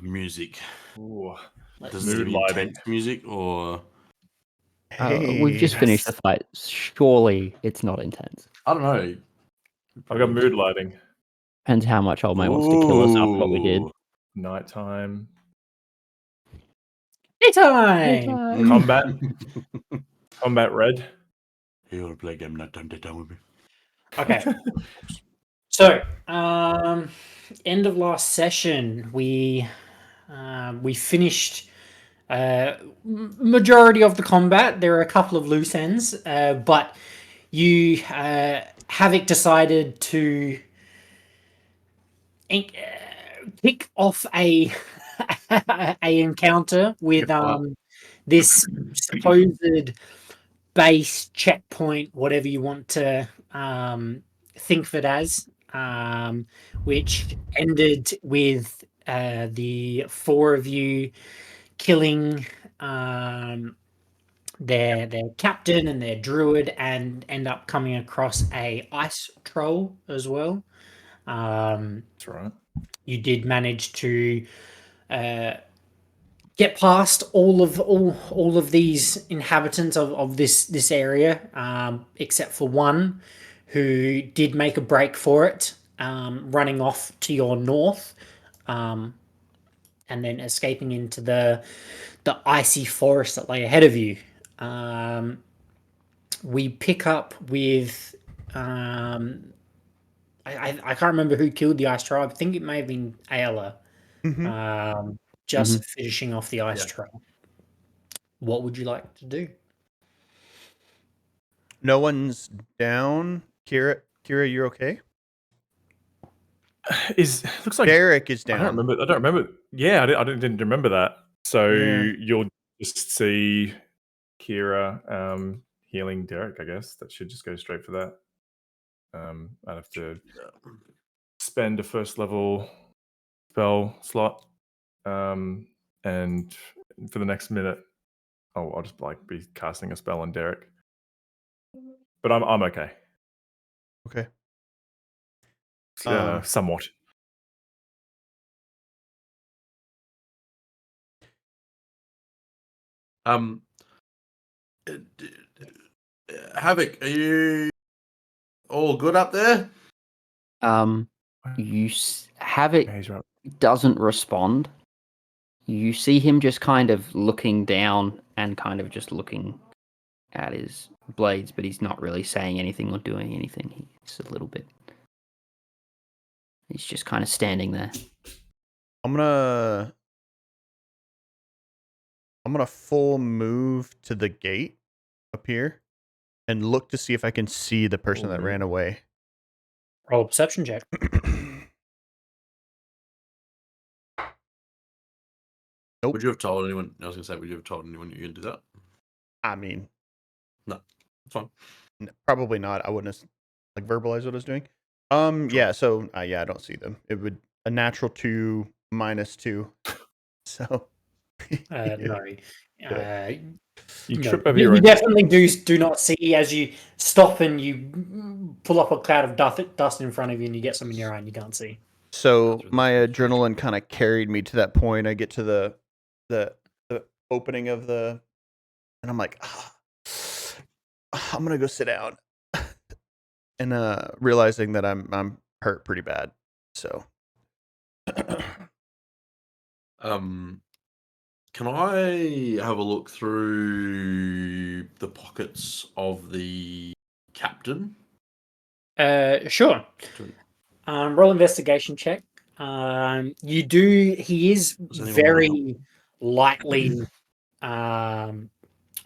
music. Ooh. Does it Mood need lighting. intense music or? We've just finished the fight. Surely it's not intense. I don't know. I've got mood lighting. Depends how much old mate wants to kill us after what we did. Ooh. Nighttime. Daytime! Combat. Combat red. You want to play game nighttime daytime with me? Okay. So, end of last session, we finished majority of the combat. There are a couple of loose ends, but you Havoc decided to kick off a encounter with this supposed base checkpoint, whatever you want to think of it as, which ended with the four of you killing their captain and their druid, and end up coming across a ice troll as well. That's right. You did manage to get past all of these inhabitants of this area, except for one who did make a break for it, running off to your north, and then escaping into the icy forest that lay ahead of you. We pick up with I can't remember who killed the ice troll. I think it may have been Ayla. Just finishing off the ice troll. What would you like to do? No one's down. Kira, you're okay? Looks like Derek is down. I don't remember. Yeah, I didn't remember that. So you'll just see Kira healing Derek, I guess. That should just go straight for that. I'd have to spend a first level spell slot. And for the next minute, I'll just be casting a spell on Derek. But I'm okay. Okay. Somewhat. Havoc, are you all good up there? Havoc doesn't respond. You see him just kind of looking down and kind of just looking at his blades, but he's not really saying anything or doing anything. He's a little bit. He's just kind of standing there. I'm gonna full move to the gate up here and look to see if I can see the person that ran away. Roll a perception check. Nope. Would you have told anyone? I was going to say, would you have told anyone you're going to do that? I mean, no, it's fine. Probably not. I wouldn't have verbalized what I was doing. Yeah. So I don't see them. It would a natural 2 -2. So No. You trip over your You own. definitely do not see as you stop and you pull up a cloud of dust in front of you, and you get some in your eye and you can't see. So my adrenaline kind of carried me to that point. I get to the opening of the, and I'm like, I'm gonna go sit down, and realizing that I'm hurt pretty bad. So, can I have a look through the pockets of the captain? Sure. Roll investigation check. You do. He is very lightly, I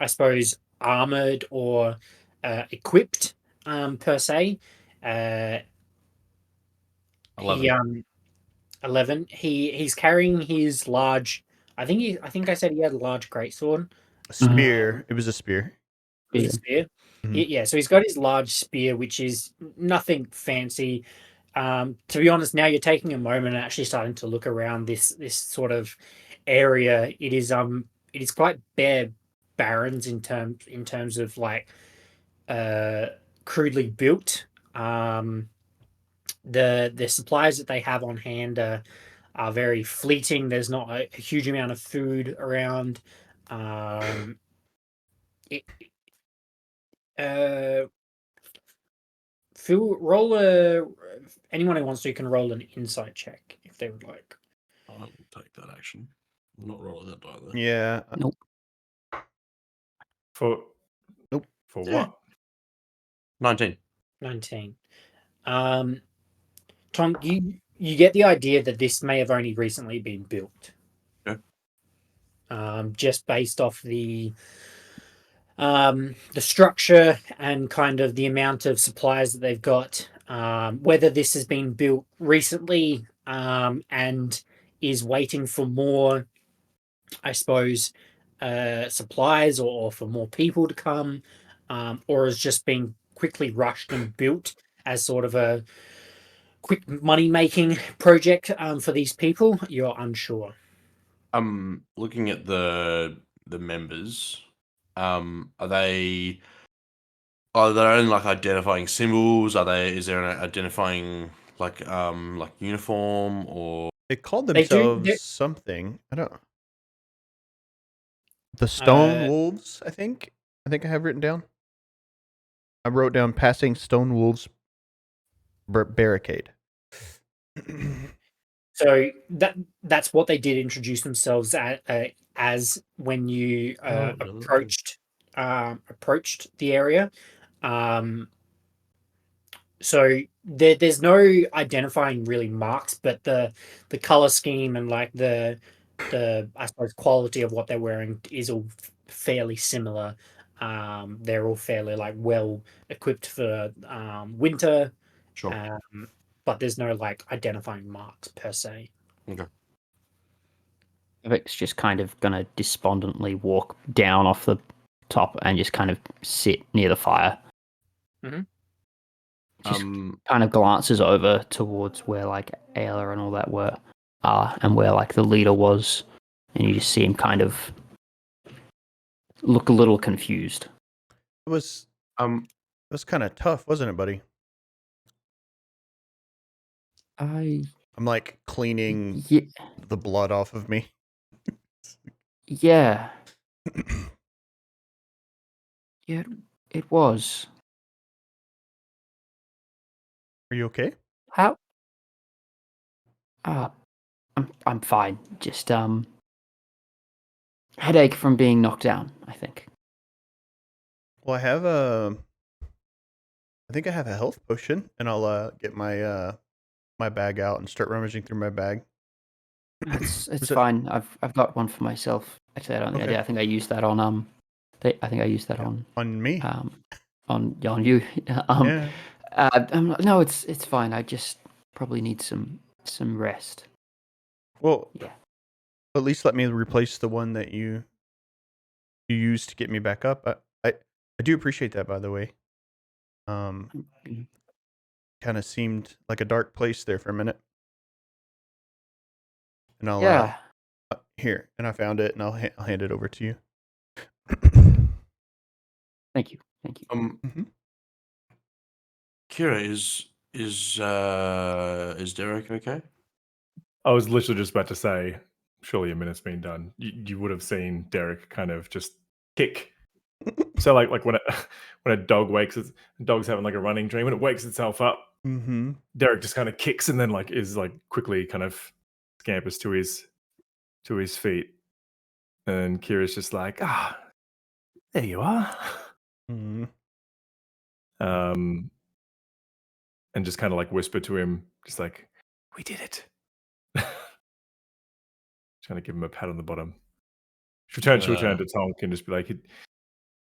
suppose, armored or equipped, per se. 11. 11. He's carrying his large. I think I said he had a large greatsword. A spear. It was a spear. A spear. Yeah, so he's got his large spear, which is nothing fancy. To be honest, now you're taking a moment and actually starting to look around this sort of area. It is quite bare barrens in terms of like crudely built. The supplies that they have on hand are are very fleeting. There's not a huge amount of food around. It, Phil, roll a. Anyone who wants to can roll an insight check if they would like. I will take that action. I'm not rolling that die though. Yeah. For Nope. For Yeah. what? 19. 19. Tom, you get the idea that this may have only recently been built. Okay. Just based off the structure and kind of the amount of supplies that they've got. Whether this has been built recently and is waiting for more, I suppose, supplies or for more people to come, or has just been quickly rushed and built as sort of a quick money making project for these people, you're unsure. Looking at the members, are they their own like identifying symbols? Is there an identifying like uniform or They called They do- themselves they- something. I don't. The Stone Uh, Wolves, I think. I think I have written down. I wrote down passing Stone Wolves barricade. So that's what they did introduce themselves as when you Oh, really? approached the area. So there's no identifying really marks, but the color scheme and like the I suppose quality of what they're wearing is all fairly similar. They're all fairly like well equipped for winter. Sure. But there's no like identifying marks per se. Vic's just kind of gonna despondently walk down off the top and just kind of sit near the fire. Mhm. Just kind of glances over towards where like Ayla and all that are, and where like the leader was, and you just see him kind of look a little confused. It was kind of tough, wasn't it, buddy? I'm like cleaning the blood off of me. Yeah. Yeah, it was. Are you okay? How? I'm fine. Just headache from being knocked down, I think. Well, I think I have a health potion, and I'll get my my bag out and start rummaging through my bag. It's fine. I've got one for myself. Actually, I don't think I did. I think I used that on I think I used that on me. On you. Yeah. No, it's fine. I just probably need some rest. Well, yeah. At least let me replace the one that you used to get me back up. I do appreciate that, by the way. Kind of seemed like a dark place there for a minute. And I'll here, and I found it, and I'll hand it over to you. Thank you. Kira, is Derek okay? I was literally just about to say, surely a minute's been done. You would have seen Derek kind of just kick. So like when a dog wakes, dog's having like a running dream, when it wakes itself up, Derek just kind of kicks and then like is like quickly kind of scampers to his feet, and Kira's just like, there you are. And just kind of like whisper to him, just like, we did it. Trying to give him a pat on the bottom. She'll turn to Tonk and just be like,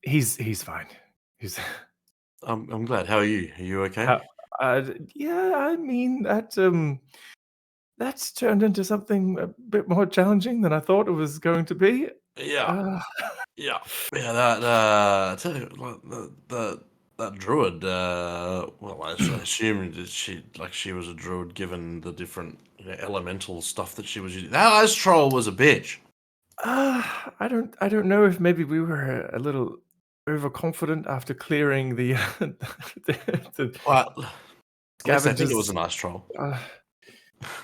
he's fine. I'm glad. How are you? Are you okay? Yeah, I mean that's turned into something a bit more challenging than I thought it was going to be. Yeah. That druid. Well, I assumed that she was a druid, given the different elemental stuff that she was using. That ice troll was a bitch. I don't know if maybe we were a little overconfident after clearing the Well, at least I think it was an ice troll.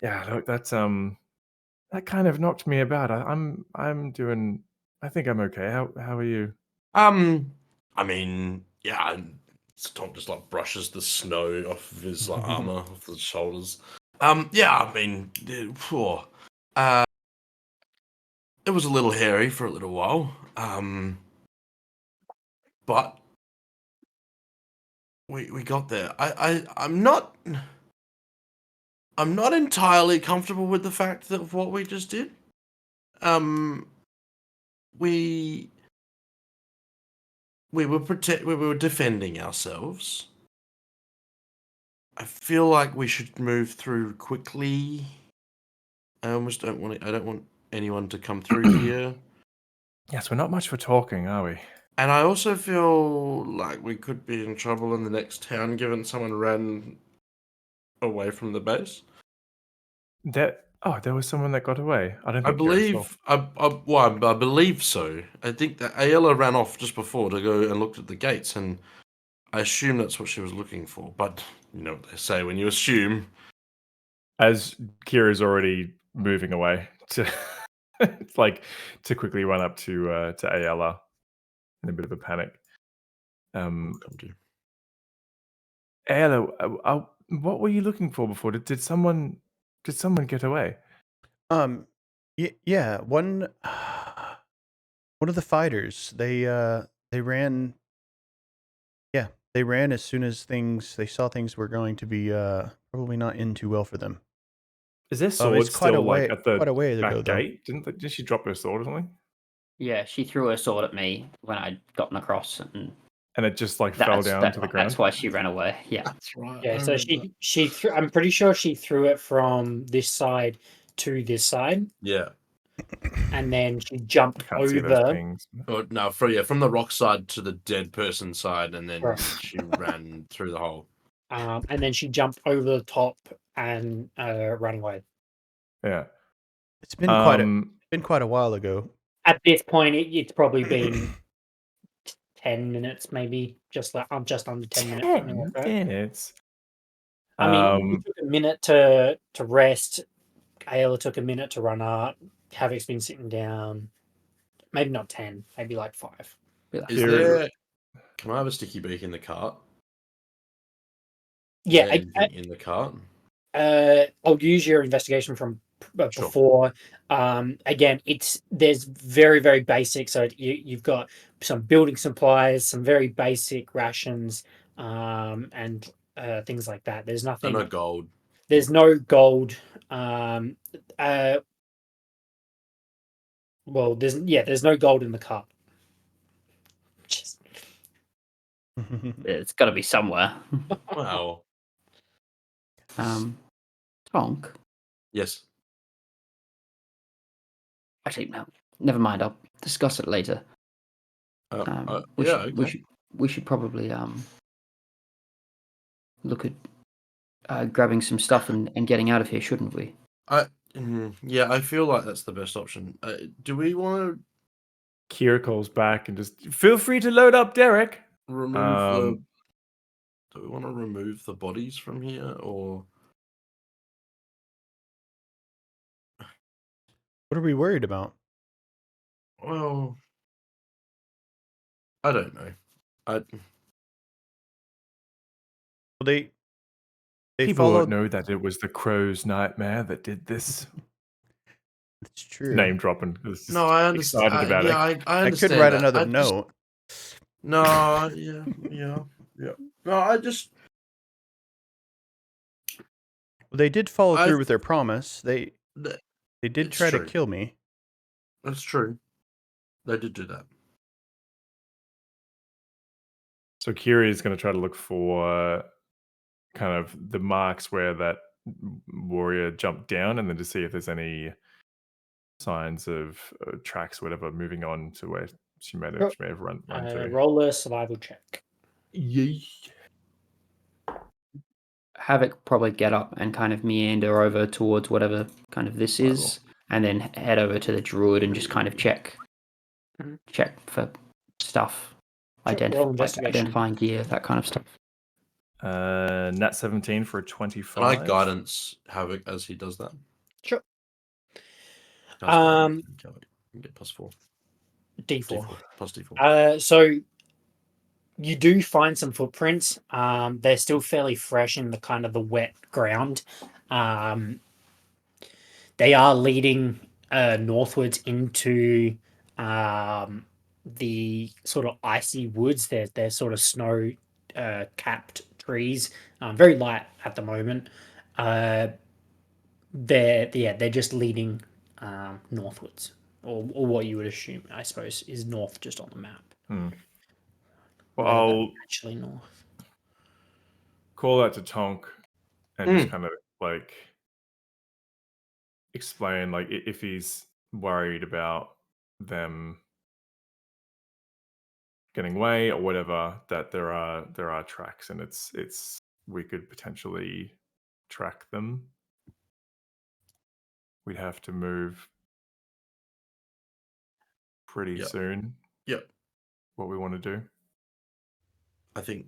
Yeah, look, that's that kind of knocked me about. I'm doing. I think I'm okay. How are you? I mean, yeah. Tom just like brushes the snow off of his like armor, off his shoulders. Yeah. I mean, it was a little hairy for a little while. But we got there. I'm not entirely comfortable with the fact that of what we just did. We were defending ourselves. I feel like we should move through quickly. I almost don't want I don't want anyone to come through here. Yes, we're not much for talking, are we? And I also feel like we could be in trouble in the next town given someone ran away from the base. There was someone that got away. I don't I think Kira saw. believe, I believe so. I think that Ayala ran off just before to go and looked at the gates, and I assume that's what she was looking for. But you know what they say when you assume. As Kira's already moving away to like to quickly run up to Ayala in a bit of a panic. Come to. Ayala, what were you looking for before? Did someone get away? Yeah, one of the fighters, they ran. Yeah, they ran as soon as they saw things were going to be probably not in too well for them. Is there It's swords quite a still way, like at the quite a way ago back though. gate? Did she drop her sword or something? Yeah, she threw her sword at me when I'd gotten across, and And it just like fell down to the ground. that's why she ran away. Yeah. That's right. Yeah, so she threw. I'm pretty sure she threw it from this side to this side, Yeah. and then she jumped I can't see those over. things. Or, no, from the rock side to the dead person side, and then Right. she ran through the hole. And then she jumped over the top and ran away. Yeah. It's been quite a while ago. At this point, it's probably been 10 minutes, maybe just under 10 minutes. Something like that. minutes. I mean, it took a minute to rest. Ayla took a minute to run up. Havoc's been sitting down. Maybe not 10, maybe like 5. Is Here- there? Can I have a sticky beak in the cart? Is Yeah, there anything in the cart? I'll use your investigation from before. Again, there's very, very basic. So you've got some building supplies, some very basic rations, and things like that. There's nothing. No gold. There's no gold. Well, there's no gold in the cart. Just, It's got to be somewhere. Wow. Tonk. Yes. Actually, no. Never mind. I'll discuss it later. We should probably look at grabbing some stuff and getting out of here, shouldn't we? Yeah, I feel like that's the best option. Do we want Kira calls back and just feel free to load up, Derek. to remove do we want to remove the bodies from here, or What are we worried about? well, I don't know. Well, they People followed. won't know that it was the Crow's nightmare that did this. It's true. Name dropping. No, I understand. Excited about yeah, it. I I understand. could write that. another I just- note. No, yeah. No, I just. Well, they did follow I- through with their promise. They th- did It's try true. to kill me. That's true. They did do that. So Kira is going to try to look for kind of the marks where that warrior jumped down, and then to see if there's any signs of tracks, whatever, moving on to where she may have run through. roll a survival check. Yay. Havoc probably get up and kind of meander over towards whatever kind of this is, and then head over to the druid and just kind of check for stuff, roll investigation. identifying gear, that kind of stuff. Nat 17 for a 25. Can I guidance Havoc as he does that? Sure. Cast fire, Um, you can get +4. D4. D4 plus D4. So you do find some footprints. They're still fairly fresh in the kind of the wet ground. They are leading northwards into the sort of icy woods. They're sort of snow capped trees, very light at the moment. They're just leading northwards, or what you would assume, I suppose, is north just on the map. Well, Whether I'll that's actually north. call out to Tonk and just kind of like explain, like, if he's worried about them getting away or whatever, that there are tracks, and it's we could potentially track them. We'd have to move pretty Yep. soon. Yep. What we want to do. I think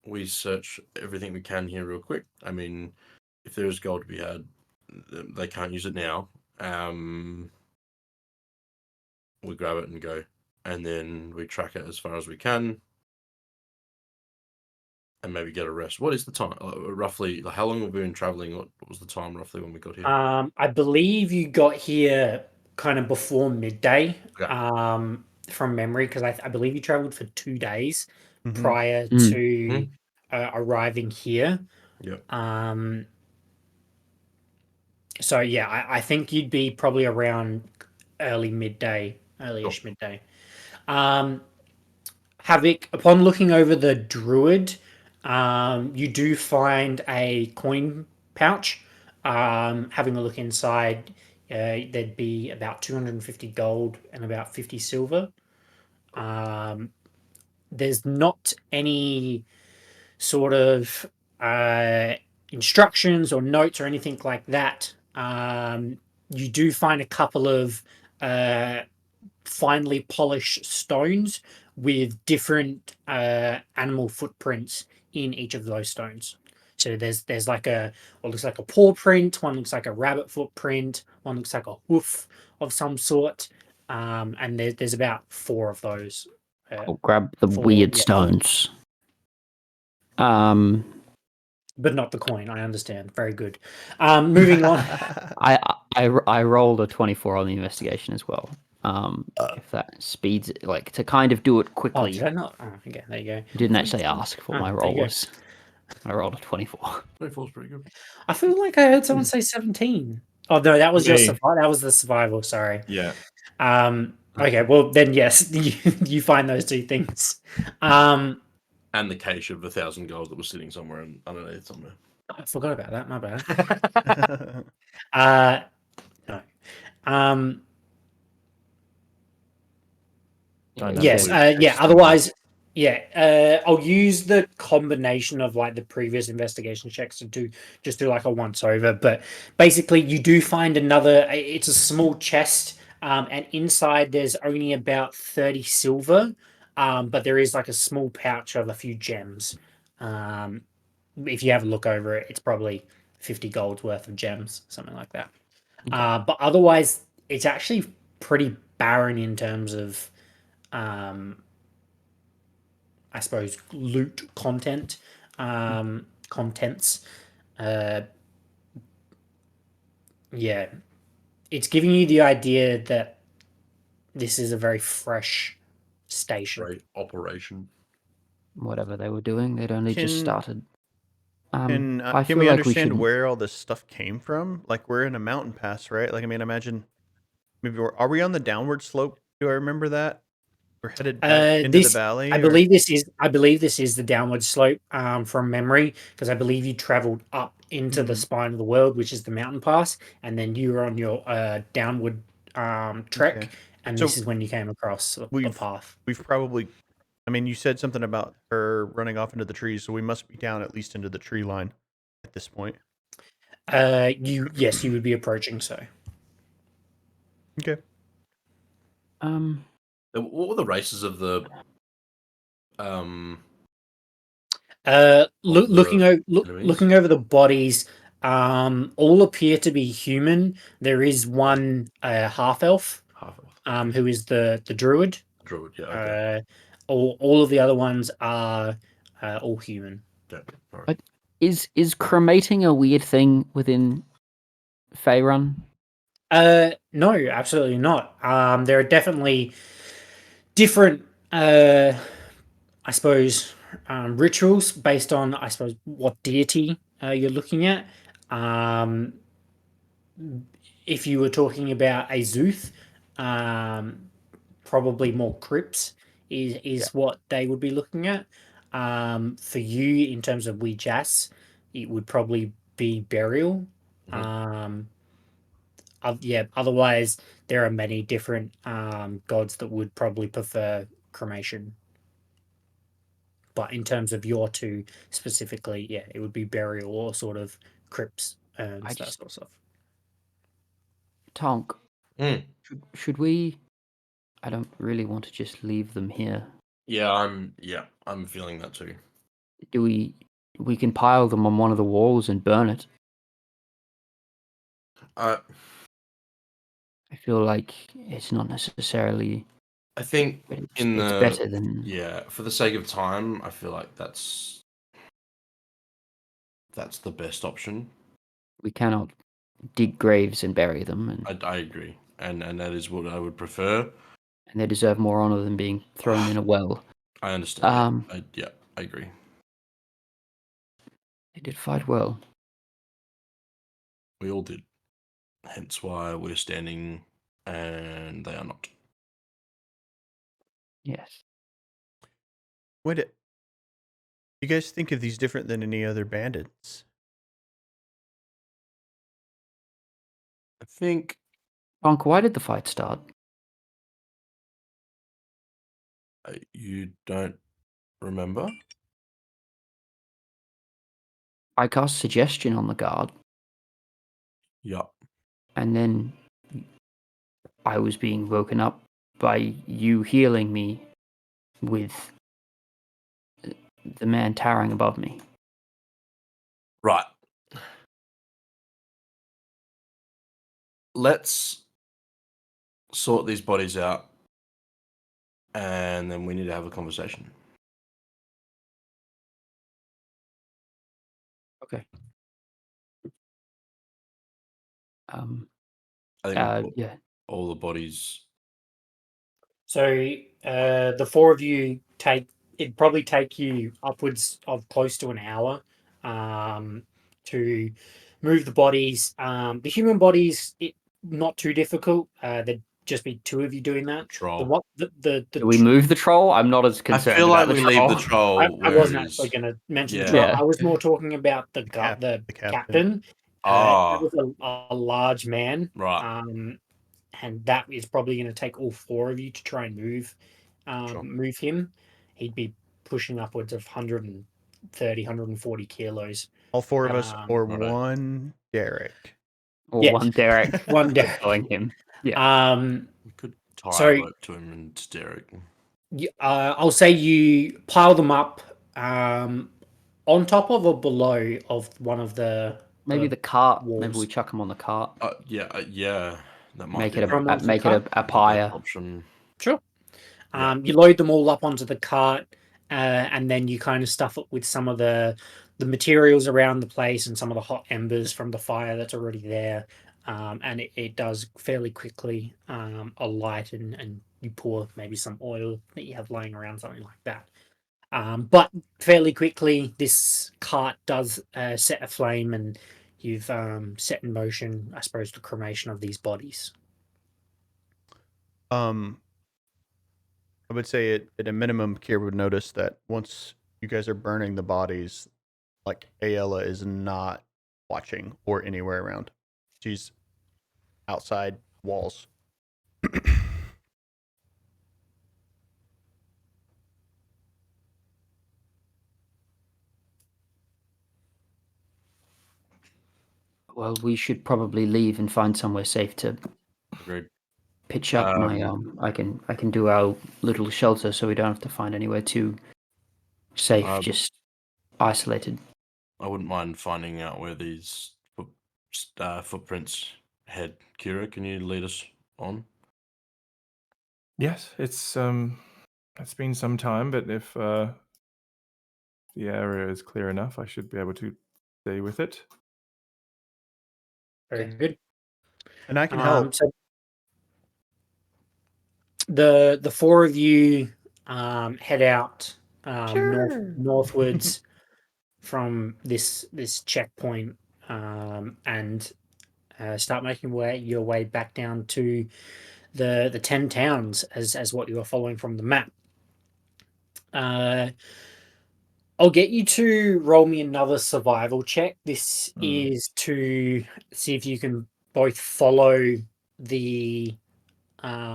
we search everything we can here real quick. I mean, if there is gold to be had, they can't use it now. We grab it and go, and then we track it as far as we can, and maybe get a rest. What is the time roughly? How long have we been traveling? What was the time roughly when we got here? I believe you got here kind of before midday. Okay. From memory, because I believe you traveled for 2 days Mhm. prior Mm. to arriving here. Yep. So yeah, I think you'd be probably around early-ish midday. Havoc, upon looking over the druid, you do find a coin pouch. Having a look inside, there'd be about 250 gold and about 50 silver. There's not any sort of instructions or notes or anything like that. You do find a couple of finely polished stones with different animal footprints in each of those stones. So there's like what looks like a paw print, one looks like a rabbit footprint, one looks like a hoof of some sort, and there's about 4 of those. I'll grab the 4, weird yeah. stones. But not the coin. I understand. Very good. Moving on. I rolled a 24 on the investigation as well. If that speeds it, like to kind of do it Oh, quickly. did I not? Oh, okay, there you go. You didn't actually ask what my there roll you go. was. I rolled a 24. 24 is pretty good. I feel like I heard someone say 17. Oh no, that was your Me. that was the survival. Sorry. Yeah. Okay. Well, then yes, you find those 2 things. And the cache of 1,000 gold that was sitting somewhere underneath somewhere. I forgot about that. My bad. No. Yes. Yeah. Otherwise, yeah. I'll use the combination of like the previous investigation checks to do like a once over. But basically, you do find another. It's a small chest, and inside there's only about 30 silver. But there is like a small pouch of a few gems. If you have a look over it, it's probably 50 gold's worth of gems, something like that. Okay. But otherwise, it's actually pretty barren in terms of, I suppose, loot content, contents. Yeah, it's giving you the idea that this is a very fresh station. Great operation. Whatever they were doing, they'd only just Can- started. Can I feel we like understand should- where all this stuff came from? Like we're in a mountain pass, right? Like I mean, imagine maybe are we on the downward slope? Do I remember that? We're headed back into the valley. I or- believe this is the downward slope from memory, because I believe you traveled up into the spine of the world, which is the mountain pass, and then you were on your downward trek, Okay. and So this is when you came across the path. We've probably. I mean, you said something about her running off into the trees, so we must be down at least into the tree line at this point. Yes, you would be approaching so. Okay. What were the races of the Looking over the bodies, All appear to be human. There is one half elf, Half elf. who is the druid. Druid, yeah, okay. All of the other ones are all human. Yeah, all right. Is cremating a weird thing within Faerun? No, absolutely not. There are definitely different, I suppose, rituals based on, I suppose, what deity you're looking at. If you were talking about a Zuth, probably more crypts is what they would be looking at. For you, in terms of Weejas, it would probably be burial. Yeah. Otherwise, there are many different gods that would probably prefer cremation. But in terms of your two specifically, yeah, it would be burial or sort of crypts and that sort of stuff. Tonk, Mm. should we? I don't really want to just leave them here. Yeah, I'm feeling that too. Do we? We can pile them on one of the walls and burn it. I feel like it's not necessarily. I think it's better than. Yeah, for the sake of time, I feel like that's the best option. We cannot dig graves and bury them, and I agree, and that is what I would prefer. And they deserve more honor than being thrown in a well. I understand. I agree. They did fight well. We all did. Hence why we're standing, and they are not. Yes. What do you guys think of these different than any other bandits? I think. Bonk, why did the fight start? You don't remember? I cast suggestion on the guard. Yup. And then I was being woken up by you healing me with the man towering above me. Right. Let's sort these bodies out, and then we need to have a conversation. Okay. I think yeah. all the bodies. So the four of you it'd probably take you upwards of close to an hour to move the bodies. The human bodies, not too difficult. There'd just be two of you doing that. Troll. Do we move the troll? I'm not as I concerned. feel like about we the leave troll. the troll. I wasn't actually going to mention the troll. I was more talking about the captain. That was a large man. Right. And that is probably going to take all four of you to try and move him. He'd be pushing upwards of 130, 140 kilos. All four of us, or one Derek. Or one Derek. One Derek. Following him. Yeah. We could tie a rope to him and to Derek. I'll say you pile them up on top of or below of one of the maybe the cart. walls. Maybe we chuck them on the cart. Yeah. That might make be it a pyre option. Sure. You load them all up onto the cart, and then you kind of stuff it with some of the materials around the place and some of the hot embers from the fire that's already there. And it does fairly quickly alight, and you pour maybe some oil that you have lying around, something like that. But fairly quickly, this cart does set aflame, and you've set in motion, I suppose, the cremation of these bodies. I would say at a minimum, Kier would notice that once you guys are burning the bodies, like Ayala is not watching or anywhere around. She's outside walls. Well, we should probably leave and find somewhere safe to pitch up. I can do our little shelter, so we don't have to find anywhere too safe, just isolated. I wouldn't mind finding out where these footprints head? Kira, can you lead us on? Yes, it's been some time, but if the area is clear enough, I should be able to stay with it. Very good. And I can help. So the four of you head out northwards from this checkpoint and start making your way back down to the 10 towns as what you are following from the map. I'll get you to roll me another survival check. This is to see if you can both follow the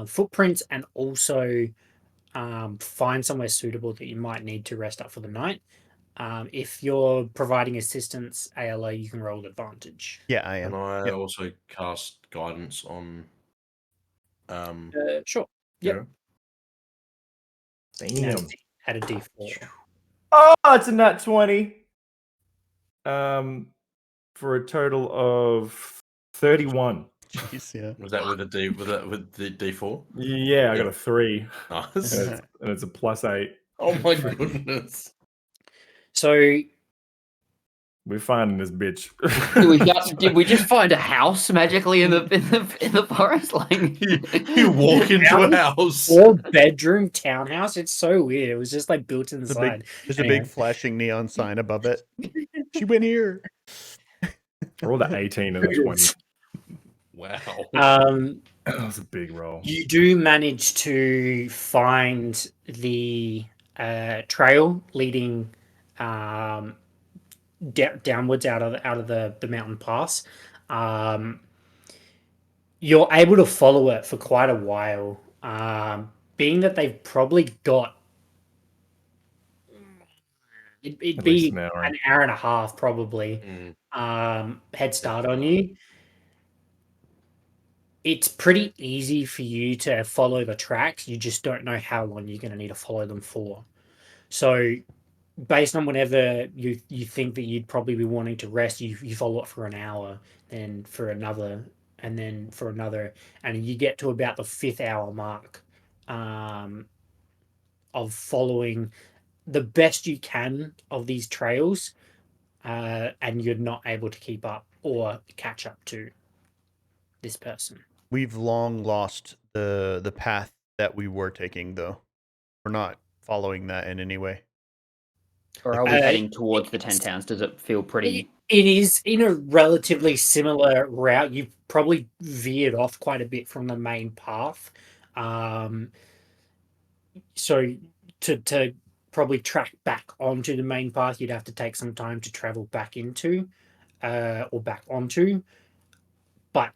footprints and also find somewhere suitable that you might need to rest up for the night. If you're providing assistance, ALA, you can roll advantage. Yeah, I am. And I Yep. also cast guidance on. Sure. Yep. Kira. Damn. Add a D4. Oh, it's a nat 20. For a total of 31. Jeez, yeah. Was that with a D? Was that with the D4? Yeah, I got a 3. Nice. And it's a +8. Oh my goodness. So We're finding this bitch. Did we just find a house magically in the forest? Like You walk into a house. 4-bedroom townhouse. It's so weird. It was just like built inside. There's a big flashing neon sign above it. She went here. I rolled an 18 and a 20. Wow. That was a big roll. You do manage to find the trail leading downwards out of the mountain pass. You're able to follow it for quite a while, being that they've probably got it'd be an hour and a half probably head start on you. It's pretty easy for you to follow the tracks. You just don't know how long you're going to need to follow them for. So based on whenever you think that you'd probably be wanting to rest, you follow it for an hour, then for another, and then for another, and you get to about the 5th hour mark of following the best you can of these trails, and you're not able to keep up or catch up to this person. We've long lost the path that we were taking, though. We're not following that in any way. Or are we heading towards the 10 towns? Does it feel pretty... It is in a relatively similar route. You've probably veered off quite a bit from the main path. So to probably track back onto the main path, you'd have to take some time to travel back into or back onto. But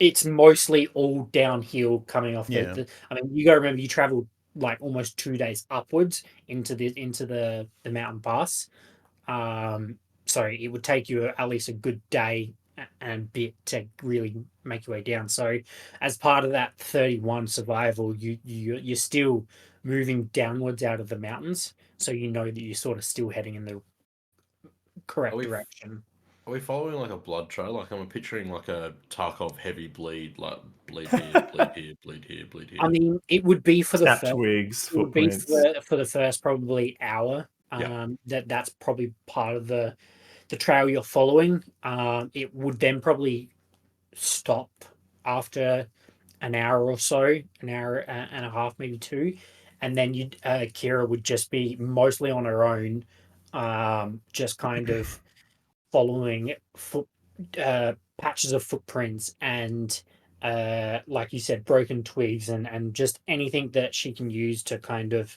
it's mostly all downhill coming off. I mean, you got to remember, you traveled like almost 2 days upwards into the mountain pass. So it would take you at least a good day and a bit to really make your way down. So as part of that 31 survival, you're still moving downwards out of the mountains, so you know that you're sort of still heading in the correct direction. Are we following like a blood trail? Like I'm picturing like a Tarkov heavy bleed, like bleed here, bleed here, bleed here, bleed here. I mean, it would be for the Snap first, twigs, it would be for the first probably hour. That's probably part of the trail you're following. It would then probably stop after an hour or so, an hour and a half, maybe 2, and then Kira would just be mostly on her own, just kind of following patches of footprints and like you said, broken twigs and just anything that she can use to kind of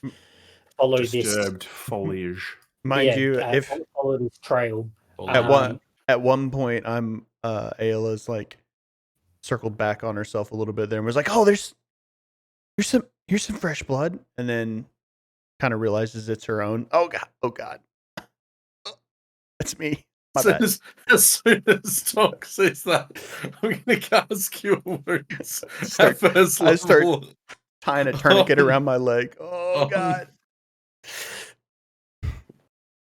follow disturbed this foliage. Mind you, if follow this trail. At one point, I'm Ayla's like circled back on herself a little bit there and was like, "Oh, here's some fresh blood," and then kind of realizes it's her own. Oh god, that's me. As soon as Doc says that, I'm gonna cast Cure Wounds at first level. I start tying a tourniquet around my leg. Oh god.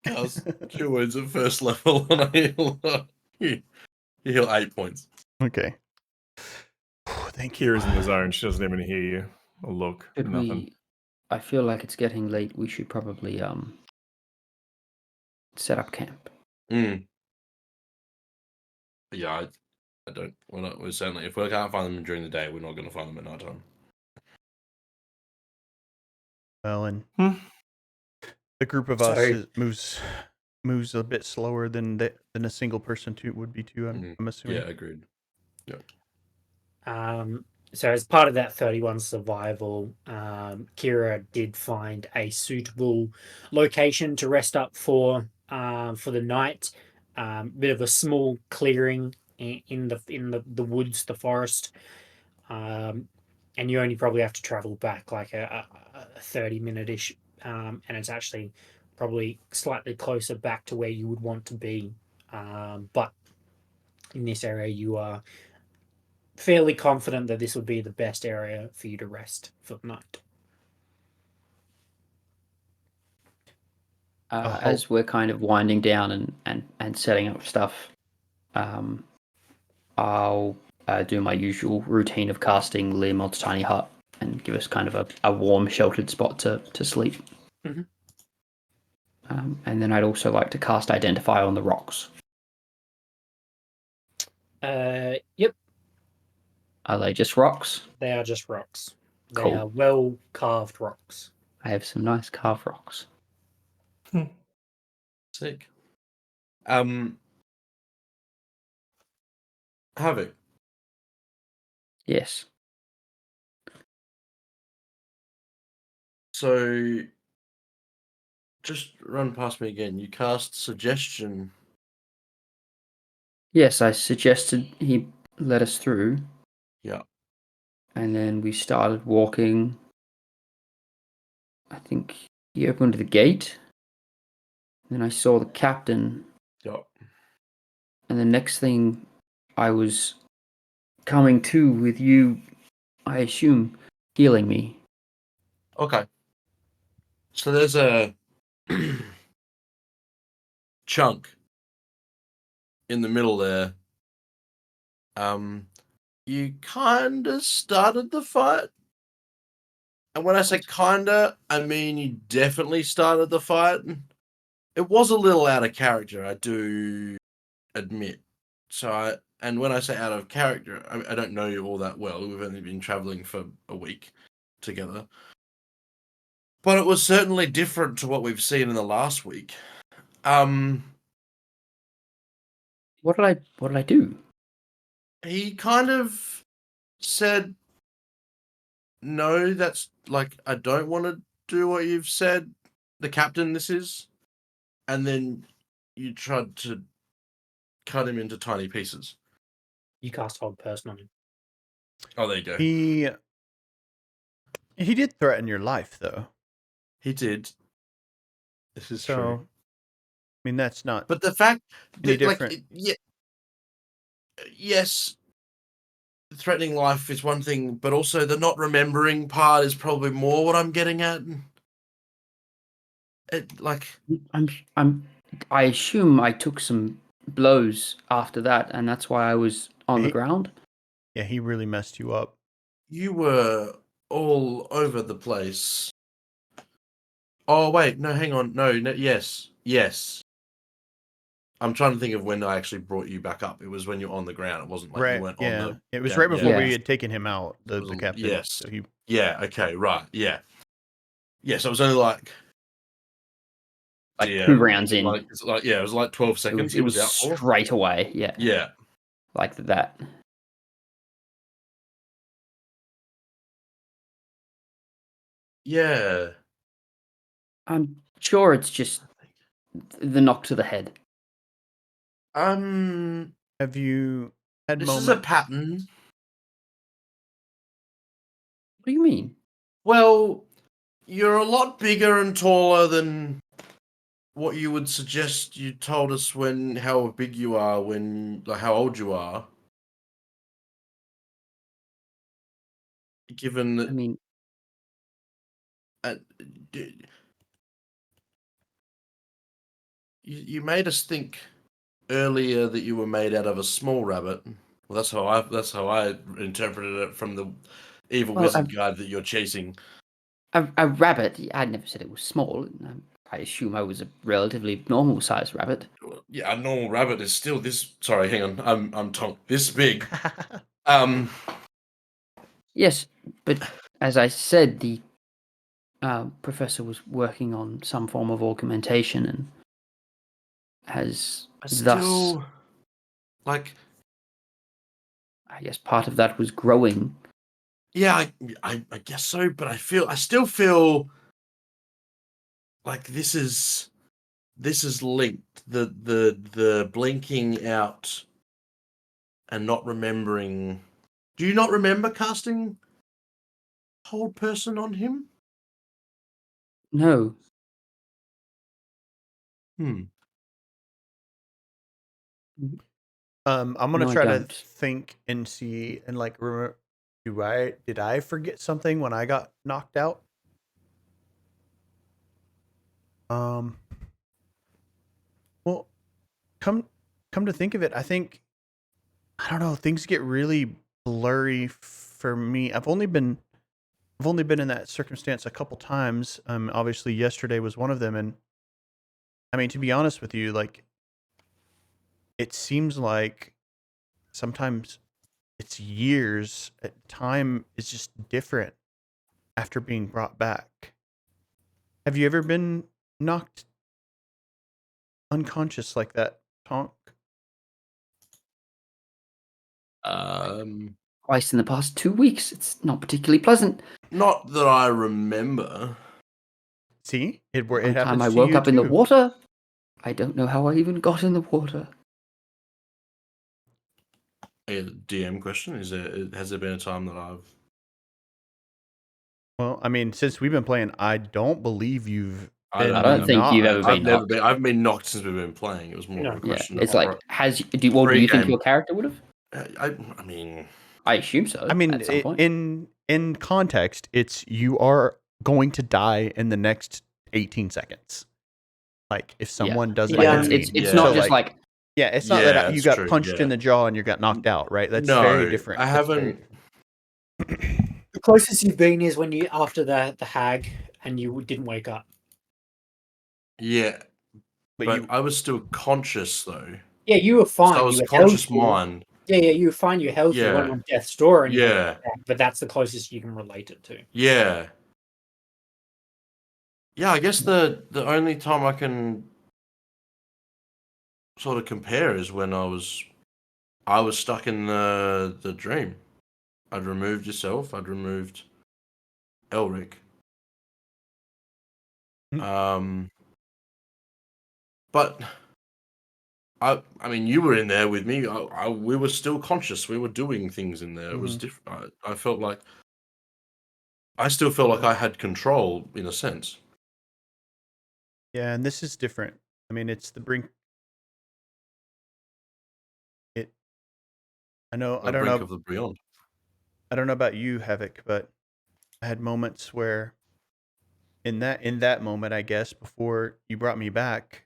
Cast Cure Wounds at first level, and I heal you. You heal 8 points. Okay. Thank you. Kira's in the zone. She doesn't even hear you or look. Should Nothing. we? I feel like it's getting late. We should probably set up camp. Mm. Yeah, I don't. We're certainly, if we can't find them during the day, we're not going to find them at night time. Well, and Hmm. the group of us moves a bit slower than a single person would be too. I'm assuming. Yeah, agreed. So as part of that 31 survival, Kira did find a suitable location to rest up for the night. Bit of a small clearing in the woods, the forest, and you only probably have to travel back like a 30-minute ish, and it's actually probably slightly closer back to where you would want to be, but in this area you are fairly confident that this would be the best area for you to rest for the night. As we're kind of winding down and setting up stuff, I'll do my usual routine of casting Leomod's tiny hut and give us kind of a warm, sheltered spot to sleep. Mhm. And then I'd also like to cast Identify on the rocks. Yep, Are they just rocks? they are just rocks. They Cool. are well carved rocks. I have some nice carved rocks. Sick. Havoc. Yes. So, just run past me again. You cast Suggestion. Yes, I suggested he let us through. Yeah. And then we started walking. I think he opened the gate. Then I saw the captain. Yeah. And the next thing I was coming to with you, I assume, healing me. Okay. So there's a chunk in the middle there. You kind of started the fight. And when I say kinda, I mean you definitely started the fight. It was a little out of character, I do admit. And when I say out of character, I don't know you all that well. We've only been traveling for a week together. But it was certainly different to what we've seen in the last week. What did I do? He kind of said, no, that's like, I don't want to do what you've said. The captain, this is. And then you tried to cut him into tiny pieces. You cast Hold Person on him. Oh, there you go. He did threaten your life, though. He did. This is So, true. I mean, that's not. But the fact Any that, different? yes, threatening life is one thing, but also the not remembering part is probably more what I'm getting at. I assume I took some blows after that, and that's why I was on the ground. Yeah, he really messed you up. You were all over the place. Oh, wait, no, hang on. No, yes. I'm trying to think of when I actually brought you back up. It was when you were on the ground. It wasn't like you weren't on the... It was Yeah, right before yeah. we had taken him out, the captain. Yes. So he... Yeah, okay, right, yeah. Yes, it was only like 2 rounds in. it was like 12 seconds. It was out for. straight away, yeah. Yeah. Like that. Yeah. I'm sure it's just the knock to the head. Have you had This is a pattern. What do you mean? Well, you're a lot bigger and taller than what you would suggest. You told us how big you are, how old you are. Given that, I mean, you made us think earlier that you were made out of a small rabbit. Well, that's how I interpreted it from the evil Well, wizard guide that you're chasing. A rabbit. I never said it was small. I assume I was a relatively normal sized rabbit. Well, yeah, a normal rabbit is still this. Sorry, hang on. I'm Tonk. This big. Yes, but as I said, the professor was working on some form of augmentation and has thus, still like. I guess, part of that was growing. Yeah, I guess so, but I still feel like this is linked. The blinking out and not remembering. Do you not remember casting Hold Person on him? No, I'm gonna No, I try to don't. think and see and like remember. Did I forget something when I got knocked out? Well, come to think of it, I think I don't know. Things get really blurry for me. I've only been in that circumstance a couple times. Obviously yesterday was one of them, and I mean, to be honest with you, like, it seems like sometimes it's years. Time is just different after being brought back. Have you ever been knocked unconscious like that, Tonk? Twice in the past 2 weeks. It's not particularly pleasant. Not that I remember. See, it One happens time I to woke you up in the too. water. I don't know how I even got in the water. A DM question: has there been a time that I've? Well, I mean, since we've been playing, I don't believe you've I been. don't think you've ever I've been never knocked. been. I've been knocked since we've been playing. It was more of a No. Yeah, question. it's of, like, do you think Pre-game. your character would have? I mean, I assume so. I mean, at some point. in context, it's you are going to die in the next 18 seconds. Like if someone doesn't Yeah, intervene. it's Yeah. not So, just like yeah, it's not Yeah, that you that's got true, punched yeah. in the jaw and you got knocked out, right? That's no, very different. I That's very haven't. The closest you've been is when you after the hag and you didn't wake up. Yeah, But but you, I was still conscious though. Yeah, you were fine. So I was you were conscious healthy. mind. Yeah, you were fine. You're healthy. You weren't Yeah. on death's door or anything. Yeah, like that, but that's the closest you can relate it to. yeah, yeah. I guess the only time I can sort of compare is when I was stuck in the dream. I'd removed yourself. I'd removed Elric. But I mean, you were in there with me. We were still conscious. We were doing things in there. It was different. I felt like I still felt like I had control in a sense. yeah, and this is different. I mean, it's the brink. I know. The brink of the beyond. I don't know about you, Havoc, but I had moments where in that moment, I guess, before you brought me back,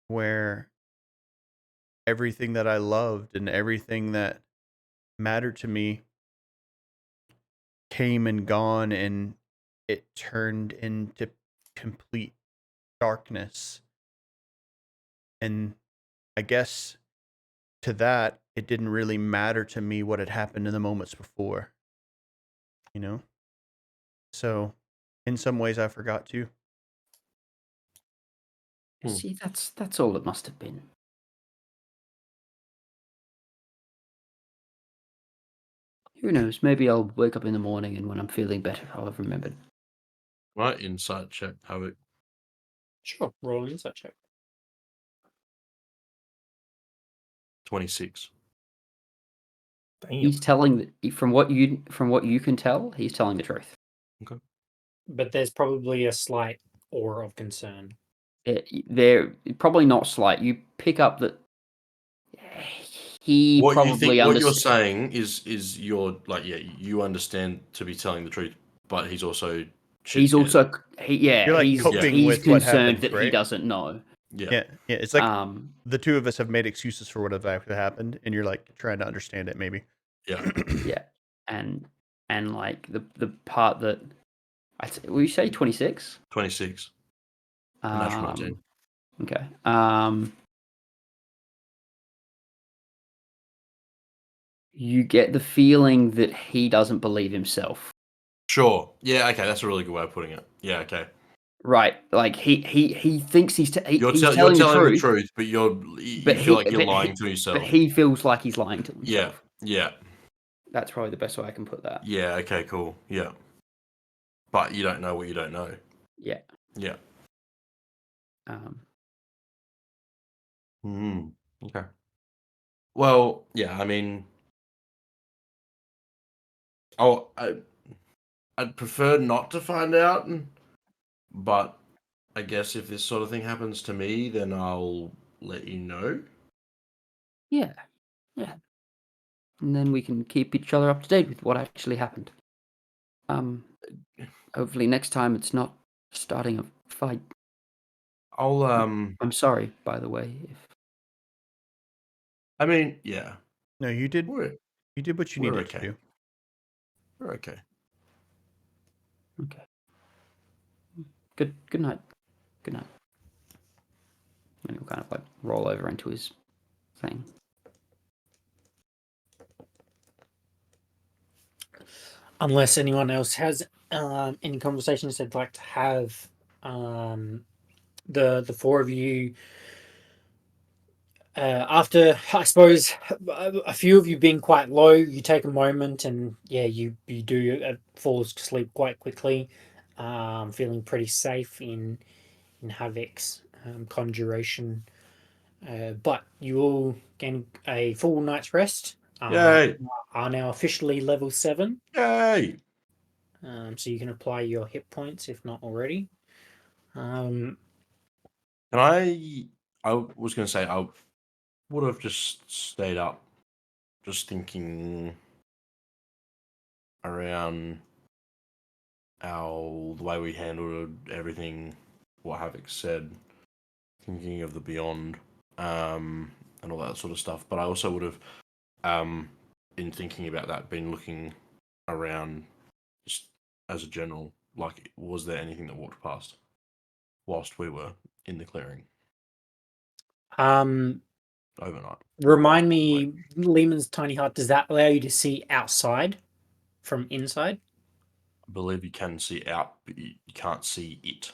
where everything that I loved and everything that mattered to me came and gone, and it turned into complete darkness. And I guess to that, it didn't really matter to me what had happened in the moments before, you know? So in some ways I forgot too. see, that's all it must have been. Who knows? Maybe I'll wake up in the morning and when I'm feeling better, I'll have remembered. Right, insight check, Havoc. Sure, roll an insight check. 26. Damn. He's telling from what you can tell, he's telling the truth. But there's probably a slight aura of concern. They're probably not slight. You pick up that he What probably you think? What you're understands. saying is you're like, yeah, you understand to be telling the truth, but he's also He's shit-scared. also You're like he's coping he's with what concerned happens, that he right? doesn't know. Yeah. Yeah. It's like Um, the two of us have made excuses for what exactly happened, and you're like trying to understand it, maybe. Yeah. yeah, and like the part that will you say 26? 26. Natural 19. Okay. You get the feeling that he doesn't believe himself. Sure. Yeah. Okay. That's a really good way of putting it. Yeah. Okay. Right. Like he thinks he's You're telling telling the truth, but you but feel like you're but lying to yourself. But he feels like he's lying to Yeah. himself. Yeah. That's probably the best way I can put that. Yeah. Okay. Cool. Yeah. But you don't know what you don't know. Yeah. Yeah. Okay. Well, yeah. I mean, I'd prefer not to find out, but I guess if this sort of thing happens to me, then I'll let you know. Yeah. Yeah. And then we can keep each other up to date with what actually happened. Hopefully next time it's not starting a fight. I'll I'm sorry, by the way. I mean, yeah. No, you did. We're You did what you we're needed okay. to do. We're okay. Okay. Good night. Good night. And he'll kind of like roll over into his thing. Unless anyone else has any conversations they'd like to have, the four of you, after I suppose a few of you being quite low, you take a moment and yeah, you do fall to sleep quite quickly, feeling pretty safe in Havoc's conjuration. But you all gain a full night's rest. Yay! Are now officially level 7. Yay! So you can apply your hit points if not already. And I was going to say I would have just stayed up, just thinking around the way we handled everything, what Havoc said, thinking of the beyond, and all that sort of stuff. But I also would have, in thinking about that, been looking around just as a general, like, was there anything that walked past whilst we were in the clearing overnight? Remind me, Lehman's tiny hut, does that allow you to see outside from inside? I believe you can see out, but you can't see it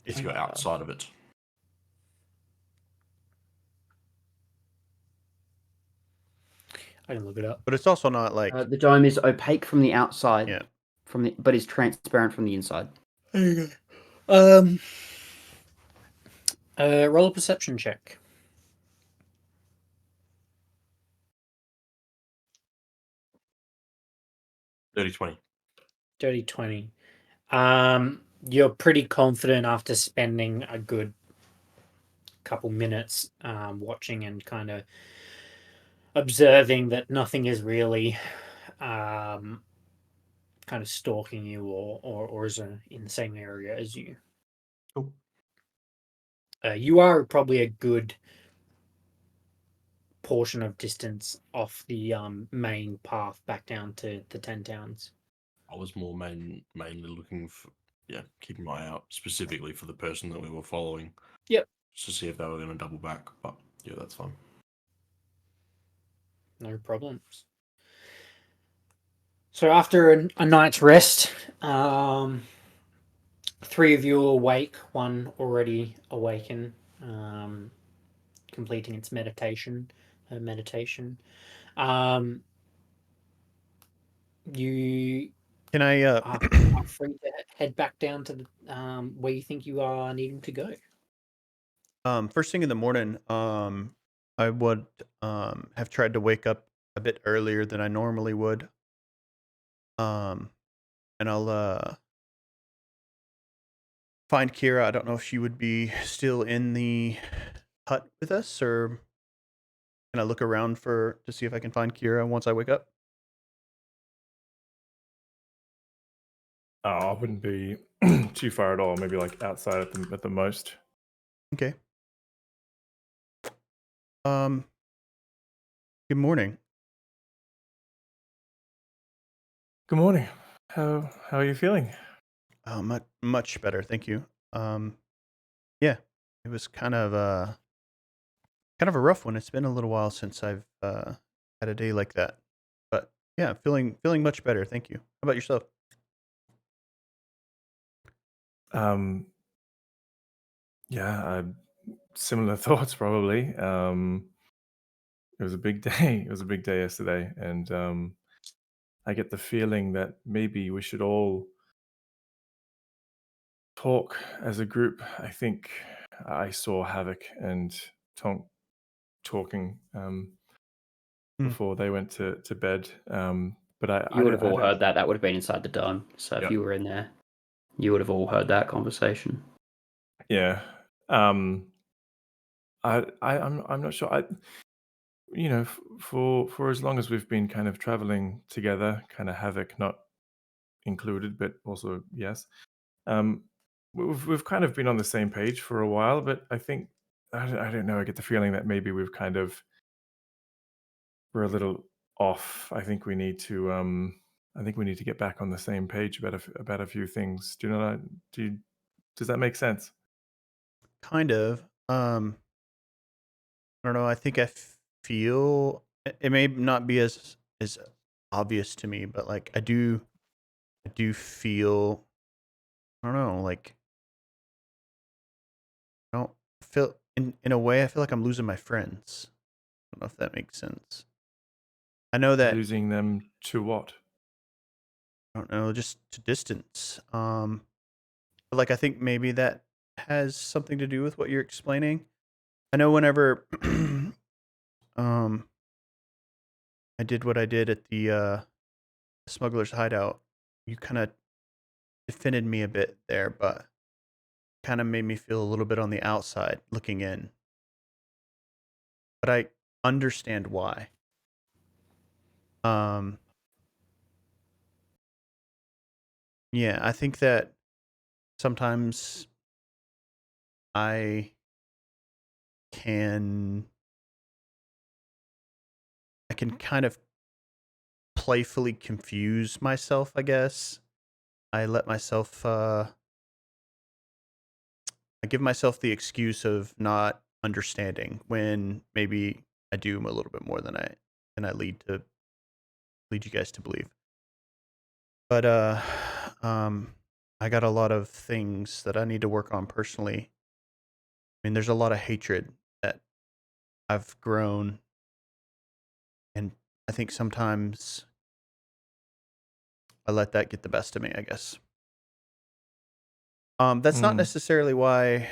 if you're outside of it. I can look it up. But it's also not like The dome is opaque from the outside, yeah. but is transparent from the inside. Roll a perception check. Dirty 20. Dirty 20. You're pretty confident after spending a good couple minutes watching and kind of observing that nothing is really kind of stalking you or is in the same area as you. Cool. You are probably a good portion of distance off the main path back down to the 10 towns. I was more mainly looking for, keeping my eye out specifically for the person that we were following. Yep. Just to see if they were going to double back. But yeah, that's fine. No problems. So after a night's rest, 3 of you are awake, one already awaken, completing its meditation. You Can I are free to head back down to the where you think you are needing to go. first thing in the morning, I would have tried to wake up a bit earlier than I normally would. And I'll find Kira. I don't know if she would be still in the hut with us, or can I look around to see if I can find Kira once I wake up? Oh, I wouldn't be too far at all. Maybe like outside at the most. Okay. Um, good morning. Good morning. How are you feeling? Much better, thank you. Yeah, it was kind of a rough one. It's been a little while since I've had a day like that, but yeah, feeling much better. Thank you. How about yourself? Um, yeah, similar thoughts probably. It was a big day. It was a big day yesterday, and I get the feeling that maybe we should all talk as a group. I think I saw Havoc and Tonk talking Hmm. before they went to bed. But You would have I all don't. heard that. That would have been inside the dome. So if Yeah, you were in there, you would have all heard that conversation. yeah. I'm not sure. For as long as we've been kind of traveling together, kind of Havoc not included, but also yes. Um, we've kind of been on the same page for a while, but I think I don't know. I get the feeling that maybe we're a little off. I think we need to get back on the same page about a few things. Do you know that? Does that make sense? Kind of. I don't know. I think I feel it may not be as obvious to me, but like I do feel. I don't know. Like I don't feel in a way. I feel like I'm losing my friends. I don't know if that makes sense. I know that Losing them to what? I don't know, just to distance. But like I think maybe that has something to do with what you're explaining. I know whenever um I did what I did at the smuggler's hideout, you kind of defended me a bit there, but kind of made me feel a little bit on the outside looking in. But I understand why. Um yeah, I think that sometimes I can I can kind of playfully confuse myself, I guess. I let myself I give myself the excuse of not understanding when maybe I do a little bit more than I lead you guys to believe. But I got a lot of things that I need to work on personally. I mean, there's a lot of hatred that I've grown, and I think sometimes I let that get the best of me, I guess. That's not Mm. necessarily why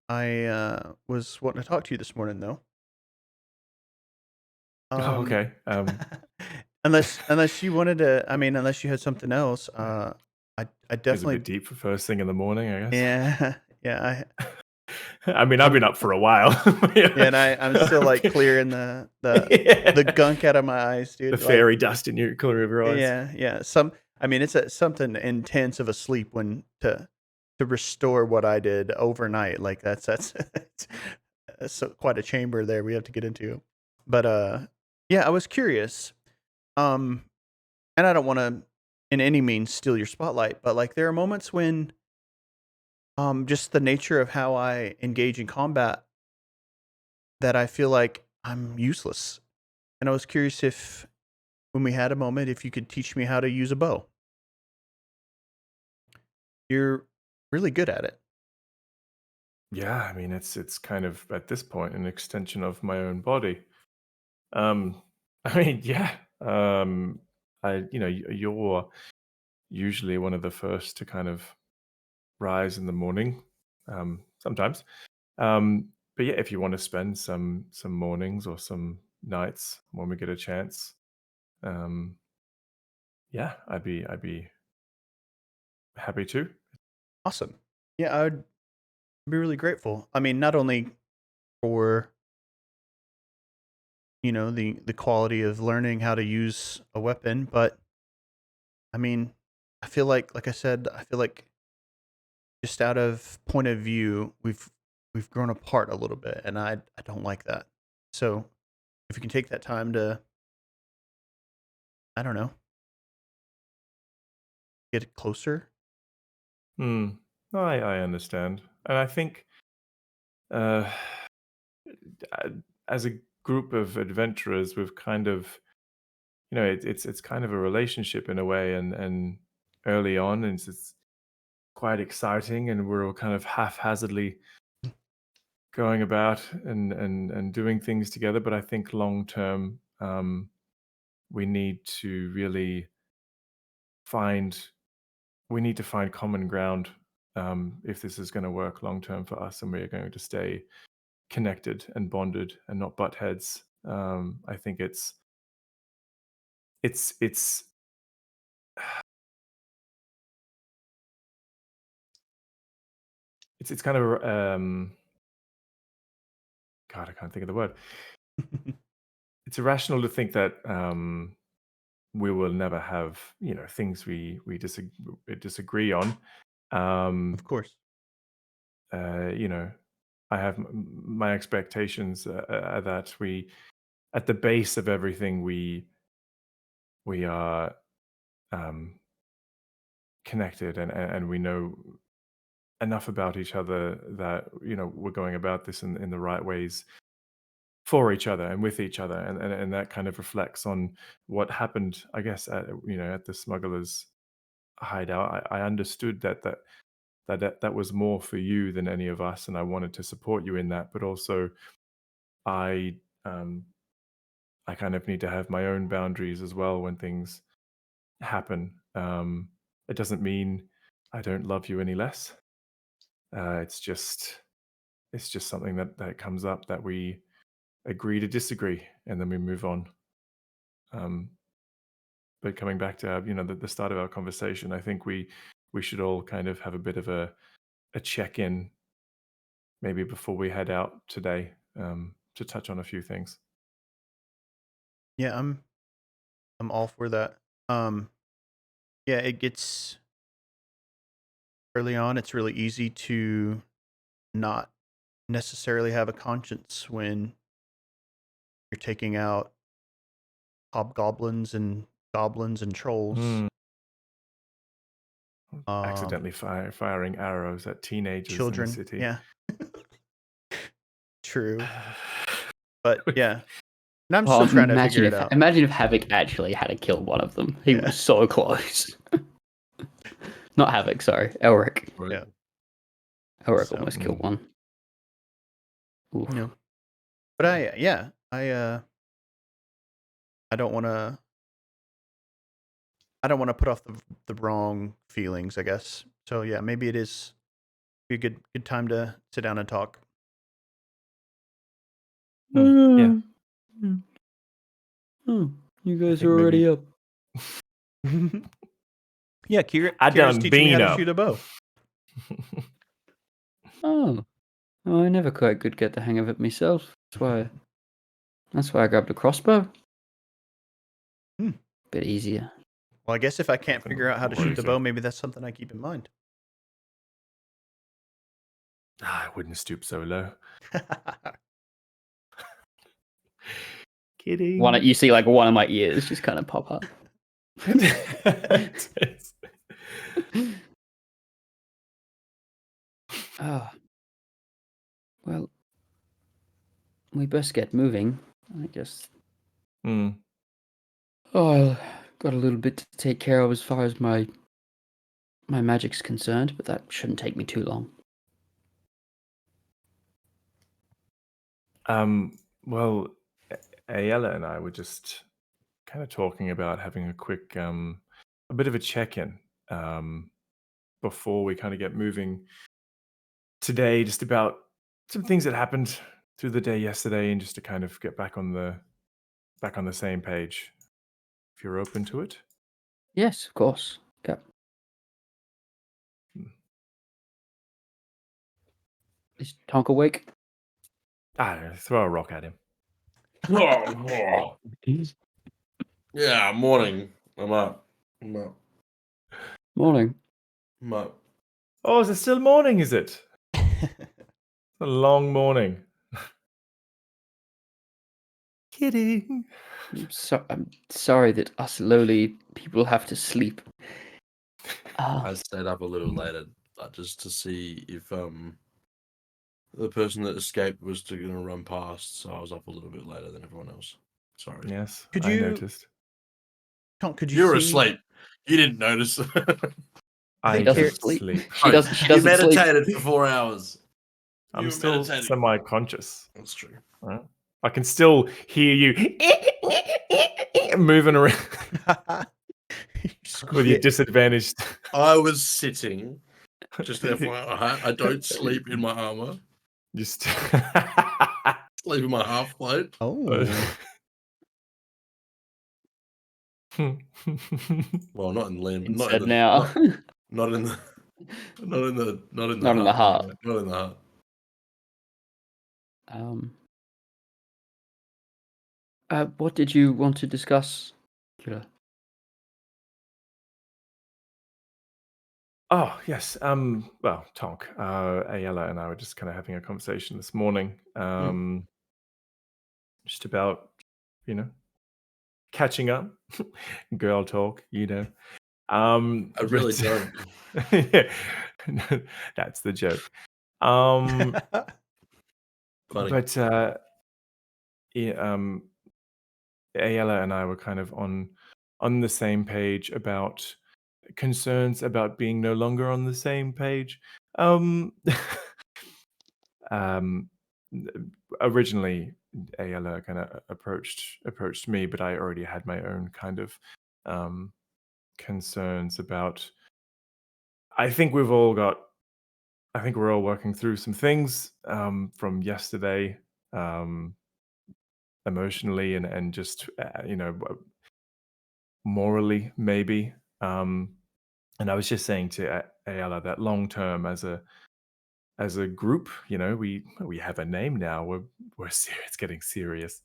I was wanting to talk to you this morning, though. Oh, okay. Unless you wanted to, I mean, unless you had something else, I It's a definitely, bit deep for first thing in the morning, I guess. yeah, yeah, I mean, I've been up for a while. yeah, and I'm still like clearing the gunk out of my eyes, The dude. Like, fairy dust in your corner of your eyes. yeah. I mean, it's something intense of a sleep when to restore what I did overnight. Like that's quite a chamber there we have to get into. But yeah, I was curious. And I don't want to in any means steal your spotlight, but like there are moments when just the nature of how I engage in combat that I feel like I'm useless. And I was curious if when we had a moment if you could teach me how to use a bow. You're really good at it. Yeah, I mean, it's kind of at this point an extension of my own body. Um, I mean, yeah. You're usually one of the first to kind of rise in the morning. Sometimes. But yeah, if you want to spend some mornings or some nights when we get a chance, um, yeah, I'd be happy to. Awesome. Yeah, I'd be really grateful. I mean, not only for the quality of learning how to use a weapon, but I mean, I feel like I said, I feel like just out of point of view, we've grown apart a little bit, and I don't like that. So if you can take that time to, I don't know, get closer. No, I understand, and I think uh, as a group of adventurers, we've kind of, it's kind of a relationship in a way, and early on, and it's quite exciting, and we're all kind of haphazardly going about and doing things together. But I think long term, we need to really find common ground if this is going to work long term for us, and we're going to stay connected and bonded and not butt heads. I think it's it's it's it's kind of God, I can't think of the word. It's irrational to think that we will never have things we disagree on. Of course. I have my expectations are that we, at the base of everything, we are connected, and we know enough about each other that we're going about this in the right ways for each other and with each other, and that kind of reflects on what happened, I guess, at the smugglers hideout. I understood that was more for you than any of us, and I wanted to support you in that, but also I kind of need to have my own boundaries as well when things happen. It doesn't mean I don't love you any less. It's just something that comes up, that we agree to disagree, and then we move on. But coming back to the start of our conversation, I think we should all kind of have a bit of a check-in, maybe before we head out today, to touch on a few things. Yeah, I'm all for that. Yeah, it gets early on, it's really easy to not necessarily have a conscience when you're taking out hobgoblins and goblins and trolls. Accidentally firing arrows at teenagers Children. in the city. Yeah. True. But yeah. And I'm still trying to figure it out. Imagine if Havoc actually had to kill one of them. He Yeah. was so close. Not Havoc, sorry. Elric. Right. Yeah. Elric So- almost killed one. Oof. No. But I don't want to put off the wrong feelings, I guess. So yeah, maybe it is be a good time to sit down and talk. Yeah. Oh, you guys think are already maybe- up. Yeah, Kira's done teaching me how been to up. shoot a bow. Oh, I never quite could get the hang of it myself. That's why I grabbed a crossbow. Bit easier. Well, I guess if I can't Nothing figure out how to more shoot the easy. bow, maybe that's something I keep in mind. I wouldn't stoop so low. Kidding. You see like one of my ears just kind of pop up. Ah. Well, we best get moving. I guess. Mm. Oh, I've got a little bit to take care of as far as my magic's concerned, but that shouldn't take me too long. Well, Ayala and I were just kind of talking about having a quick, a bit of a check-in before we kind of get moving today, just about some things that happened through the day yesterday, and just to kind of get back on the same page. If you're open to it. Yes, of course. Yep. Is Tonk awake? Throw a rock at him. Yeah, morning. I'm up. Morning. I'm up. Oh, is it still morning? Is it? A long morning. Kidding. I'm sorry that us lowly people have to sleep. I stayed up a little later just to see if the person that escaped was going to run past, so I was up a little bit later than everyone else. Sorry. Yes, Could I you- noticed. Tom, could You were see- asleep. You didn't notice. I He doesn't didn't sleep. sleep. She doesn't. She You doesn't sleep. meditated for 4 hours. You I'm were still meditating. semi-conscious. That's true. Right? I can still hear you moving around with your disadvantaged. I was sitting. Just FYI, I don't sleep in my armor. Just Sleep in my half plate. Oh. Well, not in limb. It's Not said in the, now. not in the. Not in the. Not in the. Not in the heart. heart. Not in the heart. What did you want to discuss, Kira? Oh yes. Well, Tonk, Ayala, and I were just kind of having a conversation this morning. Just about, catching up, girl talk. I really but- don't. Yeah, that's the joke. Funny. But Ayala and I were kind of on the same page about concerns about being no longer on the same page. Originally, Ayala kind of approached me, but I already had my own kind of concerns about. I think we're all working through some things from yesterday, emotionally and just morally maybe. And I was just saying to Ayala that long term as a group, we have a name now. We're it's getting serious.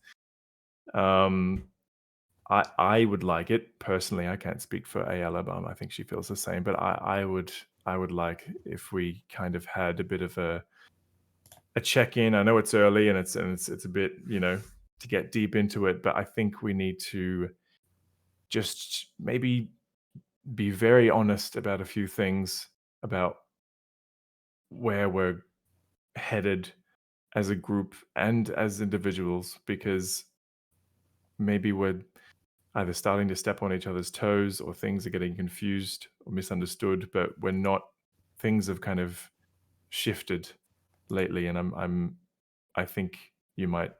I would like it personally. I can't speak for Ayala, but I think she feels the same. But I would like if we kind of had a bit of a check-in. I know it's early and it's a bit, to get deep into it, but I think we need to just maybe be very honest about a few things about where we're headed as a group and as individuals, because maybe we're either starting to step on each other's toes or things are getting confused or misunderstood, but we're not. Things have kind of shifted lately, and I think you might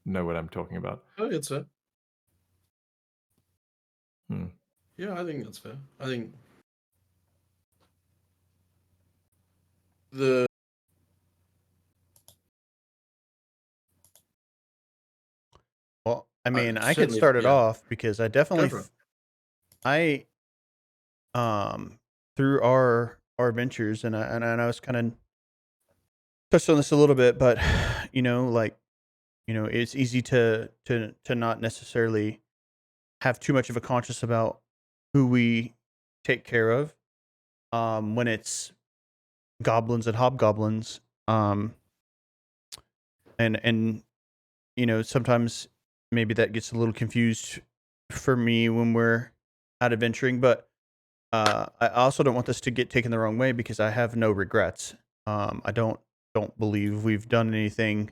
know what I'm talking about. I think it's fair. Hmm. Yeah, I think that's fair. I think the Well, I mean, I could certainly, start it yeah. off because I definitely, for it. through our adventures, and I was kind of touched on this a little bit, but it's easy to not necessarily have too much of a conscience about who we take care of, when it's goblins and hobgoblins, and sometimes maybe that gets a little confused for me when we're out adventuring, but I also don't want this to get taken the wrong way because I have no regrets. I don't believe we've done anything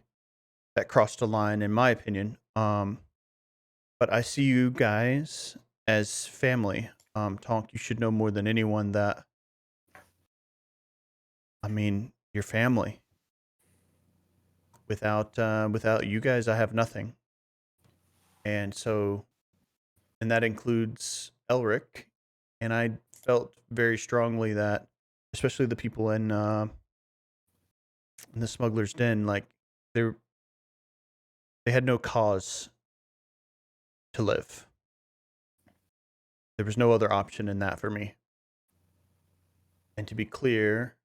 that crossed a line, in my opinion. But I see you guys as family. Tonk, you should know more than anyone that, I mean, you're family. Without you guys, I have nothing. And so, and that includes Elric. And I felt very strongly that, especially the people in the smuggler's den, like they had no cause to live. There was no other option in that for me. And to be clear,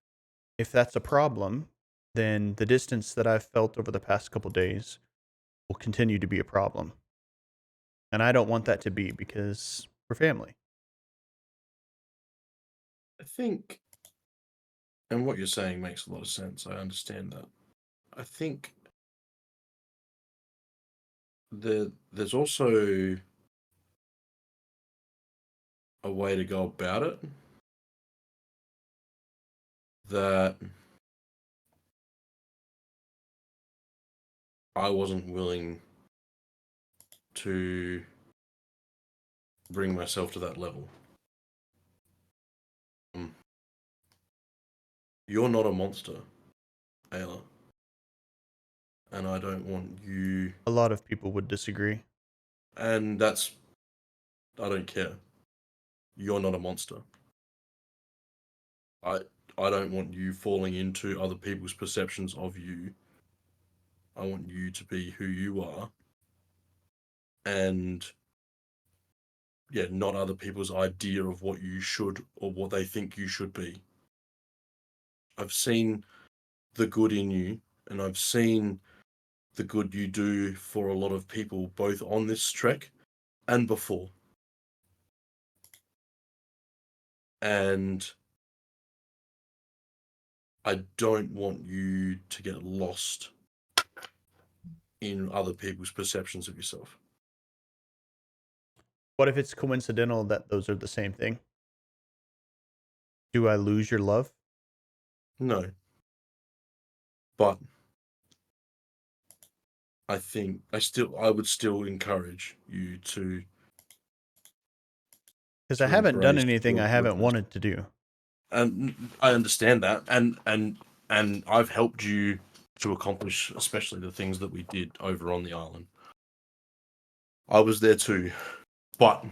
if that's a problem, then the distance that I've felt over the past couple days will continue to be a problem. And I don't want that to be, because we're family. I think, and what you're saying makes a lot of sense. I understand that. I think there's also a way to go about it that I wasn't willing to bring myself to that level. You're not a monster, Ayla. And I don't want you... A lot of people would disagree. And that's... I don't care. You're not a monster. I don't want you falling into other people's perceptions of you. I want you to be who you are. And... yeah, not other people's idea of what you should or what they think you should be. I've seen the good in you, and I've seen the good you do for a lot of people, both on this trek and before. And I don't want you to get lost in other people's perceptions of yourself. What if it's coincidental that those are the same thing? Do I lose your love? No. But I think I would still encourage you to... Because I to haven't done embrace anything your I haven't goodness. wanted to do. And I understand that, and I've helped you to accomplish, especially the things that we did over on the island. I was there too, but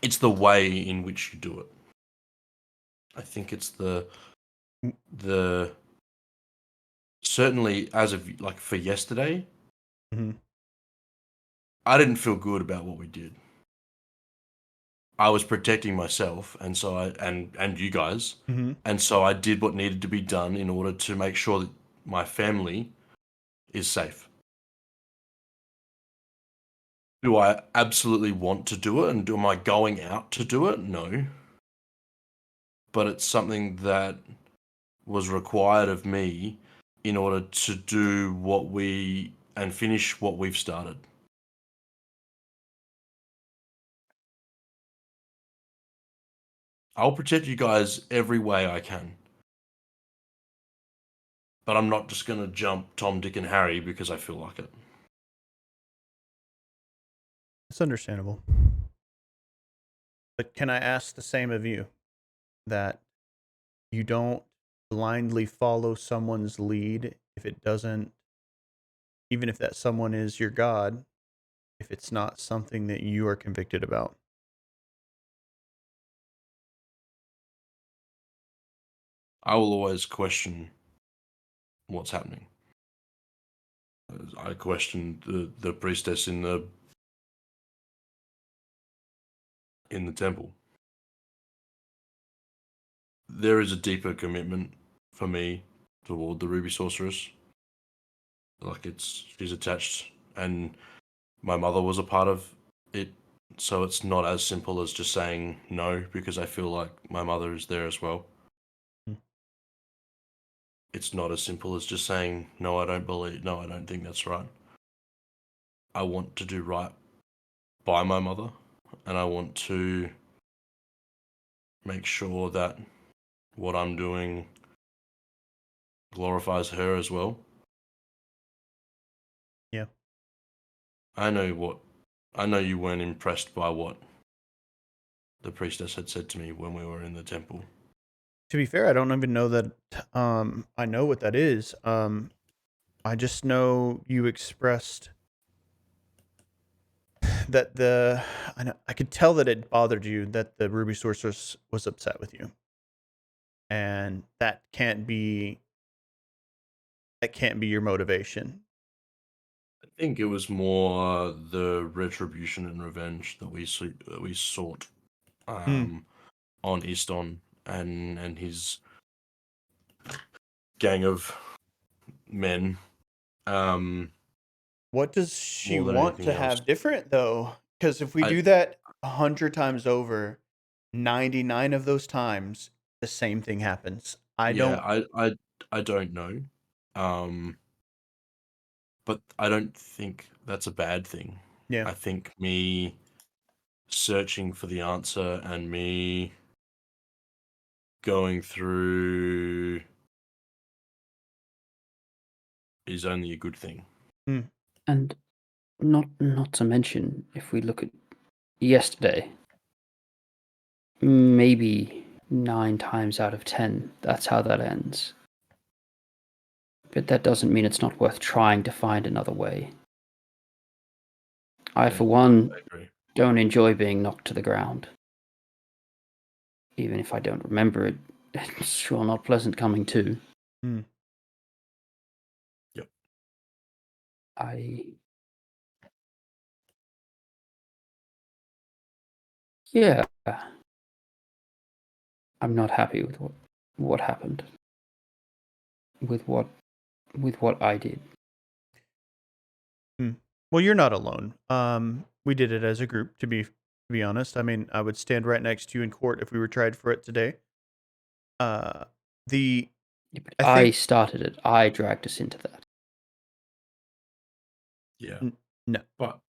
it's the way in which you do it. I think it's the certainly as of like for yesterday, Mhm. I didn't feel good about what we did. I was protecting myself, and so and you guys, Mhm. and so I did what needed to be done in order to make sure that my family is safe. Do I absolutely want to do it, and am I going out to do it? No. But it's something that was required of me in order to do and finish what we've started. I'll protect you guys every way I can. But I'm not just going to jump Tom, Dick, and Harry because I feel like it. It's understandable. But can I ask the same of you? That you don't blindly follow someone's lead if it doesn't, even if that someone is your God, if it's not something that you are convicted about. I will always question what's happening. I question the priestess in the temple. There is a deeper commitment for me toward the Ruby Sorceress. Like she's attached, and my mother was a part of it, so it's not as simple as just saying no, because I feel like my mother is there as well. It's not as simple as just saying no, I don't think that's right. I want to do right by my mother, and I want to make sure that what I'm doing glorifies her as well. Yeah. I know you weren't impressed by what the priestess had said to me when we were in the temple. To be fair, I don't even know that I know what that is. I just know you expressed that I could tell that it bothered you that the Ruby Sorceress was upset with you. And that can't be your motivation. I think it was more the retribution and revenge that we sought on Easton and his gang of men. What does she more than want anything to else. have different though? Because if we do that 100 times over, 99 of those times the same thing happens. I don't don't know. but I don't think that's a bad thing. Yeah. I think me searching for the answer and me going through is only a good thing. And not to mention, if we look at yesterday, maybe 9 times out of 10, that's how that ends. But that doesn't mean it's not worth trying to find another way. I, Yeah, for one, I agree. don't enjoy being knocked to the ground. Even if I don't remember it, it's sure not pleasant coming to. Hmm. Yep. Yeah. I'm not happy with what happened. With what I did. Well, you're not alone. We did it as a group, to be honest. I mean, I would stand right next to you in court if we were tried for it today. The Yeah, but I I think- started it. I dragged us into that. Yeah. no, But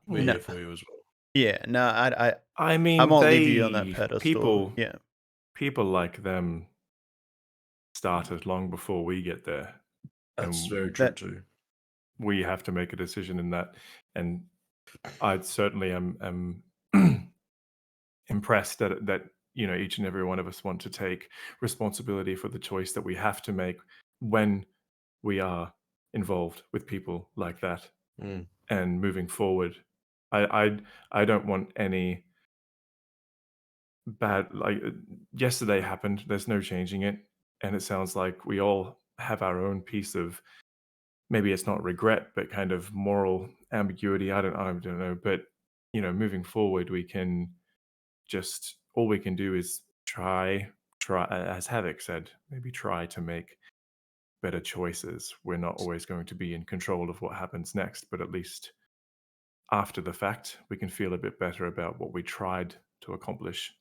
we're no, here for you as well. yeah, no, I mean, I won't leave you on that pedestal. People like them started long before we get there. That's And very true that- too. we have to make a decision in that. And I certainly am impressed that each and every one of us want to take responsibility for the choice that we have to make when we are involved with people like that. Mm. And moving forward, I don't want any bad, like yesterday happened. There's no changing it, and it sounds like we all have our own piece of, maybe it's not regret, but kind of moral ambiguity. I don't know, but moving forward, we can just, all we can do is try, as Havoc said, maybe try to make better choices. We're not always going to be in control of what happens next, but at least after the fact, we can feel a bit better about what we tried to accomplish.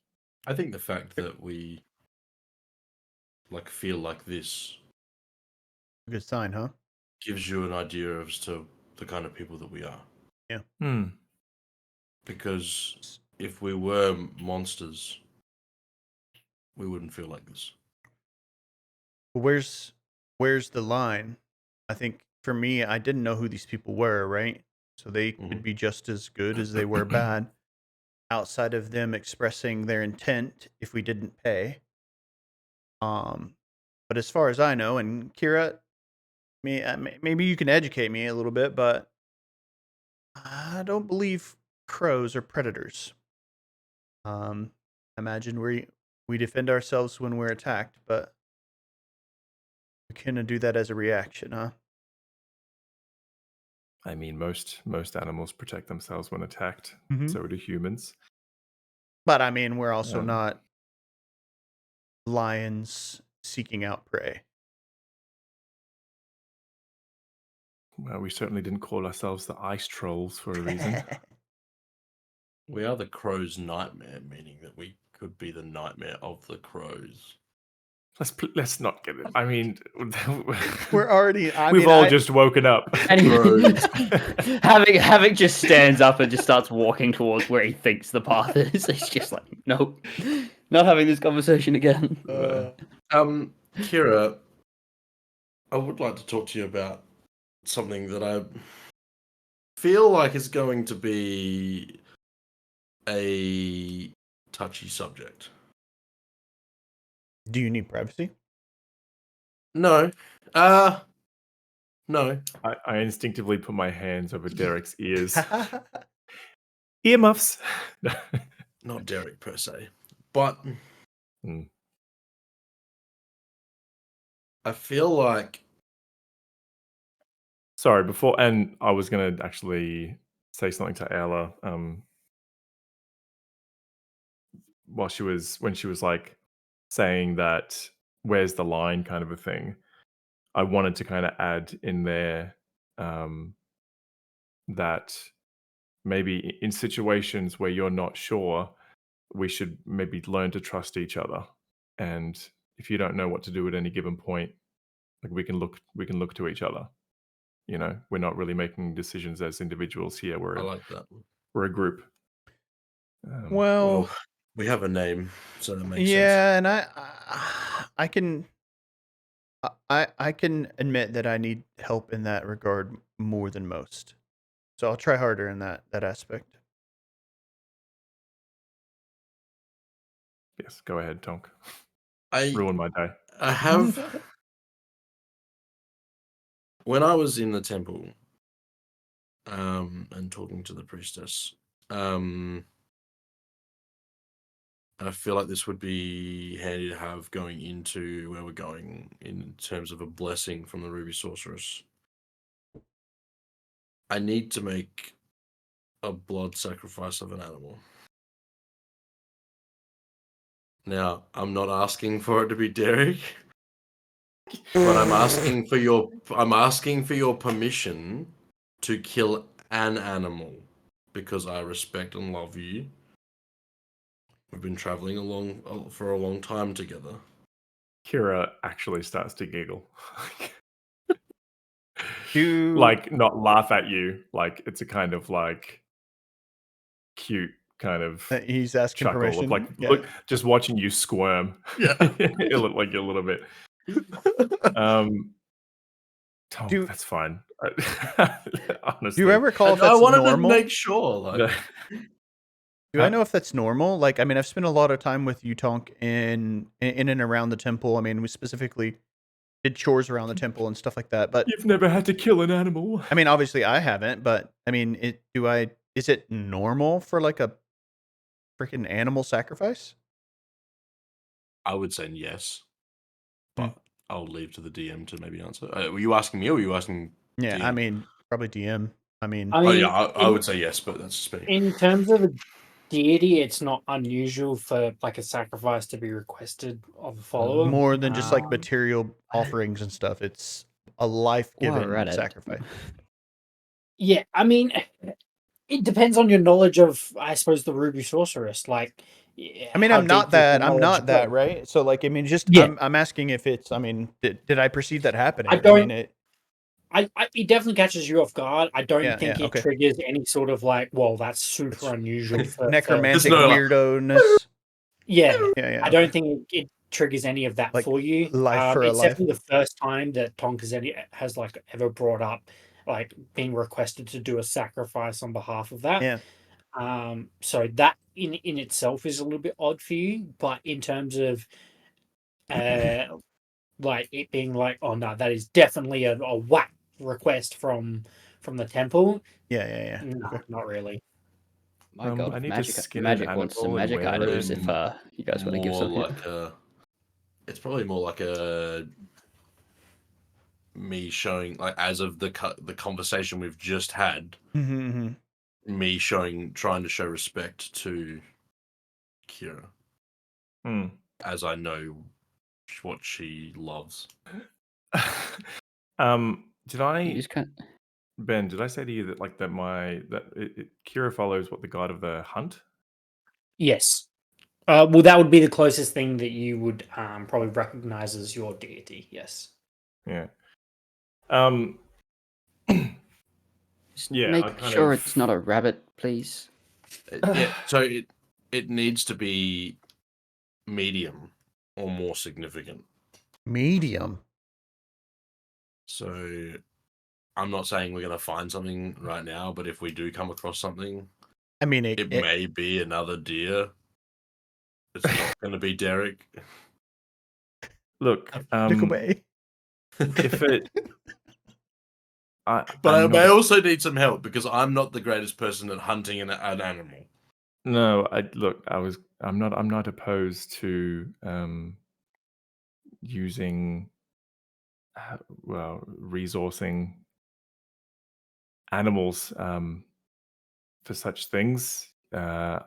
I think the fact that we feel like this good sign, huh? gives you an idea as to the kind of people that we are. Hmm. Because if we were monsters, we wouldn't feel like this. Where's the line? I think for me, I didn't know who these people were, right? So they could Mhm. be just as good as they were bad, outside of them expressing their intent if we didn't pay. But as far as I know, and Kira, maybe you can educate me a little bit, but I don't believe crows are predators. I imagine we defend ourselves when we're attacked, but we couldn't do that as a reaction, huh? I mean, most animals protect themselves when attacked. Mhm. So do humans. But I mean, we're also Um, not lions seeking out prey. Well, we certainly didn't call ourselves the ice trolls for a reason. We are the crow's nightmare, meaning that we could be the nightmare of the crows. Let's not get it. I mean, We're already. we've all just woken up. And Crows. Havoc just stands up and just starts walking towards where he thinks the path is. He's just like, nope, not having this conversation again. Kira, I would like to talk to you about something that I feel like is going to be a touchy subject. Do you need privacy? No. No. I instinctively put my hands over Derek's ears. Earmuffs. Not Derek per se. But Hmm. I feel like Sorry, and I was going to actually say something to Ella when she was like saying that, where's the line kind of a thing. I wanted to kind of add in there that maybe in situations where you're not sure, we should maybe learn to trust each other. And if you don't know what to do at any given point, like we can look to each other. You know, we're not really making decisions as individuals here. I like that. We're a group. Well, Well, we have a name, so that makes sense. yeah, and I can I can admit that I need help in that regard more than most. So I'll try harder in that aspect. Yes, go ahead, Tonk. I Ruin my day. I have when I was in the temple, and talking to the priestess, I feel like this would be handy to have going into where we're going in terms of a blessing from the Ruby Sorceress. I need to make a blood sacrifice of an animal. Now, I'm not asking for it to be Derek, but I'm asking for your permission to kill an animal because I respect and love you. We've been traveling for a long time together. Kira actually starts to giggle. Do Like, not laugh at you. Like, it's a kind of like cute kind of he's asking chuckle permission? of like, Yeah. look, just watching you squirm. Yeah. It looked like a little bit. Tonk, Do- that's fine. Honestly. Do you ever recall if I that's wanted normal? to make sure. Like, Do I know if that's normal? Like, I mean, I've spent a lot of time with you, Tonk, in and around the temple. I mean, we specifically did chores around the temple and stuff like that. But You've never had to kill an animal. I mean, obviously, I haven't. But I mean, is it normal for like a freaking animal sacrifice? I would say yes, Hmm. but I'll leave to the DM to maybe answer. Were you asking me or were you asking? Yeah, DM? I mean, probably DM. I mean, Oh yeah, I would say yes, but that's just me. In terms of a deity, it's not unusual for like a sacrifice to be requested of a follower. more than just like Um, material offerings and stuff. It's a While life-given we're at it, sacrifice. Yeah, I mean, it depends on your knowledge of, I suppose, the Ruby Sorceress. Like, I mean, how I'm not deep does your that. I'm knowledge not that, go? right? So, like, I mean, just Yeah. I'm asking if it's. I mean, did I perceive that happening? I I don't- mean, it definitely catches you off guard. I don't Yeah, think yeah, it okay. triggers any sort of like, well, that's super It's- unusual for necromantic no, like- weirdo-ness. Yeah, Yeah, yeah. I don't think it triggers any of that Like, for you. life for a It's life. definitely the first time that Tonk has like ever brought up like being requested to do a sacrifice on behalf of that. Yeah. So that in itself is a little bit odd for you, but in terms of like it being like, oh no, that is definitely a whack request from the temple. Yeah. No, Okay. not really. my God, I need to magic, skin an magic wants some animal and magic wear it. items. If you guys want to give more some, like a. It's probably more like a me showing, like, as of the conversation we've just had, Mm-hmm. me trying to show respect to Kira, Hmm. as I know what she loves. Did I, you just kind Ben? Did I say to you that like that Kira follows what the god of the hunt? Yes. Well, that would be the closest thing that you would probably recognize as your deity. Yes. Yeah. just Yeah, I make kind sure of- it's not a rabbit, please. Yeah, so it needs to be medium or more significant. Medium. So I'm not saying we're going to find something right now, but if we do come across something, I mean, it may be another deer. It's not going to be Derek. Look, Look away. if it, But I'm I not may a- also need some help because I'm not the greatest person at hunting an animal. No, I'm not opposed to using resourcing animals for such things. Look,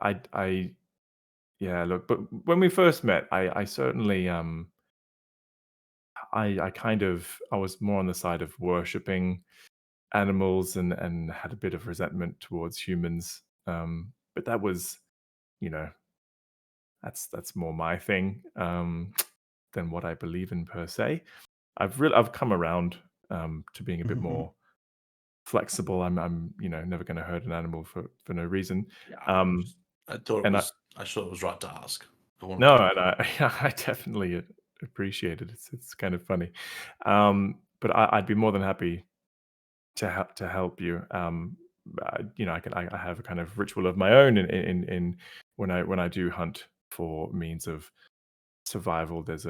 but when we first met, I certainly I was more on the side of worshipping animals and had a bit of resentment towards humans. But that was, you know, that's more my thing than what I believe in per se. I've come around to being a bit Mhm. more flexible. I'm never going to hurt an animal for no reason. Yeah, Um, I thought and it was right to ask. I wanted No, to- and I definitely appreciate it. It's kind of funny, but I'd be more than happy to help you. I have a kind of ritual of my own in when I do hunt for means of survival. It's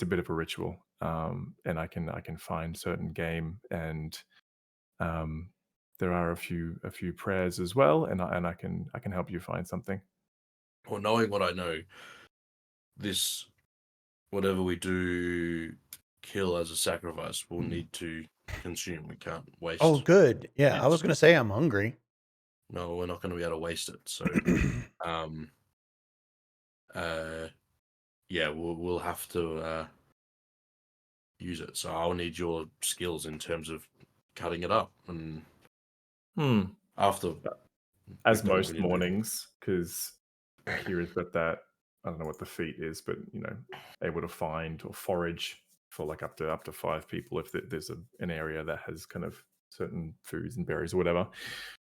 a bit of a ritual, and I can find certain game, and there are a few prayers as well, and I can help you find something. Well, knowing what I know, this whatever we do kill as a sacrifice, we'll need to consume. We can't waste. Oh, good. Yeah, I was Yes. gonna say I'm hungry. No, we're not going to be able to waste it. So, yeah, we'll have to use it. So I'll need your skills in terms of cutting it up, and after As we've done most what we need to do. mornings, because Kira's got that. I don't know what the feat is, but able to find or forage for like up to 5 people if there's an area that has kind of certain foods and berries or whatever.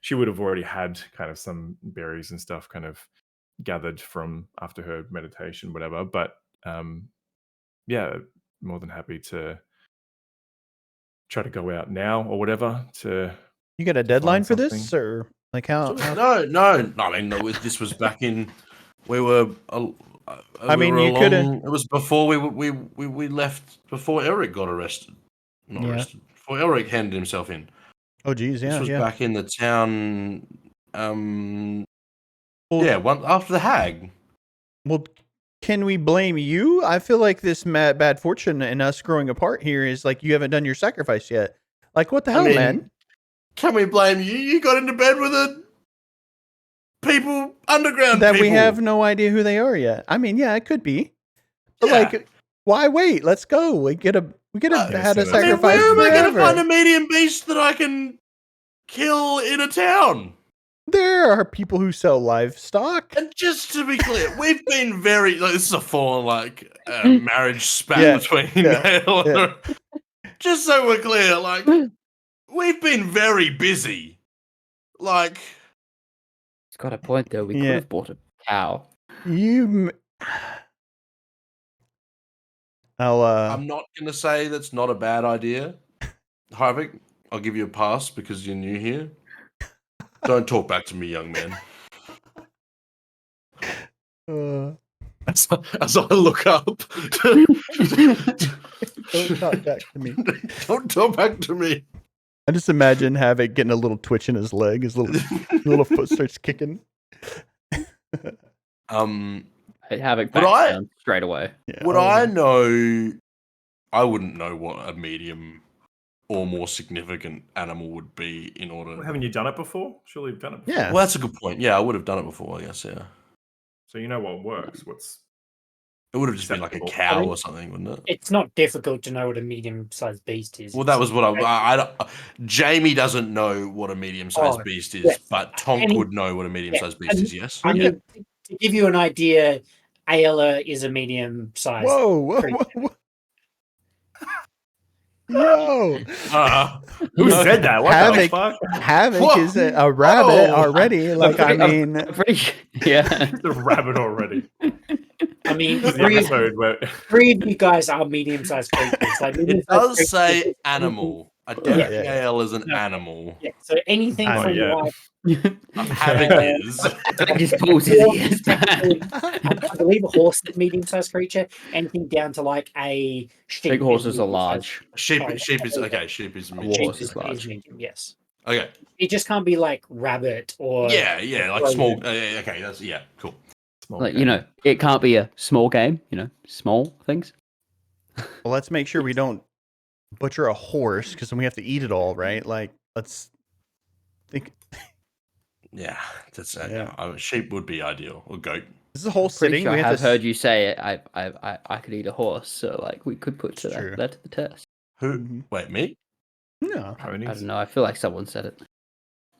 She would have already had kind of some berries and stuff kind of gathered from after her meditation, whatever. But yeah, more than happy to try to go out now or whatever to. You got a deadline for this, something. or like how? No. I mean, no, this was back in. We were. I mean, you coulda- It was before we left. Before Eric got arrested. Not Yeah. arrested. Before Eric handed himself in. Oh, geez, This yeah, was yeah. back in the town. Well, One after the hag. Well, can we blame you? I feel like this bad fortune and us growing apart here is like you haven't done your sacrifice yet. Like, what the hell, man? Can we blame you? You got into bed with underground That people. we have no idea who they are yet. I mean, yeah, it could be. But Yeah. like, why wait? Let's go. We could have had a so- I mean, sacrifice where am I going to forever. find a medium beast that I can kill in a town? There are people who sell livestock. And just to be clear, we've been very. This is a full marriage spat between Gail and her. Just so we're clear, we've been very busy. It's got a point though. We could Yeah. have bought a cow. I'm not going to say that's not a bad idea. Harvick, I'll give you a pass because you're new here. Don't talk back to me, young man. As I look up. Don't talk back to me. Don't talk back to me. I just imagine Havoc getting a little twitch in his leg. His little foot starts kicking. Havoc Would back I- down straight away. Yeah. Would I know? I wouldn't know what a medium or more significant animal would be in order. Well, haven't you done it before? Surely you've done it before. Yeah. Well, that's a good point. Yeah, I would have done it before. I guess. Yeah, So you know what works. it would have just been like a Acceptable. cow or something, wouldn't it? It's not difficult to know what a medium-sized beast is. Well, that was what Jamie doesn't know what a medium-sized Oh, beast is, yes. but Tonk Any- would know what a medium-sized beast and- is. Yes. I mean, to give you an idea, Ayla is a medium-sized. Whoa. creature. Whoa. Who said that? What the Havoc. fuck? Havoc Whoa. is a rabbit Whoa. already. Like, I mean, I'm pretty sure. Yeah. The rabbit already. I mean, This is the episode where three of you guys are medium-sized creatures. Like, It medium-sized does creatures say is animal. I Yeah. don't think AL is an No. animal. Yeah, so anything Not from yet. like Havoc is. I just pulls his ears back. I believe a horse is a medium-sized creature. Anything down to like a sheep. Big horses is are medium-sized. large. Sheep. Sorry. Sheep is okay. Sheep is. A medium. Sheep horse is, is large. is medium, yes. Okay. It just can't be like rabbit or Yeah. Like Well, small. Okay. That's cool. small Like, game. it can't be a small game, small things. well, let's make sure we don't butcher a horse because then we have to eat it all, right? Like, let's think. Yeah. That's Yeah. sheep would be ideal, or goat. This is a whole Pretty sitting. sure I We have have to. heard you say it. I could eat a horse, so like we could put It's true. that to the test. Who? Mhm. Wait, me? No. I Ponies. don't know. I feel like someone said it.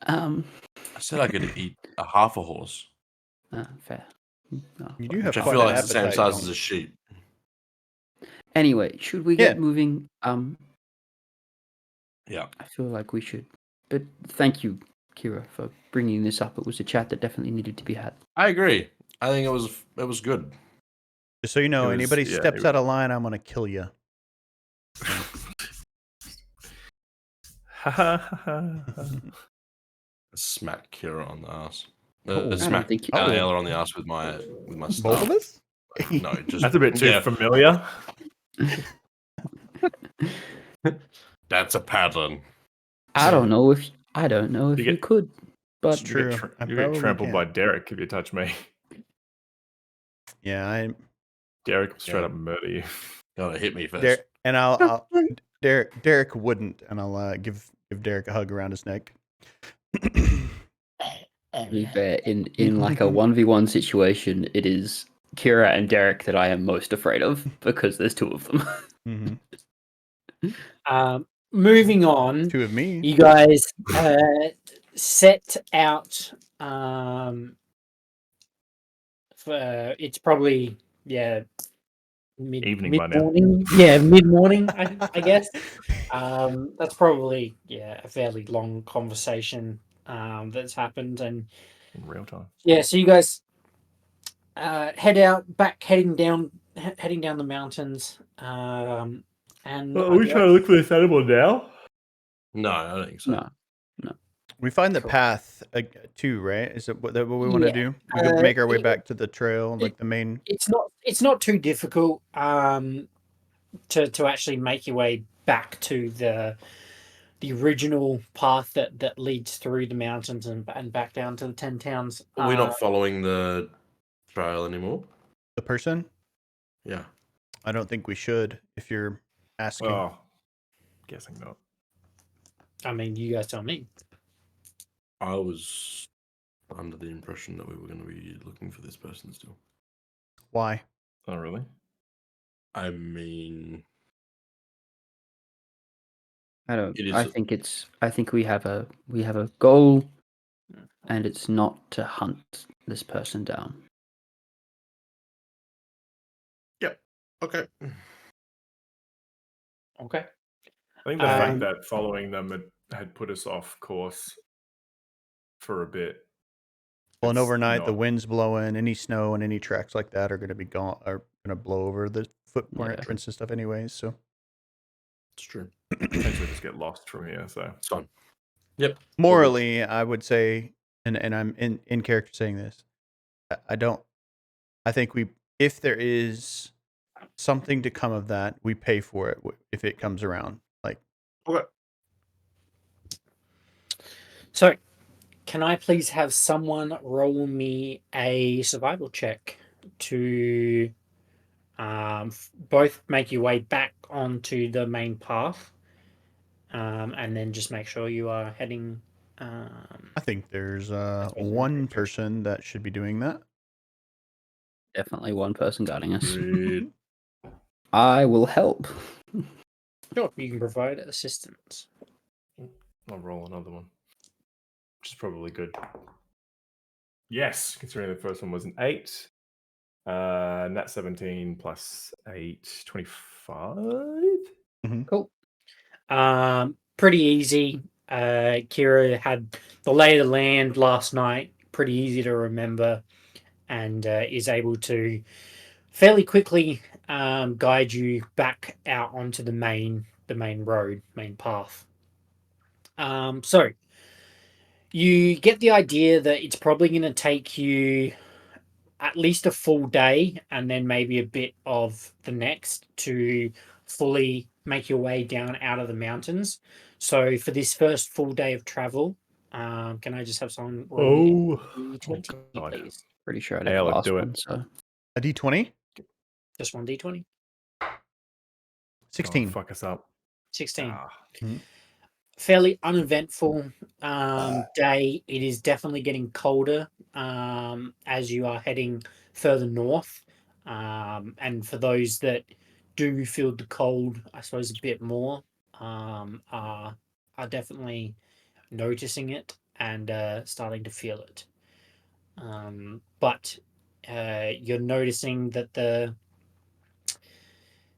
I said I could eat a half a horse, Fair. No, You do fuck. have which I quite feel an like is the same appetite, size don't as a sheep. Anyway, should we Yeah. get moving? Yeah. I feel like we should. But thank you, Kira, for bringing this up. It was a chat that definitely needed to be had. I agree. I think it was good. Just so you know, It was- anybody yeah, steps it- out of line, I'm gonna kill you. Smack Kira on the ass. Oh. I don't Smack think you- Taylor on the ass with my staff. Both of us? No, just That's a bit too yeah, familiar. that's a pattern. I don't know if You you get- could, but It's true. I You probably get trampled can. by Derek if you touch me. Yeah, Derek will straight Yeah. up murder you. Gotta hit me first. Derek, and I'll Derek wouldn't, and I'll give Derek a hug around his neck. to be fair, in like a 1v1 situation, it is Kira and Derek that I am most afraid of because there's two of them. Moving on, Two of me. you guys set out. It's probably Evening by now. mid-morning. Yeah, mid-morning, I guess. That's probably a fairly long conversation that's happened, and In real time. so you guys head out, heading down the mountains, and Are we trying to look for this animal now? No, I don't think so. No. We find the Cool. path too, right? Is it what we want to Yeah. do? We could make our way it- back to the trail, like the main. It's not too difficult to actually make your way back to the original path that leads through the mountains and back down to the 10 towns. Are we not following the trail anymore? The person? Yeah. I don't think we should. If you're asking, Oh, guessing not. I mean, you guys tell me. I was under the impression that we were going to be looking for this person still. why? Oh, really? I mean, I don't. It is I a- think we have a goal, and it's not to hunt this person down. okay. Okay. I think the fact Um, that following them had put us off course for a bit. Well, and it's overnight, the not- wind's blowing. Any snow and any tracks like that are going to be gone. Are going to blow over the footprints and stuff, anyways. So It's true. potentially just get lost from here. So It's fine. Yep. morally, I would say, and I'm in character saying this. I don't. I think if there is something to come of that, we pay for it if it comes around. Like, Okay. So, can I please have someone roll me a survival check to both make your way back onto the main path, and then just make sure you are heading. I think there's That's what I'm one thinking. person that should be doing that. Definitely one person guiding us. Sweet. I will help. Sure, you can provide assistance. I'll roll another one, which is probably good. Yes, considering the first one was an 8. Nat 17 plus 8, 25. Cool. Pretty easy. Kira had the lay of the land last night, pretty easy to remember, and is able to fairly quickly guide you back out onto the main road, main path. So you get the idea that it's probably going to take you at least a full day and then maybe a bit of the next to fully make your way down out of the mountains. So for this first full day of travel, can I just have someone roll me a D20, God. please? Pretty sure I Hey, did the I'll last do it. one. So A D20, Just one D20. 16. Oh, fuck us up. 16. Ah. Fairly uneventful day. It is definitely getting colder as you are heading further north. And for those that do feel the cold, I suppose a bit more, are definitely noticing it and starting to feel it. But you're noticing that the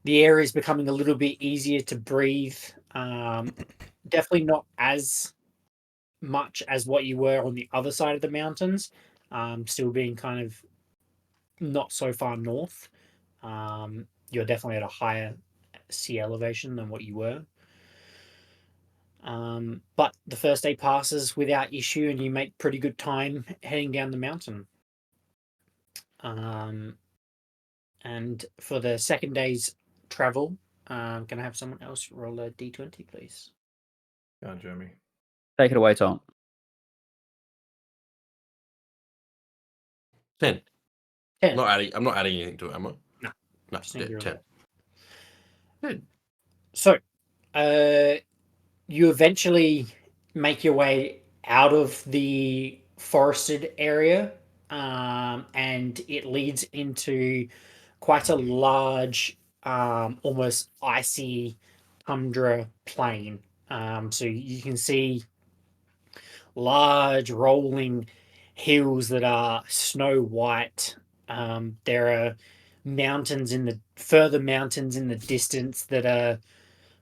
air is becoming a little bit easier to breathe. definitely not as much as what you were on the other side of the mountains. Still being kind of not so far north. You're definitely at a higher sea elevation than what you were. But the first day passes without issue, and you make pretty good time heading down the mountain. And for the second day's travel, can I have someone else roll a d20, please? Go on, Jeremy. Take it away, Tom. 10. 10. I'm not adding anything to it, am I? No. No, Just need your 10. Good. So, you eventually make your way out of the forested area, and it leads into quite a large, almost icy tundra plain. So you can see large rolling hills that are snow white. There are further mountains in the distance that are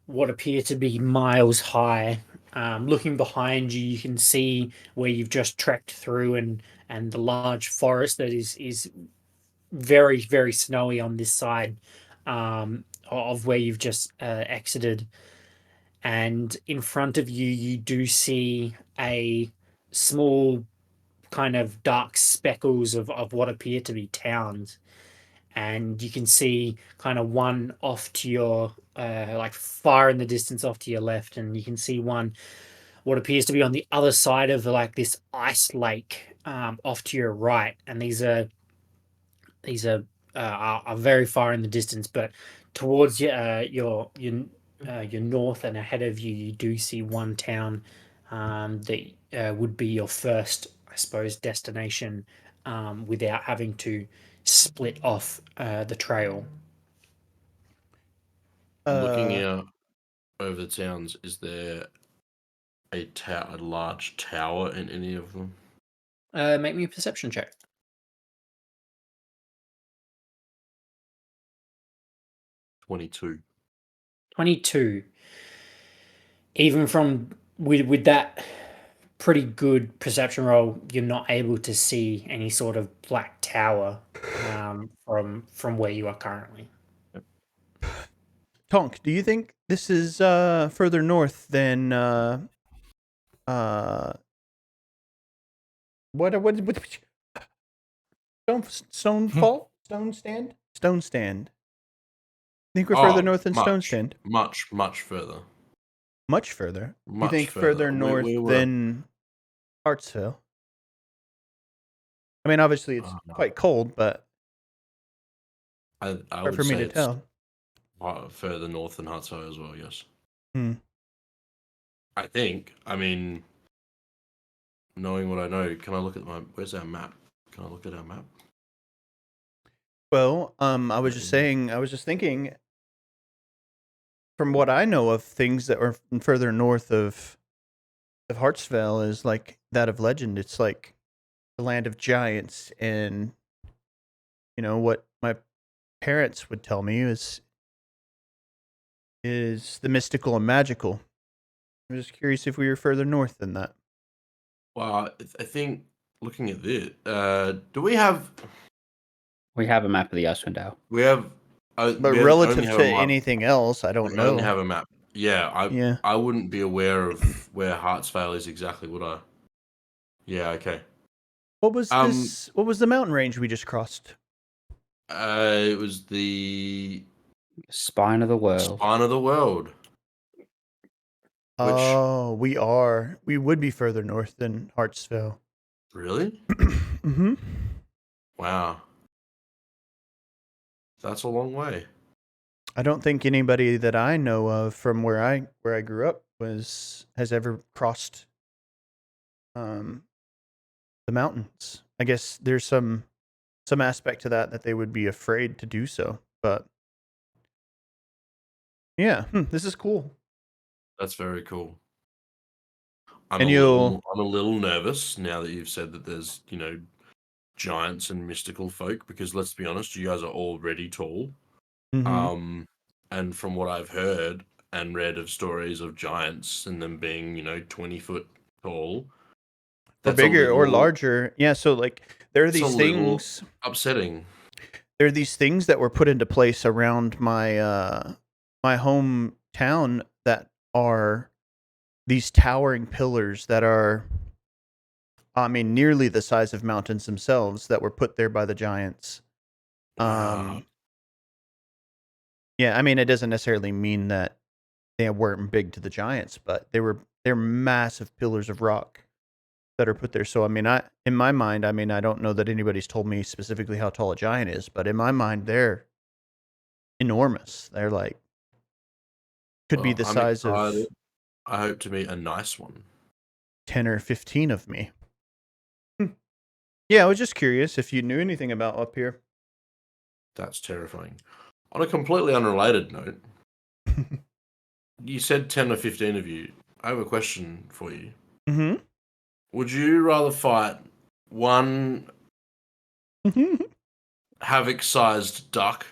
what appear to be miles high. Looking behind you, you can see where you've just trekked through, and the large forest that is very, very snowy on this side, of where you've just exited. And in front of you, you do see a small kind of dark speckles of what appear to be towns. And you can see kind of one off to your like far in the distance off to your left, and you can see one what appears to be on the other side of like this ice lake, off to your right. And these are very far in the distance, but towards your north and ahead of you, you do see one town, that would be your first, I suppose, destination, without having to split off the trail. Looking out over the towns, is there a large tower in any of them? Make me a perception check. 22. 22. Even from with that pretty good perception roll, you're not able to see any sort of black tower, from where you are currently. Tonk, do you think this is further north than what Stone Fall? Stone Stand? Stone Stand. I think we're further north than Stone Stand. Much further. Much further. Much you think further. further north We were- than Hartsville? I mean, obviously it's quite cold, but I hard would for me say to it's tell. further north than Hartsville as well, yes. Hmm. I think. I mean, knowing what I know, can I look at where's our map? Can I look at our map? Well, I was just thinking, from what I know of things that are further north of Hartsville is like that of legend. It's like the land of giants, and what my parents would tell me is the mystical and magical. I'm just curious if we were further north than that. Well, I think looking at this, do we have? We have a map of the Icewind Dale. We have. But we relative only have to a map. anything else, I don't We know. only have a map. Yeah, Yeah. I wouldn't be aware of where Hartsvale is exactly, would I? Yeah, okay. What was this? What was the mountain range we just crossed? It was the Spine of the world. Spine of the World. Oh, we would be further north than Hartsville. Really? Mm-hmm. Wow. That's a long way. I don't think anybody that I know of from where I grew up has ever crossed the mountains. I guess there's some aspect to that they would be afraid to do so, but yeah, this is cool. That's very cool. And I'm a little nervous now that you've said that there's, giants and mystical folk, because let's be honest, you guys are already tall. Mhm. And from what I've heard, and read of stories of giants and them being, 20 foot tall. Or That's a bigger or little larger. Yeah, so like there are It's a these little- things. upsetting. There are these things that were put into place around my my hometown that are these towering pillars that are, I mean, nearly the size of mountains themselves that were put there by the giants. Wow. Yeah, I mean, it doesn't necessarily mean that they weren't big to the giants, but they're massive pillars of rock that are put there. So I mean, in my mind, I mean, I don't know that anybody's told me specifically how tall a giant is, but in my mind, they're enormous. They're like could be Well, the I'm size of excited. I hope to meet a nice one. 10 or 15 of me. Yeah, I was just curious if you knew anything about up here. That's terrifying. On a completely unrelated note, you said 10 or 15 of you. I have a question for you. Mm-hmm. Would you rather fight one havoc-sized duck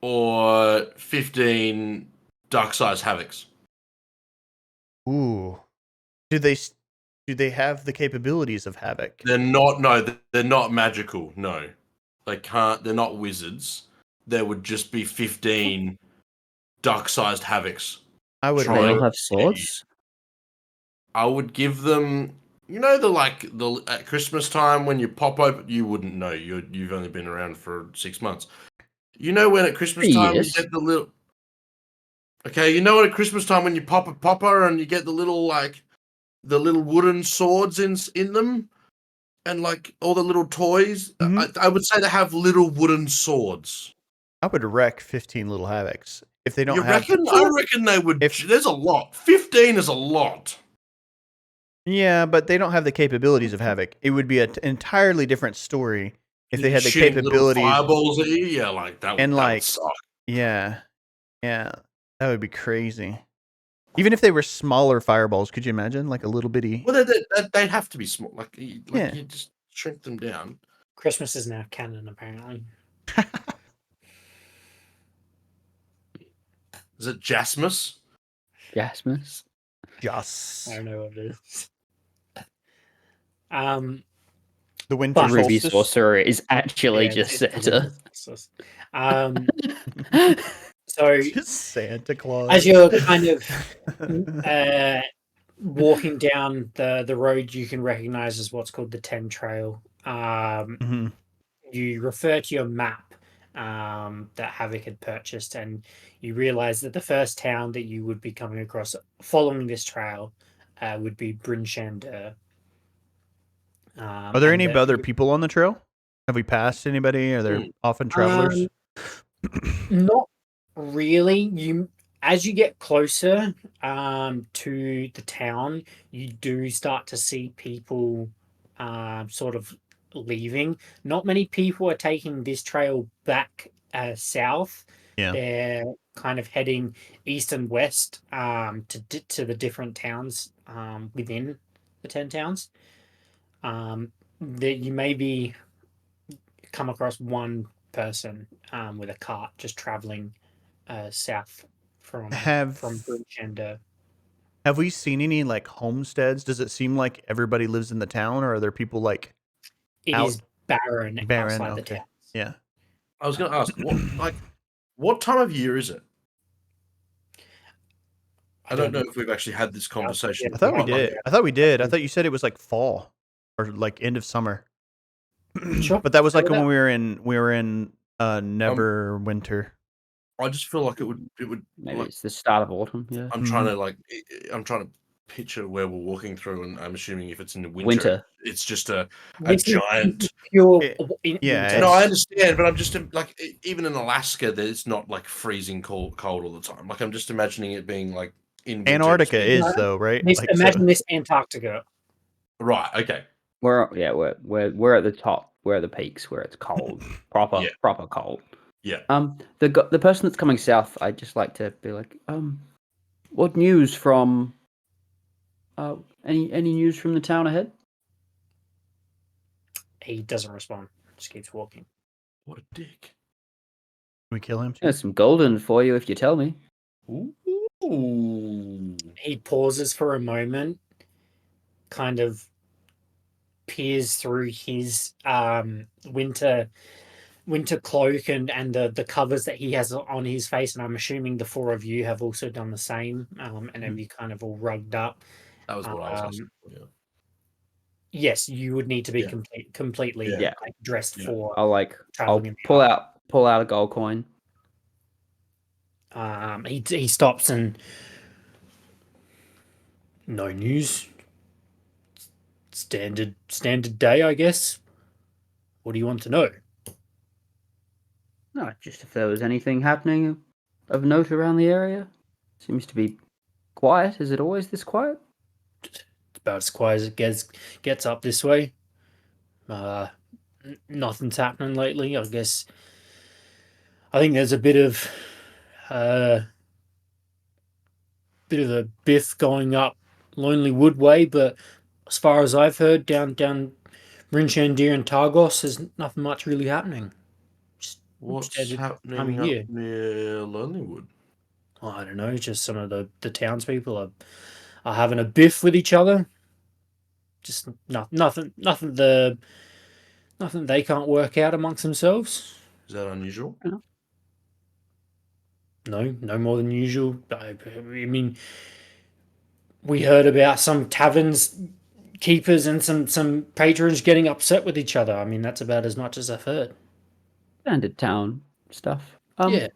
or 15 duck-sized havocs? Ooh. Do they have the capabilities of Havoc? They're not magical. No. They can't. They're not wizards. There would just be 15 duck-sized havocs. I would Do they all rather, have swords? I would give them, at Christmas time when you pop open, you wouldn't know. You've only been around for 6 months. You know when at Christmas 3 time years. you get the little. Okay, you know what at Christmas time when you pop a popper and you get the little wooden swords in them, and like all the little toys. Mhm. I would say they have little wooden swords. I would wreck 15 little Havocs if they don't You have. reckon? I reckon they would. If- There's a lot. 15 is a lot. Yeah, but they don't have the capabilities of Havoc. It would be an entirely different story if they had the Shooting little capabilities. fireballs at you. Yeah, like that. And, That like, would suck. Yeah, that would be crazy. Even if they were smaller fireballs, could you imagine like a little bitty? Well, they'd have to be small. Yeah. You just shrink them down. Christmas is now canon, apparently. Is it Jasmus? Jasmus? Just I don't know what it is. the winter But- Ruby solstice. Sorcerer is actually Yeah, just it's- Santa. So Just Santa Claus. as you're kind of walking down the road, you can recognize as what's called the 10 Trail. Mhm. You refer to your map that Havoc had purchased, and you realize that the first town that you would be coming across following this trail would be Bryn Shander. Are there any other people on the trail? Have we passed anybody? Are there often travelers? Not really. As you get closer to the town, you do start to see people sort of leaving. Not many people are taking this trail back south. Yeah. They're kind of heading east and west to the different towns within the 10 towns. That you maybe come across one person with a cart just traveling south from Bryn Shander. Have we seen any like homesteads? Does it seem like everybody lives in the town, or are there people like It out- is barren outside the okay. town. yeah? I was going to ask, what time of year is it? I don't know if we've actually had this conversation. I thought we Like, did. I thought we did. I thought you said it was like fall or like end of summer. Sure. But that was like Go with when we were in Neverwinter. I just feel like it would. Maybe like, it's the start of autumn. Yeah. I'm trying to picture where we're walking through, and I'm assuming if it's in the Winter. it's just a This is giant. pure. Yeah, winter. No, I understand, but I'm just like even in Alaska, that it's not like freezing cold all the time. Like I'm just imagining it being like in winter, Antarctica it's being- is though, right? This, Like, imagine so- this Antarctica. right. Okay, We're at the top. We're at the peaks where it's cold, proper cold. Yeah. The person that's coming south, I'd just like to be like, what news from? Any news from the town ahead? He doesn't respond. Just keeps walking. what a dick. Can we kill him? There's some golden for you if you tell me. Ooh. Ooh. He pauses for a moment, kind of peers through his winter cloak and the covers that he has on his face, and I'm assuming the four of you have also done the same, and have you kind of all rugged up. That was what I was asking. Yeah. Yes, you would need to be Yeah. completely Yeah. like, dressed Yeah. for I'll traveling in the pull dark. out a gold coin. He stops and no news. Standard day, I guess. What do you want to know? No, just if there was anything happening of note around the area. Seems to be quiet. Is it always this quiet? It's about as quiet as it gets up this way. Nothing's happening lately. I guess. I think there's a bit of a biff going up Lonely Wood Way, but as far as I've heard, down Rinchandir and Targos, there's nothing much really happening. Just What's standard time happening of year. up near Lonelywood? I don't know. Just some of the townspeople are having a biff with each other. Just nothing they can't work out amongst themselves. Is that unusual? No more than usual. I mean, we heard about some taverns keepers and some patrons getting upset with each other. I mean, that's about as much as I've heard. Standard town stuff. Yeah.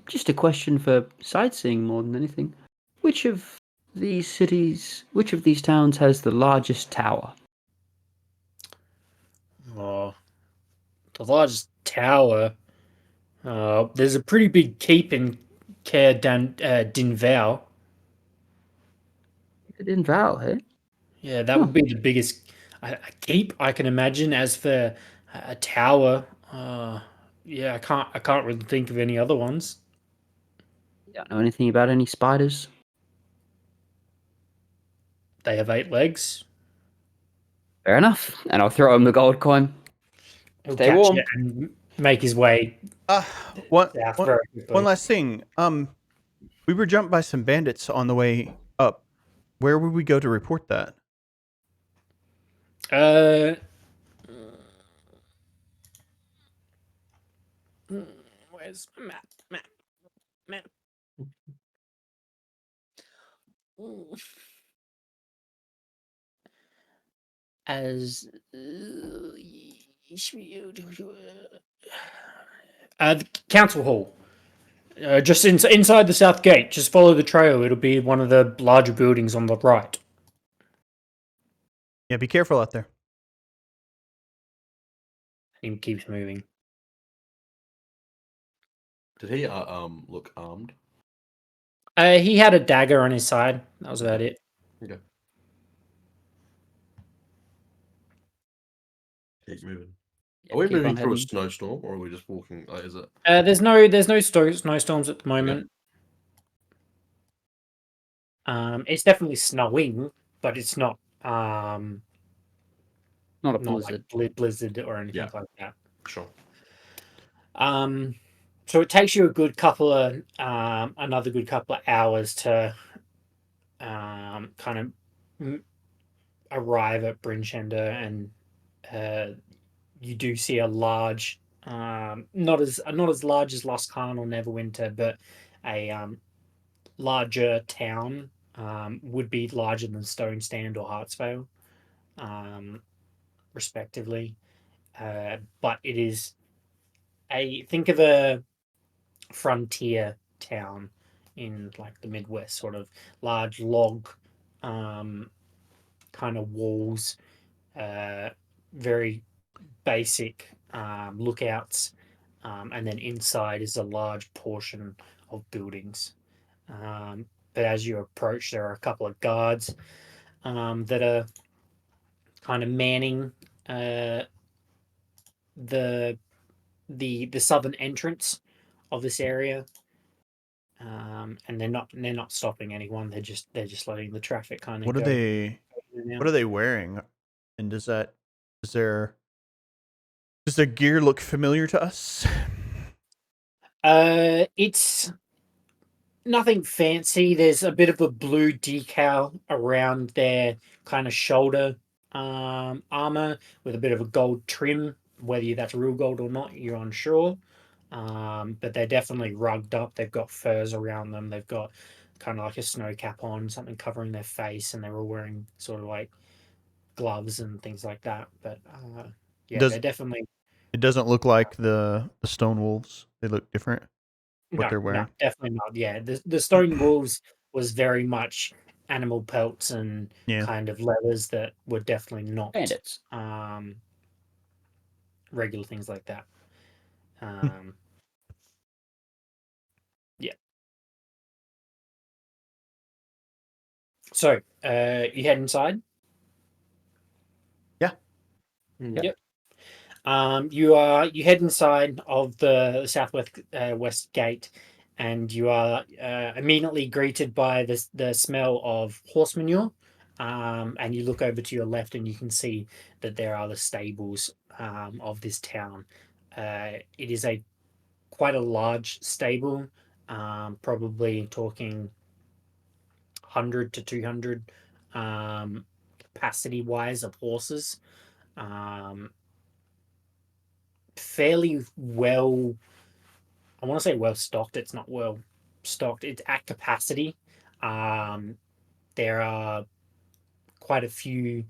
Just a question for sightseeing more than anything. Which of these towns has the largest tower? Oh, the largest tower. There's a pretty big keep in Dinval. Is it in Val, eh? Yeah, that would be the biggest a keep I can imagine. As for a tower, yeah, I can't really think of any other ones. You don't know anything about any spiders? They have 8 legs. Fair enough. And I'll throw him the gold coin. He'll Stay catch warm. it and make his way One south very quickly. one last thing. We were jumped by some bandits on the way up. Where would we go to report that? Where's my map? As the council hall, just inside the south gate. Just follow the trail. It'll be one of the larger buildings on the right. Yeah, be careful out there. He keeps moving. Did he look armed? He had a dagger on his side. That was about it. Okay. Keep moving. Are we Keep on moving through a heading. snowstorm, or are we just walking? Like, is it? There's no snowstorms at the moment. It's definitely snowing, but it's not Not a blizzard. like blizzard or anything Yeah. like that. Sure. So it takes you another good couple of hours to kind of arrive at Brinchender, and you do see a large, not as large as Lost Khan or Neverwinter, but a larger town. Would be larger than Stone Stand or Hartsvale, respectively. But it is think of a frontier town in like the Midwest, sort of large log kind of walls, very basic lookouts, and then inside is a large portion of buildings. But as you approach, there are a couple of guards that are kind of manning the southern entrance of this area, and they're not stopping anyone. They're just letting the traffic kind of. What are they wearing? And does their gear look familiar to us? It's nothing fancy. There's a bit of a blue decal around their kind of shoulder armor with a bit of a gold trim. Whether that's real gold or not, you're unsure. But they're definitely rugged up. They've got furs around them. They've got kind of like a snow cap on, something covering their face, and they're all wearing sort of like gloves and things like that. But yeah, Does they're definitely it doesn't look like the stone wolves? They look different. What they're no, wearing. definitely not. Yeah, the stone wolves was very much animal pelts and Yeah. kind of leathers that were definitely not Bandits. regular things like that. Yeah. So, you head inside? Yeah. Yep. You head inside of the southwest west gate, and you are immediately greeted by the smell of horse manure. And you look over to your left, and you can see that there are the stables of this town. It is quite a large stable, probably talking 100 to 200 capacity wise of horses. Fairly well, I want to say well stocked. It's not well stocked. It's at capacity. There are quite a few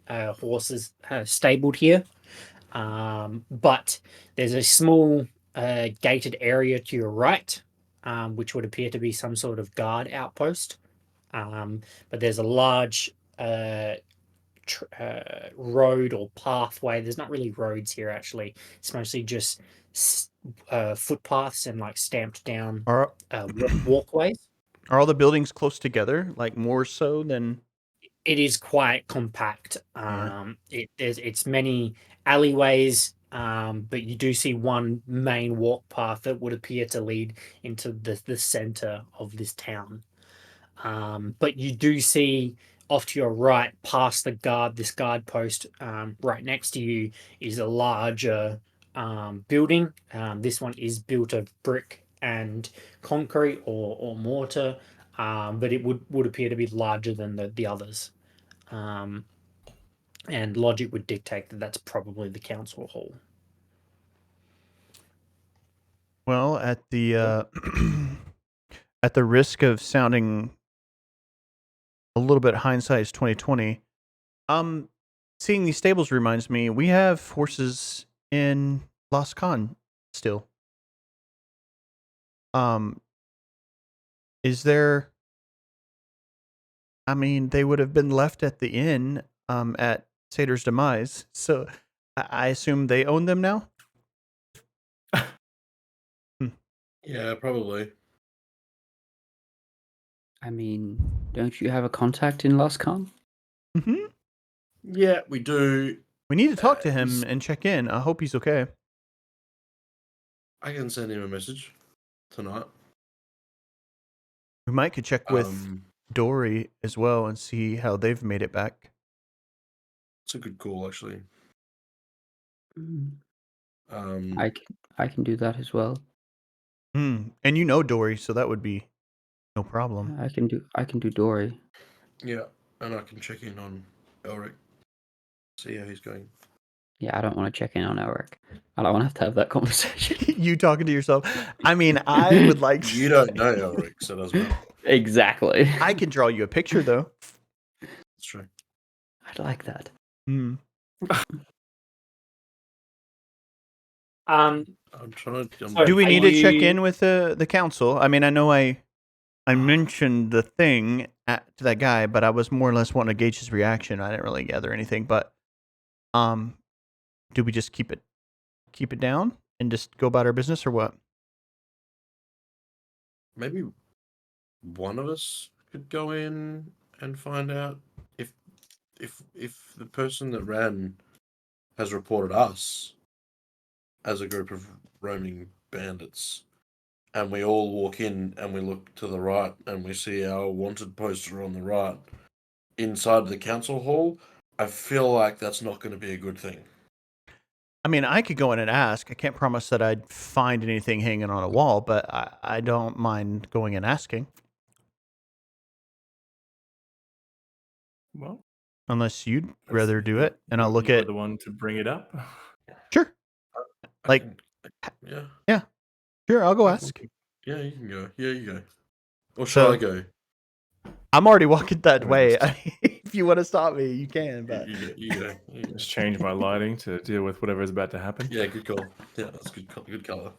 horses stabled here, but there's a small gated area to your right, which would appear to be some sort of guard outpost. But there's a large road or pathway. There's not really roads here, actually. It's mostly just footpaths and like stamped down Are walkways. are all the buildings close together? Like more so than It is quite compact. Yeah. It's many alleyways, but you do see one main walk path that would appear to lead into the center of this town. But you do see off to your right, past this guard post, right next to you is a larger building. This one is built of brick and concrete or mortar, but it would appear to be larger than the others. And logic would dictate that that's probably the council hall. Well, at the at the risk of sounding a little bit hindsight is 2020, seeing these stables reminds me we have horses in Lost Con still. Is there? I mean, they would have been left at the inn at Sator's demise, so I assume they own them now. Yeah, probably. I mean, don't you have a contact in Lascon? Mm-hmm. Yeah, we do. We need to talk to him he's- and check in. I hope he's okay. I can send him a message tonight. We might could check with Dory as well and see how they've made it back. It's a good call, actually. I can do that as well. And you know Dory, so that would be no problem. I can do Dory. Yeah, and I can check in on Elric, see how he's going. Yeah, I don't want to check in on Elric. I don't want to have that conversation. You talking to yourself? I mean, I would like. You don't know Elric, so it doesn't matter. Exactly. I can draw you a picture though. That's true. I'd like that. Hmm. I'm trying to. So Do we are need to check you- in with the council? I mean, I know I mentioned the thing to that guy, but I was more or less wanting to gauge his reaction. I didn't really gather anything, but do we just keep it down and just go about our business, or what? Maybe one of us could go in and find out if the person that ran has reported us as a group of roaming bandits, and we all walk in and we look to the right and we see our wanted poster on the right inside the council hall. I feel like that's not going to be a good thing. I mean, I could go in and ask. I can't promise that I'd find anything hanging on a wall, but I don't mind going and asking. Well, Unless you'd let's rather see. do it, and I'll look You're at. the one to bring it up. Sure, I Like- can- yeah, sure, I'll go I can- ask. Yeah, you can go. Yeah, you go. Or shall So- I go? I'm already walking that Let me way. just- If you want to stop me, you can. But You go. You go. You go. Just change my lighting to deal with whatever is about to happen. Yeah, good call. Yeah, that's good. Good color.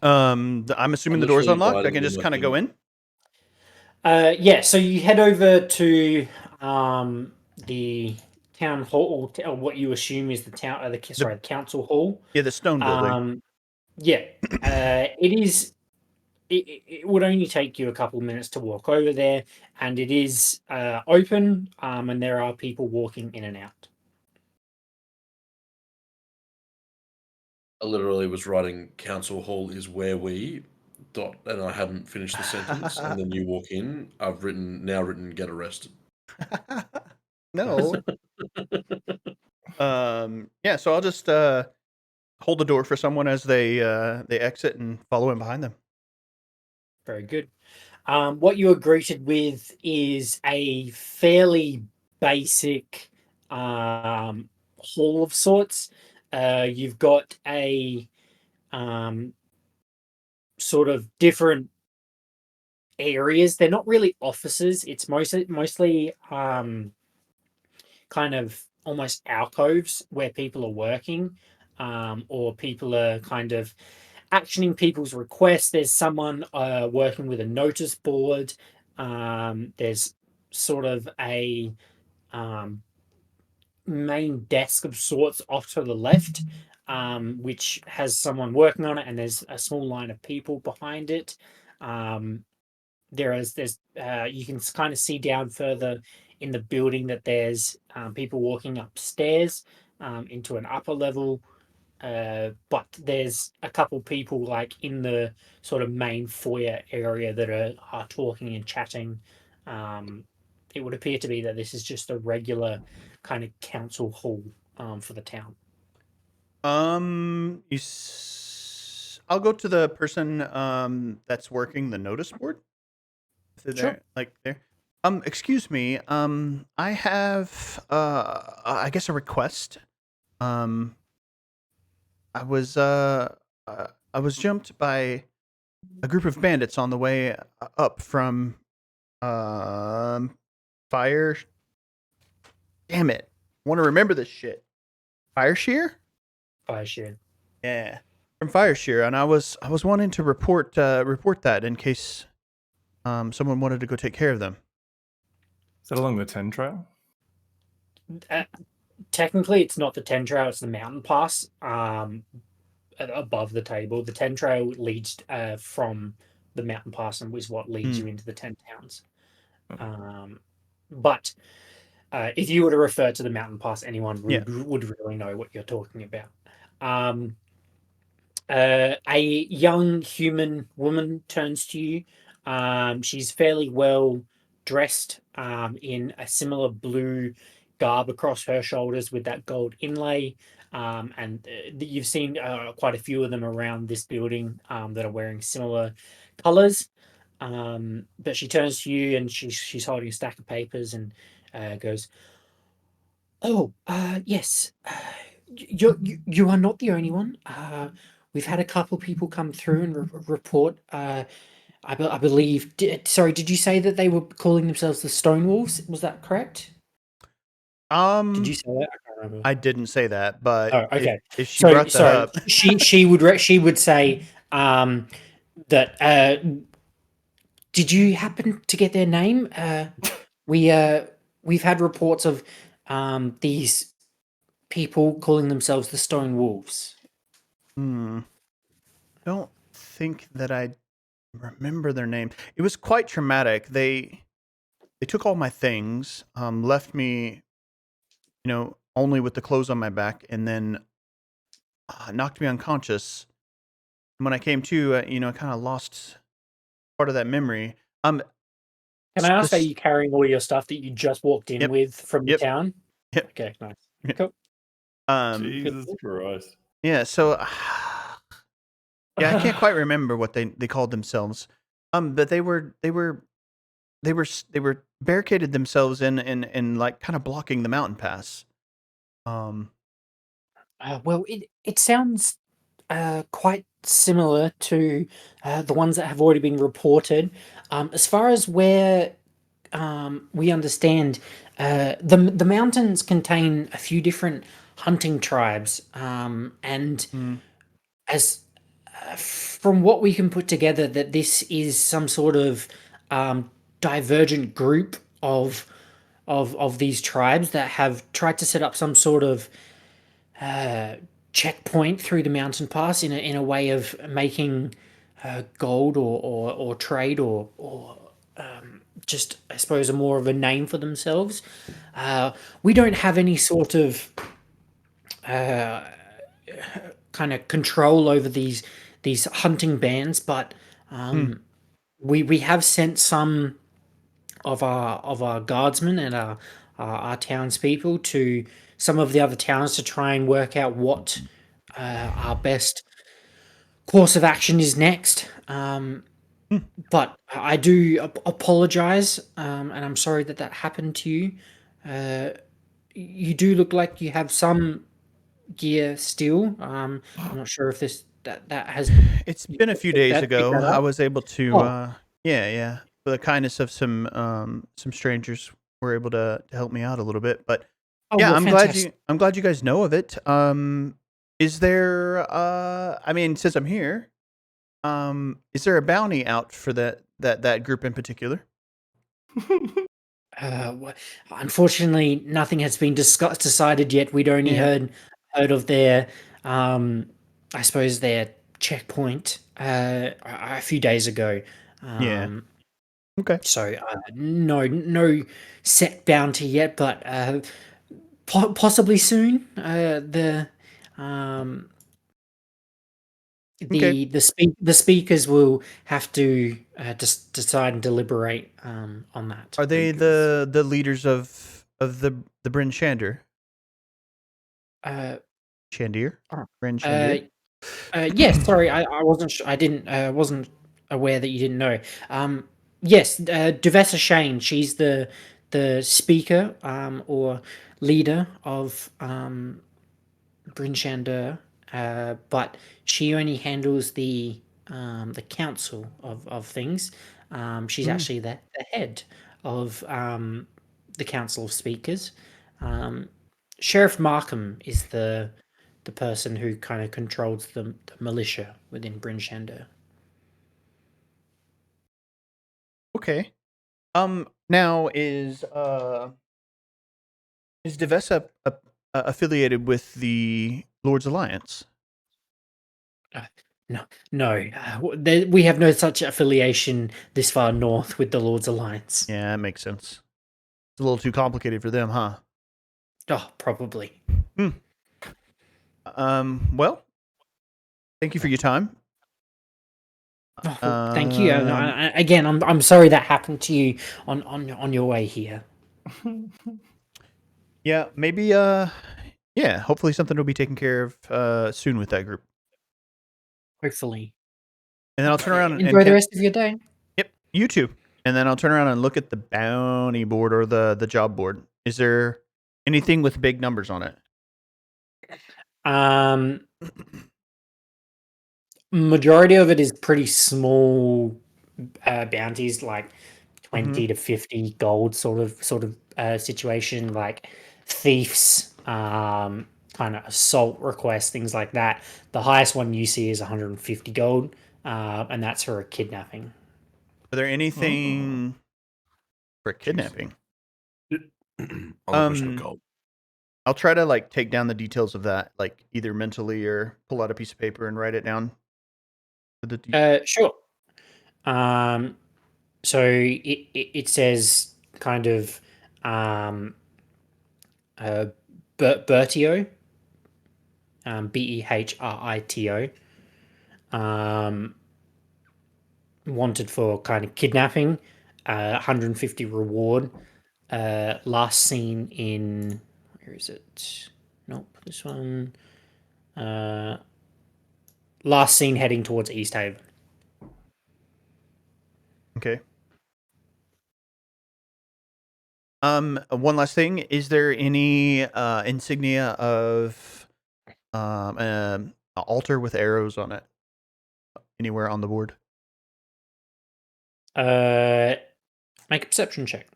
I'm assuming the door's literally unlocked. I guiding can you just like kind of go in. Yeah, so you head over to the town hall, or what you assume is the town, the council hall. Yeah, the stone building. Yeah, it is. It would only take you a couple minutes to walk over there, and it is open, and there are people walking in and out. I literally was writing council hall is where we dot, and I hadn't finished the sentence, and then you walk in. I've now written get arrested. No. Yeah, so I'll just hold the door for someone as they exit and follow in behind them. Very good. What you are greeted with is a fairly basic hall of sorts. You've got a sort of different areas. They're not really offices. It's mostly kind of almost alcoves where people are working, or people are kind of actioning people's requests. There's someone working with a notice board. There's sort of a main desk of sorts off to the left, which has someone working on it, and there's a small line of people behind it. There's you can kind of see down further in the building that there's people walking upstairs into an upper level. But there's a couple people like in the sort of main foyer area that are talking and chatting. It would appear to be that this is just a regular kind of council hall for the town. I'll go to the person that's working the notice board. If they're Sure. there, like there. Excuse me. I have I guess a request. I was jumped by a group of bandits on the way up from fire. Damn it! I want to remember this shit. Fire shear? Fire share. Yeah, from fire shear, and I was wanting to report that in case someone wanted to go take care of them. Is that along the 10 trail? Technically, it's not the 10 trail; it's the mountain pass above the table. The 10 trail leads from the mountain pass and is what leads you into the 10 towns. But if you were to refer to the mountain pass, anyone would really know what you're talking about. A young human woman turns to you. She's fairly well dressed in a similar blue garb across her shoulders with that gold inlay. And you've seen quite a few of them around this building that are wearing similar colors. But she turns to you and she's holding a stack of papers and goes, "Oh, yes, you are not the only one. We've had a couple people come through and report. I believe. Sorry, did you say that they were calling themselves the Stonewolves? Was that correct? Did you say that? I can't remember. I didn't say that, but Oh, okay. if she brought that up, she would say that. Did you happen to get their name? We've had reports of these people calling themselves the Stone Wolves. don't think that I remember their name. It was quite traumatic. They took all my things, left me, only with the clothes on my back, and then knocked me unconscious. And when I came to, I kind of lost part of that memory. Can I ask, are you carrying all your stuff that you just walked in with from the Yep. town? Yep. Okay, nice. Cool. Jesus Christ. Yeah. So, yeah, I can't quite remember what they called themselves. But they were barricaded themselves in like kind of blocking the mountain pass. Well, it sounds quite similar to the ones that have already been reported. As far as where we understand, the mountains contain a few different hunting tribes, and as from what we can put together, that this is some sort of divergent group of these tribes that have tried to set up some sort of checkpoint through the mountain pass in a way of making gold or trade or just I suppose a more of a name for themselves. We don't have any sort of kind of control over these hunting bands, but we have sent some of our guardsmen and our townspeople to some of the other towns to try and work out what our best course of action is next. But I do apologize, and I'm sorry that happened to you. You do look like you have some gear still. I'm not sure if that has. It's been a few days that ago. picked that I up? was able to, Oh. yeah, for the kindness of some strangers were able to help me out a little bit. But Oh, yeah, well, I'm glad fantastic. you guys know of it. Is there, I mean, since I'm here, is there a bounty out for that group in particular? Unfortunately, nothing has been decided yet. We'd only Yeah. heard of their, I suppose their checkpoint a few days ago. Yeah. Okay. So no set bounty yet, but possibly soon. Um, Okay. the speakers will have to decide and deliberate on that. Are they the leaders of the Bryn Shander? Uh, Shandir? oh, Bryn uh, Shandir? yes, sorry, I wasn't. I didn't. Wasn't aware that you didn't know. Yes, Duvessa Shane. She's the speaker or leader of Bryn Shander, but she only handles the council of things. She's actually the head of the council of speakers. Um, Sheriff Markham is the person who kind of controls the militia within Bryn Shander. Okay. Now is Devessa affiliated with the Lord's Alliance? No, no, we have no such affiliation this far north with the Lord's Alliance. Yeah, that makes sense. It's a little too complicated for them, huh? Oh, probably. Well, thank you for your time. Oh, well, thank you. Again, I'm sorry that happened to you on your way here. Yeah, maybe yeah, hopefully something will be taken care of soon with that group. Hopefully. And then I'll turn around and Enjoy the rest of your day. Yep, you too. And then I'll turn around and look at the bounty board or the job board. Is there anything with big numbers on it? Majority of it is pretty small bounties, like 20 to 50 gold sort of situation, like thieves, kind of assault requests, things like that. The highest one you see is 150 gold, and that's for a kidnapping. Are there anything for kidnapping? I'll push the gold. I'll try to like take down the details of that, like either mentally or pull out a piece of paper and write it down. Sure. So it says kind of Bertio, Behrito, wanted for kind of kidnapping, 150 reward. Last seen in Where is it? Nope, this one. Last seen heading towards East Haven. Okay. One last thing. Is there any insignia of an altar with arrows on it anywhere on the board? Make a perception check.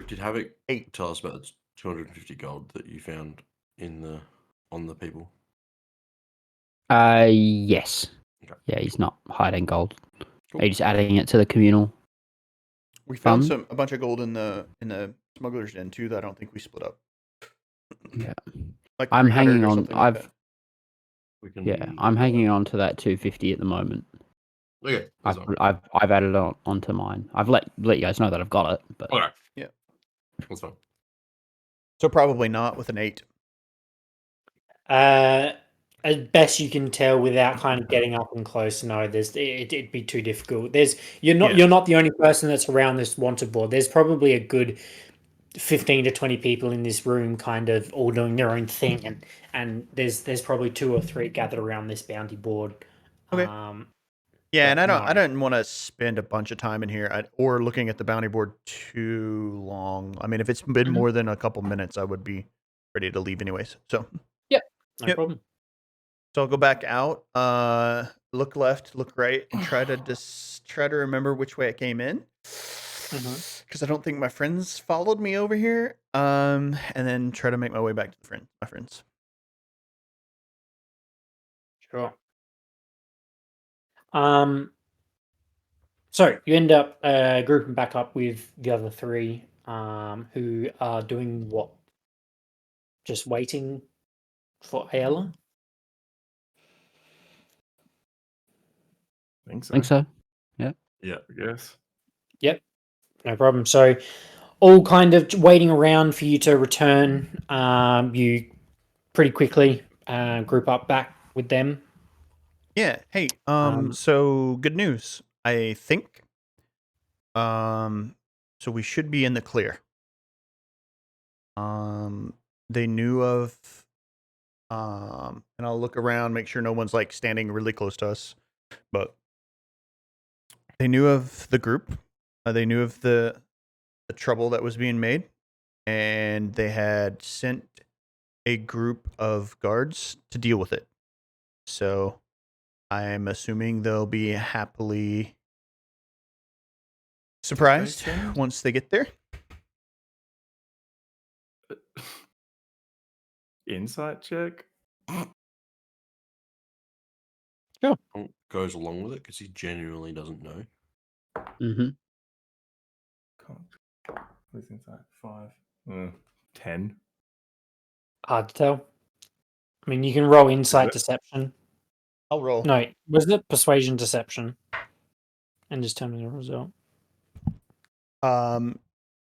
Did Havoc 8. tell us about the 250 gold that you found on the people? Yes. Okay. Yeah, he's not hiding gold. Cool. He's adding it to the communal. We found Fun. a bunch of gold in the smuggler's den too that I don't think we split up. Yeah. Like I'm 300 hanging or on. something like that. We can. Yeah, I'm hanging on to that 250 at the moment. Okay. That's fine. I've added it onto mine. I've let you guys know that I've got it, but Okay. Yeah. That's fine. So probably not with an 8. As best you can tell, without kind of getting up and close, no, it'd be too difficult. You're not the only person that's around this wanted board. There's probably a good 15 to 20 people in this room, kind of all doing their own thing, and there's probably 2 or 3 gathered around this bounty board. Okay. Yeah, and I no. don't want to spend a bunch of time in here or looking at the bounty board too long. I mean, if it's been more than a couple minutes, I would be ready to leave anyways. So No problem. So I'll go back out, look left, look right, and try to remember which way I came in, because I don't think my friends followed me over here. And then try to make my way back to my friends. Sure. So you end up grouping back up with the other 3, who are doing what? Just waiting for Ayala? Think so. I think so. Yeah, I guess. Yep, no problem. So, all kind of waiting around for you to return. You pretty quickly group up back with them. Yeah. Hey. So good news, I think. So we should be in the clear. They knew of. And I'll look around, make sure no one's like standing really close to us, but they knew of the group. They knew of the trouble that was being made, and they had sent a group of guards to deal with it. So I'm assuming they'll be happily surprised once they get there. Insight check. Goes along with it because he genuinely doesn't know. Mm-hmm. What's insight? 5. 10. Hard to tell. I mean, you can roll insight deception. I'll roll. No, was it persuasion deception? And just tell me the result.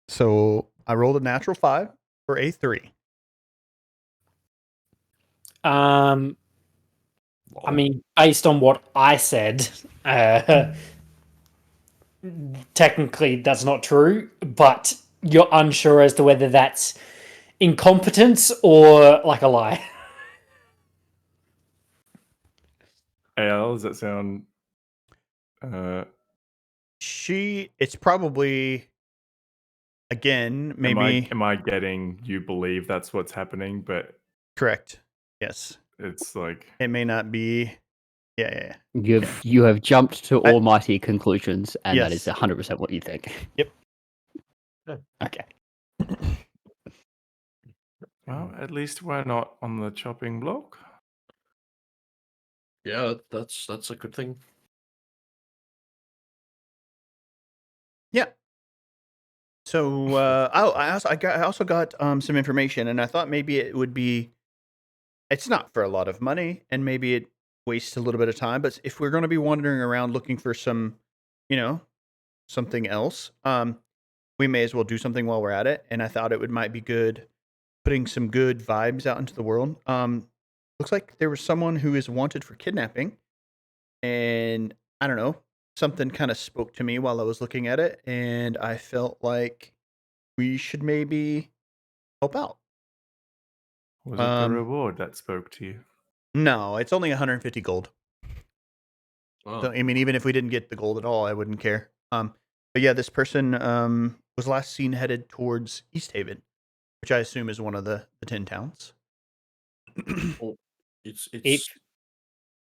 So I rolled a natural 5 for a 3. I mean, based on what I said, technically that's not true, but you're unsure as to whether that's incompetence or like a lie. AL, does that sound? It's probably, again, maybe. Am I getting you believe that's what's happening, but Correct. Yes. it's like It may not be. Yeah. You have jumped to almighty conclusions, and that is Yes. 100% what you think. Yep. Okay. well, at least we're not on the chopping block. Yeah, that's a good thing. Yeah. So I also got some information, and I thought maybe it would be. It's not for a lot of money, and maybe it wastes a little bit of time. But if we're going to be wandering around looking for some, something else, we may as well do something while we're at it. And I thought it might be good putting some good vibes out into the world. Looks like there was someone who is wanted for kidnapping, and I don't know, something kind of spoke to me while I was looking at it, and I felt like we should maybe help out. Was it the reward that spoke to you? No, it's only 150 gold. Oh. So, I mean, even if we didn't get the gold at all, I wouldn't care. But yeah, this person was last seen headed towards East Haven, which I assume is one of the 10 towns. It's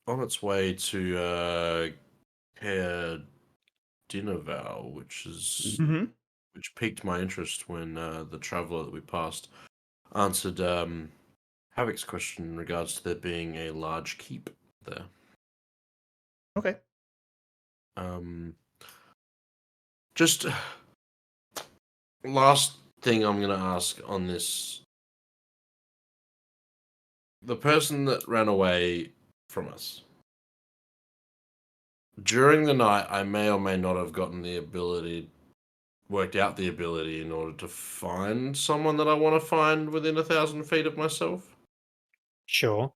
on its way to Caer Dineval, which is which piqued my interest when the traveler that we passed answered Havoc's question in regards to there being a large keep there. Okay. Just last thing I'm going to ask on this. The person that ran away from us. During the night, I may or may not have worked out the ability in order to find someone that I want to find within 1,000 feet of myself. Sure.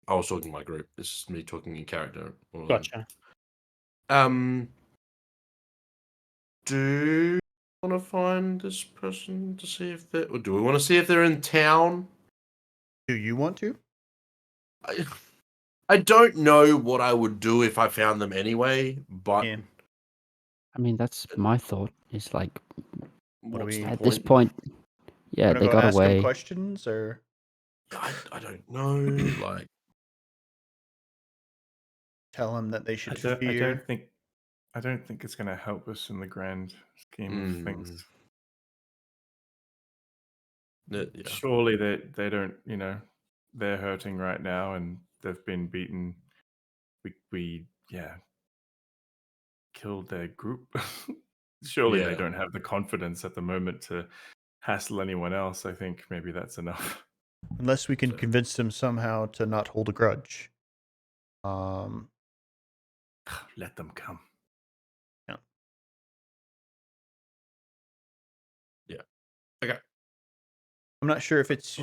I was talking to my group. This is me talking in character. Gotcha. Do you want to find this person to see if or do we want to see if they're in town? Do you want to? I don't know what I would do if I found them anyway, but Yeah. I mean, that's my thought. Is like what's the at this point? yeah, Wanna they go got ask them away. questions, or I don't know. Like, tell them that they should I fear. don't think it's going to help us in the grand scheme of things. Yeah. Surely they don't, they're hurting right now and they've been beaten. We killed their group. Surely they Yeah. don't have the confidence at the moment to hassle anyone else. I think maybe that's enough. Unless we can So- convince them somehow to not hold a grudge. Let them come. Okay. I'm not sure if it's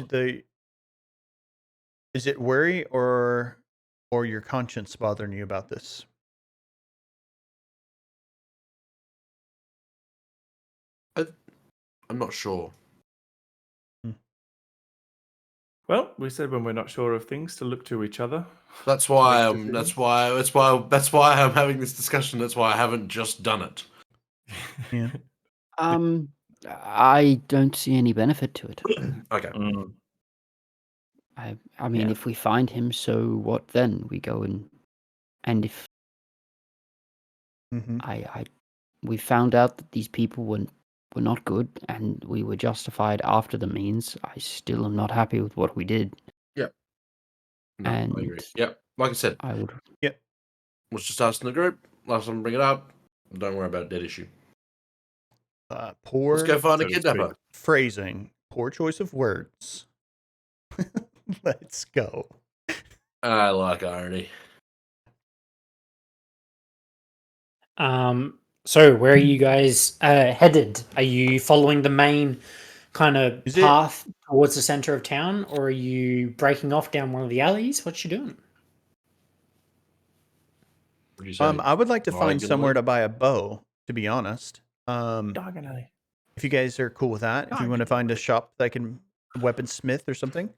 is it worry or your conscience bothering you about this? I'm not sure. Well, we said when we're not sure of things to look to each other. That's why Make decisions. that's why I'm having this discussion. That's why I haven't just done it. Yeah. I don't see any benefit to it. Okay. Mm. I mean, Yeah. if we find him, so what then? We go and if Mm-hmm. we found out that these people were not good and we were justified after the means, I still am not happy with what we did. No, I agree. And Yep. Like I said, I would was just asking the group. Last time I bring it up. Don't worry about a dead issue. Poor Let's go find a so to kidnapper. speak. phrasing, poor choice of words. Let's go. I like irony. So where are you guys headed? Are you following the main kind of Is it- path towards the center of town, or are you breaking off down one of the alleys? What you doing? What do you say? I would like to find Diagonally? somewhere to buy a bow, to be honest. Diagonally. If you guys are cool with that, if you want to find a shop that can weaponsmith or something.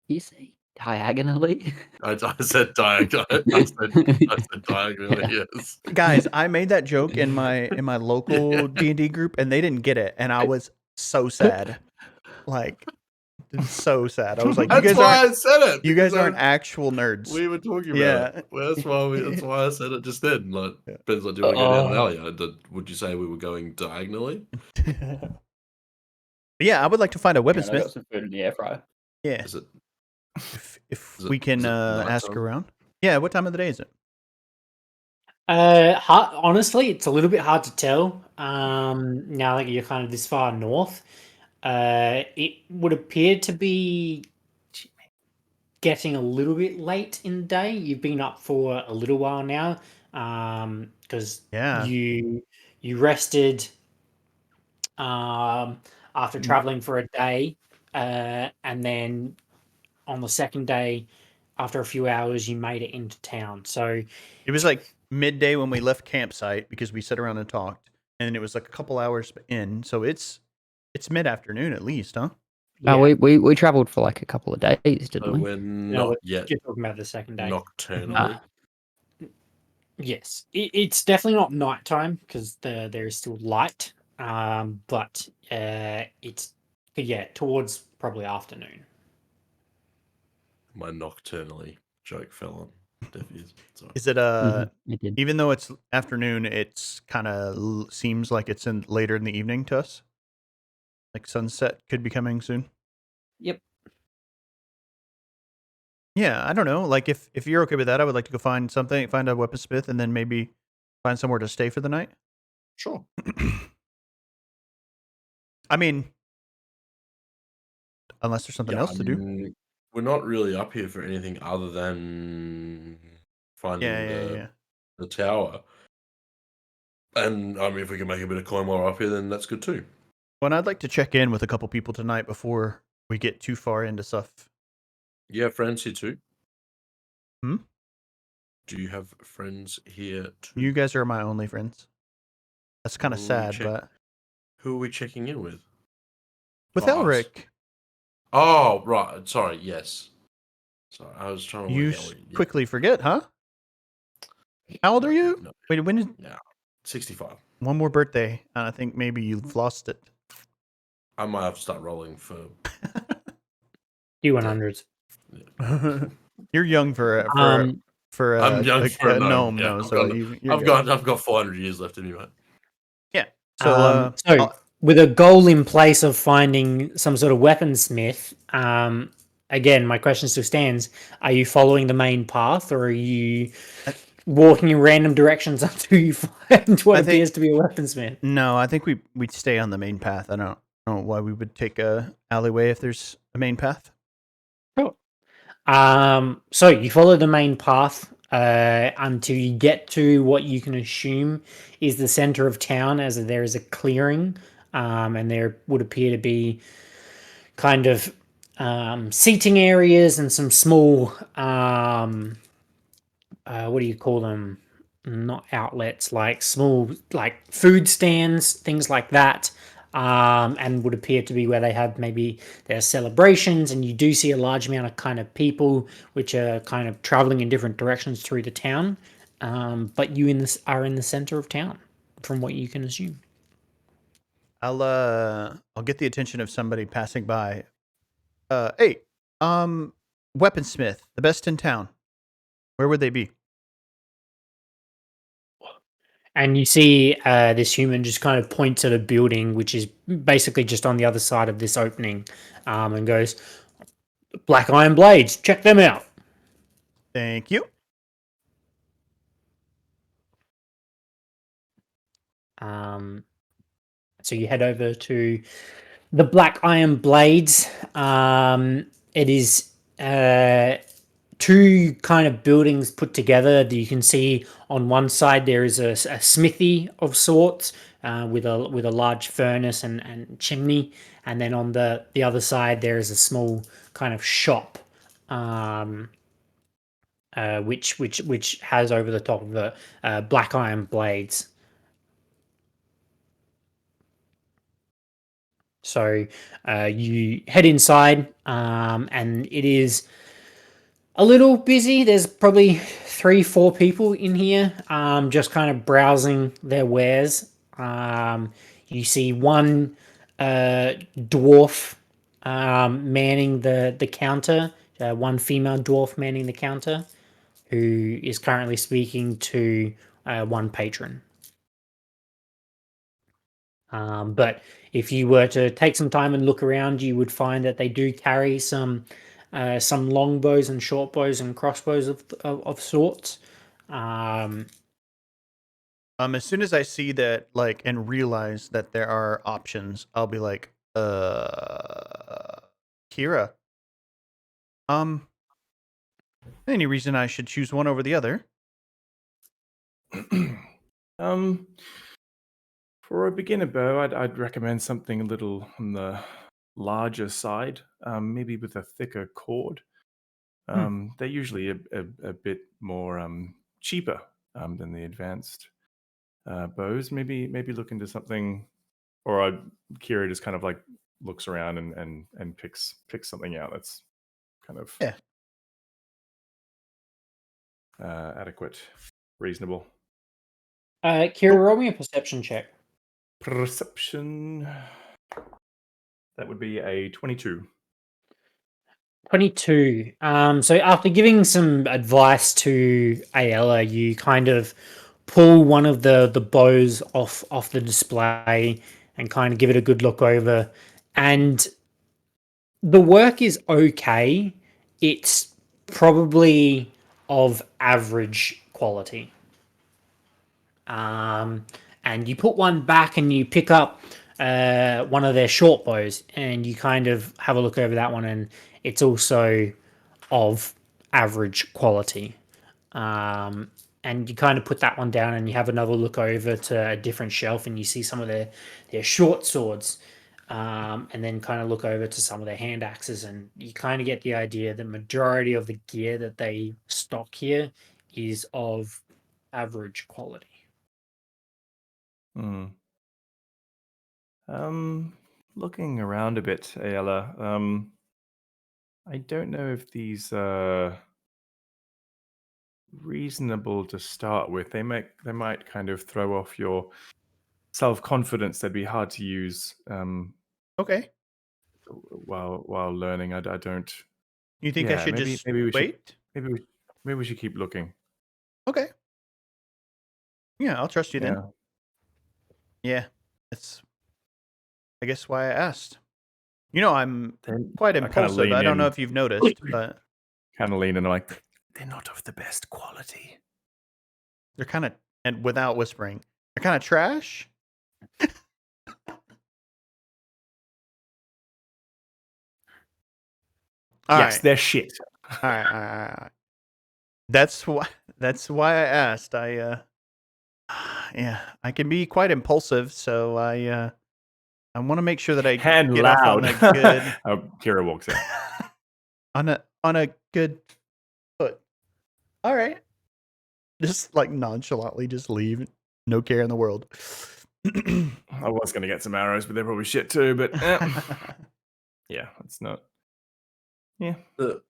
you say diagonally. I said diagonally. I said diagonally. Yes. Guys, I made that joke in my local D&D group and they didn't get it and I was so sad. Like so sad. I was like, That's why I said it. you guys because aren't actual nerds. We were talking about Yeah. it. Well, that's why I said it just then. Like, Yeah. Ben's like, do you want to go down an alley? Would you say we were going diagonally? Yeah, I would like to find a I got weaponsmith. some food in the air fryer. Yeah. Is it? If Is it- we can is it ask nighttime? around. Yeah, what time of the day is it? Honestly, it's a little bit hard to tell. Now that you're kind of this far north, it would appear to be getting a little bit late in the day. You've been up for a little while now, because Yeah. you rested after traveling for a day, and then on the second day, after a few hours, you made it into town. So It was like midday when we left campsite because we sat around and talked, and it was like a couple hours in. So it's mid-afternoon at least, huh? Oh, we traveled for like a couple of days, didn't So we? we're not yet You're talking about the second day. nocturnally. Yes, it's definitely not nighttime because there is still light. But it's towards probably afternoon. My nocturnally joke fell on deaf ears. Sorry. Is it I did. even though it's afternoon, it's kind of seems like it's in later in the evening to us? Like sunset could be coming soon? Yep. Yeah, I don't know. Like if you're okay with that, I would like to go find a weaponsmith, and then maybe find somewhere to stay for the night. Sure. I mean, unless there's something else to do. mean, we're not really up here for anything other than finding Yeah. the tower. And I mean, if we can make a bit of coin while we're up here, then that's good too. Well, and I'd like to check in with a couple people tonight before we get too far into stuff. You have friends here too? Hmm? Do you have friends here too? You guys are my only friends. That's kind of Ooh, sad, check. but Who are we checking in with? with Oh, us. Elric, Oh, right. Sorry. Yes. Sorry, I was trying to you work out what you- quickly forget, huh? How old are you? No, Wait, when is 65. one more birthday? And I think maybe you've lost it. I might have to start rolling for. D100s. You're young for I'm young for a gnome. though, Yeah, so I've got 400 years left anyway. So, So with a goal in place of finding some sort of weaponsmith, again, my question still stands: are you following the main path, or are you walking in random directions until you find what appears to be a weaponsmith? No, I think we'd stay on the main path. I don't know why we would take a alleyway if there's a main path. So you follow the main path until you get to what you can assume is the center of town, as there is a clearing, and there would appear to be kind of seating areas and some small what do you call them? Not outlets, like small, like food stands, things like that. And would appear to be where they have maybe their celebrations, and you do see a large amount of kind of people which are kind of traveling in different directions through the town. But you are in the center of town, from what you can assume. I'll get the attention of somebody passing by. Hey, weaponsmith, the best in town. Where would they be? And you see this human just kind of points at a building, which is basically just on the other side of this opening, and goes, "Black Iron Blades, check them out." Thank you. So you head over to the Black Iron Blades. It is two kind of buildings put together. You can see on one side there is a smithy of sorts with a large furnace and chimney, and then on the other side there is a small kind of shop, which has over the top of the Black Iron Blades. So you head inside, and it is a little busy. There's probably 3-4 people in here, just kind of browsing their wares. You see one dwarf manning the counter, one female dwarf manning the counter, who is currently speaking to one patron. But if you were to take some time and look around, you would find that they do carry some longbows and short bows and crossbows of sorts. As soon as I see that, like, and realize that there are options, I'll be like, Kira, any reason I should choose one over the other? For a beginner bow, I'd recommend something a little on the larger side, maybe with a thicker cord. They're usually a bit more cheaper than the advanced bows. Maybe look into something, or Kira just kind of like looks around and picks something out that's kind of adequate, reasonable. Kira, roll me a perception check. Perception. That would be a 22. 22. So after giving some advice to Ayala, you kind of pull one of the bows off the display and kind of give it a good look over. And the work is okay. It's probably of average quality. And you put one back and you pick up one of their short bows and you kind of have a look over that one, and it's also of average quality. And you kind of put that one down and you have another look over to a different shelf and you see some of their short swords, and then kind of look over to some of their hand axes, and you kind of get the idea the majority of the gear that they stock here is of average quality. Looking around a bit, Ayala. I don't know if these are reasonable to start with. They might kind of throw off your self-confidence. They'd be hard to use Okay. while learning. I don't. You think I should just maybe we wait? Maybe we should keep looking. Okay. Yeah, I'll trust you then. Yeah, that's, I guess, why I asked. I'm quite impulsive. I don't know if you've noticed, but kind of lean in, like, they're not of the best quality. they're kind of, and without whispering, they're kind of trash. Yes, they're shit. All right. That's why I asked. I can be quite impulsive, so I want to make sure that I Hand get loud. off on a good Kira walks in. on a good foot. All right. Just like nonchalantly just leave. No care in the world. I was going to get some arrows, but they're probably shit too. But yeah, it's not. Yeah. The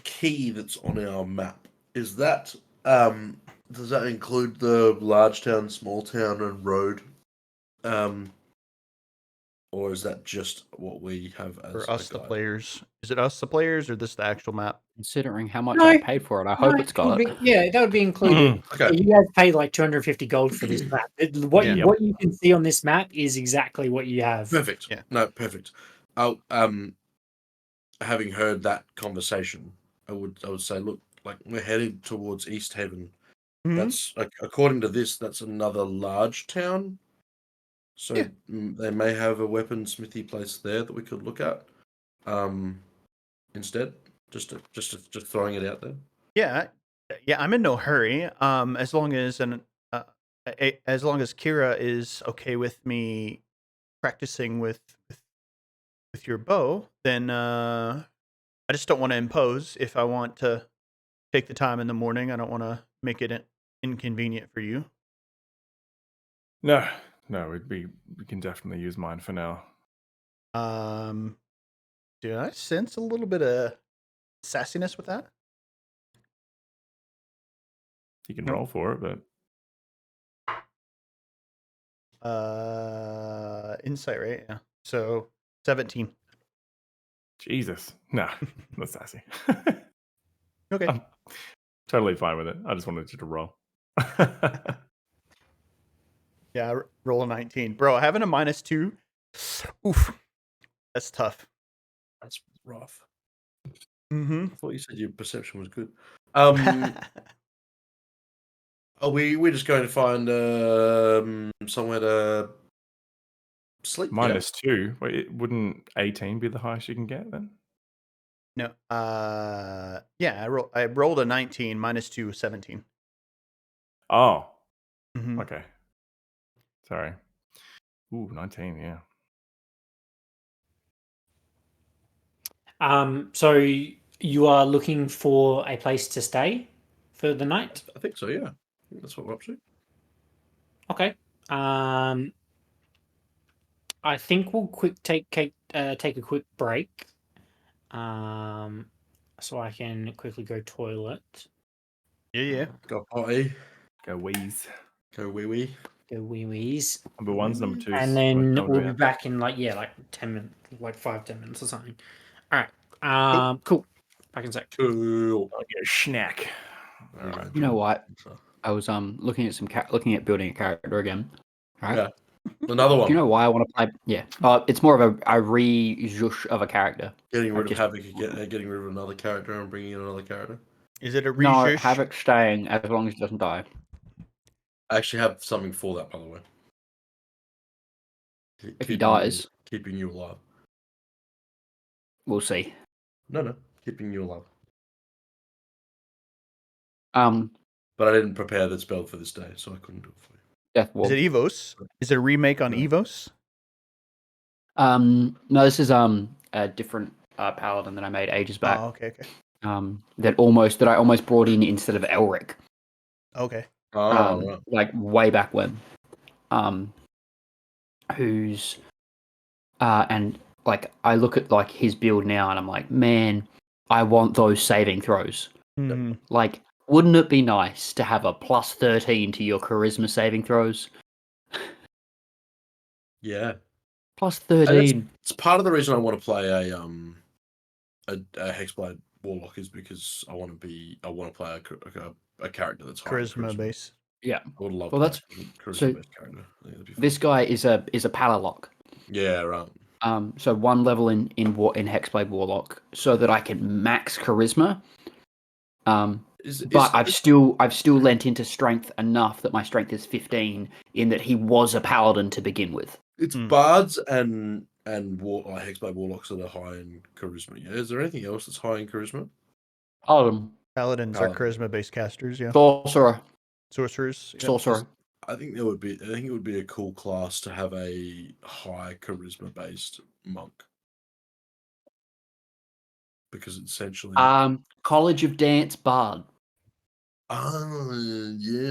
key that's on our map, is that does that include the large town, small town, and road? Or is that just what we have as For us, a the guide? players. Is it us, the players, or this the actual map? Considering how much I paid for it, I hope it's got it. Yeah, that would be included. Okay. You guys paid like 250 gold for this map. What Yeah. what you can see on this map is exactly what you have. Perfect. Yeah. No, perfect. Having heard that conversation, I would say, look, like, we're heading towards East Haven. Mhm. That's, like, according to this, that's another large town. So Yeah. they may have a weaponsmithy place there that we could look at. Instead, just throwing it out there. Yeah, I'm in no hurry. As long as Kira is okay with me practicing with your bow, then I just don't want to impose. If I want to take the time in the morning, I don't want to make it inconvenient for you. No, we can definitely use mine for now. Do I sense a little bit of sassiness with that? You can roll for it, but insight, right? Yeah. So 17. Jesus, no, that's sassy. Okay. I'm totally fine with it. I just wanted you to roll. Yeah, roll a 19. Bro, having a -2. Oof. That's tough. That's rough. Mm-hmm. I thought you said your perception was good. Are we're just going to find somewhere to sleep? -2. Wait, wouldn't 18 be the highest you can get then? No. Yeah, I rolled a 19, -2 was 17. Oh. Mhm. Okay. Sorry. Ooh, 19, yeah. So you are looking for a place to stay for the night? I think so. Yeah, I think that's what we're up to. Okay. I think we'll take a quick break. So I can quickly go toilet. Yeah. Go potty. Go wheeze. Go wee wee. Go wee wees. Number one's number two. And then we'll be back in like 10 minutes, like 5-10 minutes or something. All right. Cool. Back in a sec. Cool. I'll get a snack. You know what? I was looking at building a character again. Right? Yeah. Another one. Do you know why I want to play? Yeah. It's more of a re-zhush of a character. Getting rid of just- Havoc, getting rid of another character and bringing in another character. Is it a No, reshush? Havoc staying as long as he doesn't die. I actually have something for that, by the way. If he dies, keeping you alive. we'll see. No, keeping you alive. But I didn't prepare the spell for this day, so I couldn't do it for you. Death Wall. Is it Evos? Is it a remake on No. Evos? No, this is a different paladin that I made ages back. Oh, okay. That I almost brought in instead of Elric. Okay. Oh, right. Like way back when. Who's and like I look at like his build now and I'm like, man, I want those saving throws. Mhm. Like, wouldn't it be nice to have a plus 13 to your charisma saving throws? Yeah. Plus 13. It's part of the reason I want to play a Hexblade Warlock is because I want to play a character that's high in Charisma base. Yeah. I would love Well, to that's- play a charisma so based character. I think that'd be fun. This guy is a Palalock. Yeah, right. So one level in Hexblade Warlock, so that I can max charisma. But I've still lent into strength enough that my strength is 15. In that he was a paladin to begin with. It's bards and Hexblade Warlocks that are high in charisma. Yeah, is there anything else that's high in charisma? Paladins are charisma based casters, yeah. Sorcerer. Sorcerers. Yeah. Sorcerer. I think it would be a cool class to have a high charisma based monk. Because it's essentially College of Dance Bard. yeah,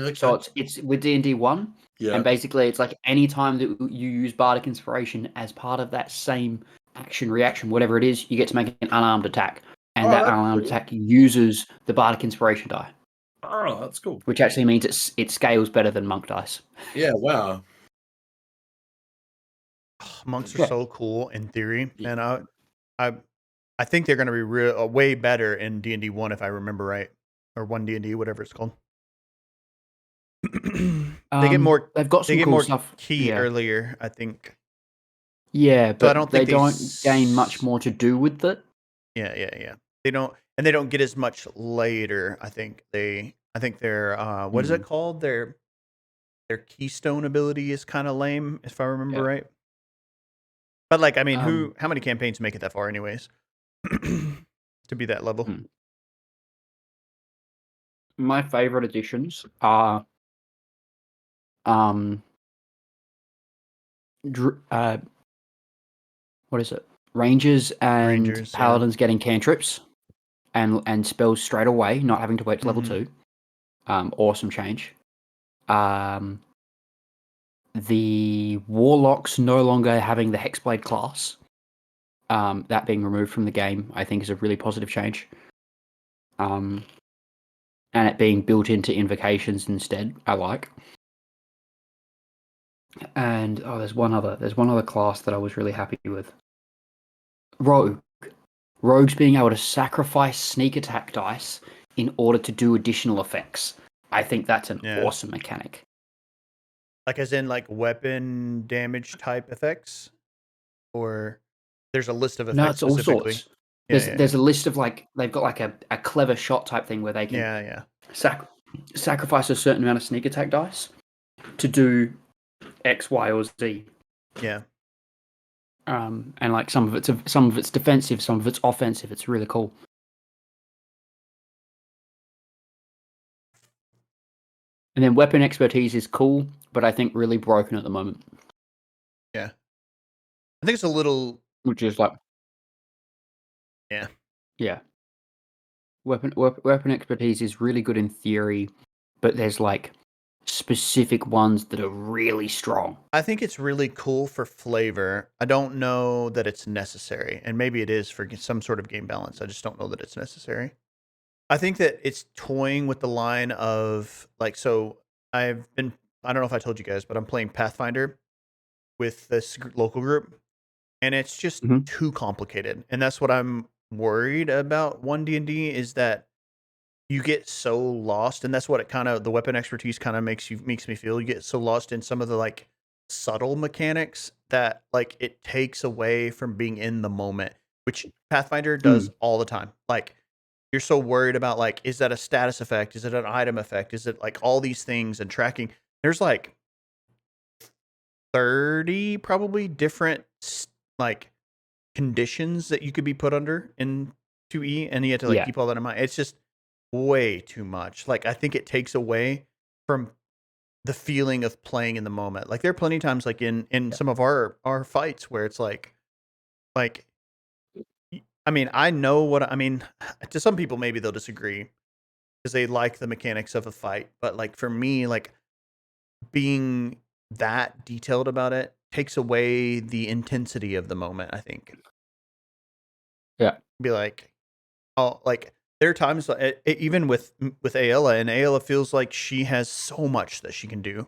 okay. So it's with D&D 1. yeah. And basically, it's like any time that you use Bardic Inspiration as part of that same action, reaction, whatever it is, you get to make an unarmed attack. And that that's unarmed cool. attack uses the Bardic Inspiration die, Oh, that's cool. which actually means it scales better than Monk dice. Yeah, wow. Monks are Yeah. so cool in theory, Yeah. and I think they're going to be way better in D&D 1 if I remember right, or 1D&D, whatever it's called. They get more. They've got They some get cool more stuff. key yeah. earlier, I think. Yeah, but I don't they think they don't gain much more to do with it. Yeah. They don't get as much later. I think they're what is it called? Their keystone ability is kind of lame, if I remember Yeah. right. But like, I mean, how many campaigns make it that far, anyways? To be that level. My favorite additions are what is it? Rangers and Rangers, yeah. paladins getting cantrips and spells straight away, not having to wait to level Mhm. 2. Awesome change. The warlocks no longer having the Hexblade class. That being removed from the game, I think, is a really positive change. And it being built into invocations instead, I like. And there's one other class that I was really happy with. Rogue. Rogues being able to sacrifice sneak attack dice in order to do additional effects. I think that's an Yeah. awesome mechanic. Like as in like weapon damage type effects, or there's a list of effects No, it's all specifically. sorts. Yeah, There's a list of like they've got like a clever shot type thing where they can yeah. sacrifice a certain amount of sneak attack dice to do X, Y, or Z. Yeah. And like some of it's defensive, some of it's offensive. It's really cool. And then weapon expertise is cool, but I think really broken at the moment. I think it's a little. Which is like, Yeah. yeah. weapon expertise is really good in theory, but there's like specific ones that are really strong. I think it's really cool for flavor. I don't know that it's necessary, and maybe it is for some sort of game balance. I just don't know that it's necessary. I think that it's toying with the line of like, so I don't know if I told you guys, but I'm playing Pathfinder with this local group, and it's just Mhm. too complicated. And that's what I'm worried about 1D&D is that you get so lost, and that's what the weapon expertise kind of makes me feel. You get so lost in some of the like subtle mechanics that like it takes away from being in the moment, which Pathfinder does all the time. Like you're so worried about like, is that a status effect? Is it an item effect? Is it like all these things and tracking? There's like 30 probably different like conditions that you could be put under in 2E, and you have to like Yeah. keep all that in mind. It's just way too much. Like I think it takes away from the feeling of playing in the moment. Like there are plenty of times like in some of our fights where it's like I mean, I know what I mean. To some people, maybe they'll disagree because they like the mechanics of a fight. But like for me, like being that detailed about it takes away the intensity of the moment. I think. Yeah. Be like, oh, like there are times even with Ayla, and Ayla feels like she has so much that she can do.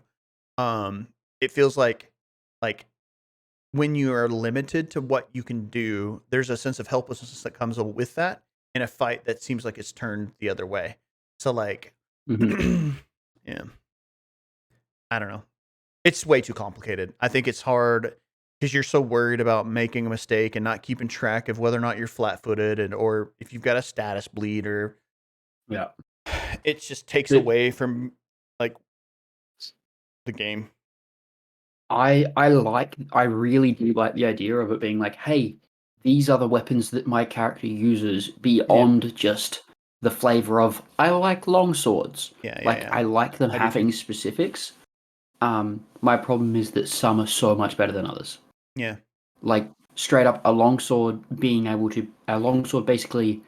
It feels like when you are limited to what you can do, there's a sense of helplessness that comes with that in a fight that seems like it's turned the other way. So like, Mhm. yeah, I don't know. It's way too complicated. I think it's hard because you're so worried about making a mistake and not keeping track of whether or not you're flat-footed or if you've got a status bleed or Yeah. it just takes But- away from like the game. I really do like the idea of it being like, hey, these are the weapons that my character uses beyond just the flavor of I like long swords. Yeah, yeah, Like yeah. I like them I do too. having specifics. My problem is that some are so much better than others. Yeah. Like straight up a longsword basically.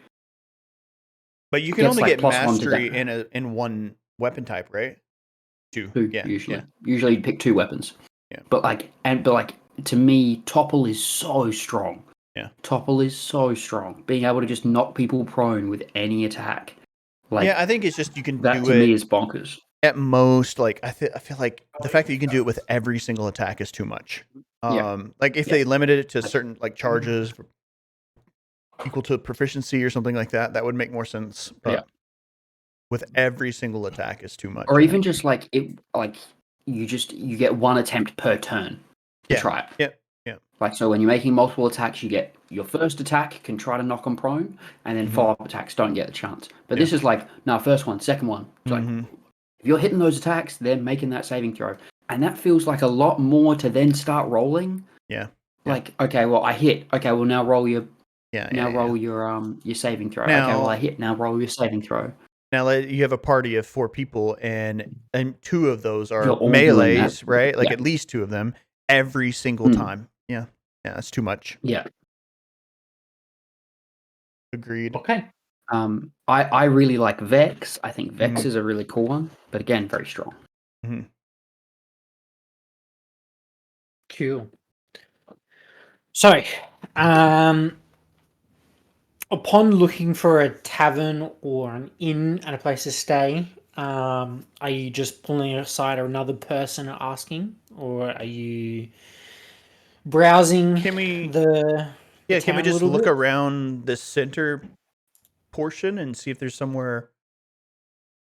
But you can Gets, only like, get +1 to mastery that. in one weapon type, right? Two. Yeah. Usually. Yeah. Usually you pick 2 weapons. Yeah. But to me, Topple is so strong. Yeah. Topple is so strong. Being able to just knock people prone with any attack. Like Yeah, I think it's just you can that do to me it is bonkers. at most. Like I feel like the fact that you can do it with every single attack is too much. Yeah. Like if Yeah. they limited it to certain like charges equal to proficiency or something like that, that would make more sense. But Yeah. with every single attack is too much. Or I even think. just like it like you get 1 attempt per turn to Yeah. try it. Yeah. Like so when you're making multiple attacks, you get your first attack can try to knock them prone, and then Mhm. follow-up attacks don't get a chance. But this is like, no, first one, second one. It's like Mhm. if you're hitting those attacks, they're making that saving throw. And that feels like a lot more to then start rolling. Yeah. Like, okay, well I hit. Okay, well now roll your Yeah. roll your saving throw. Okay, Now- well I hit, now roll your saving throw. Now you have a party of 4 people, and 2 of those are You're all doing that. melees, right? Like Yeah. at least 2 of them every single Mm. time. Yeah. Yeah, that's too much. Yeah. Agreed. Okay. I really like Vex. I think Vex Mhm. is a really cool one, but again, very strong. Cool. So, upon looking for a tavern or an inn and a place to stay, are you just pulling aside another person and asking, or are you browsing Can we the can town we a just little look bit? around the center portion and see if there's somewhere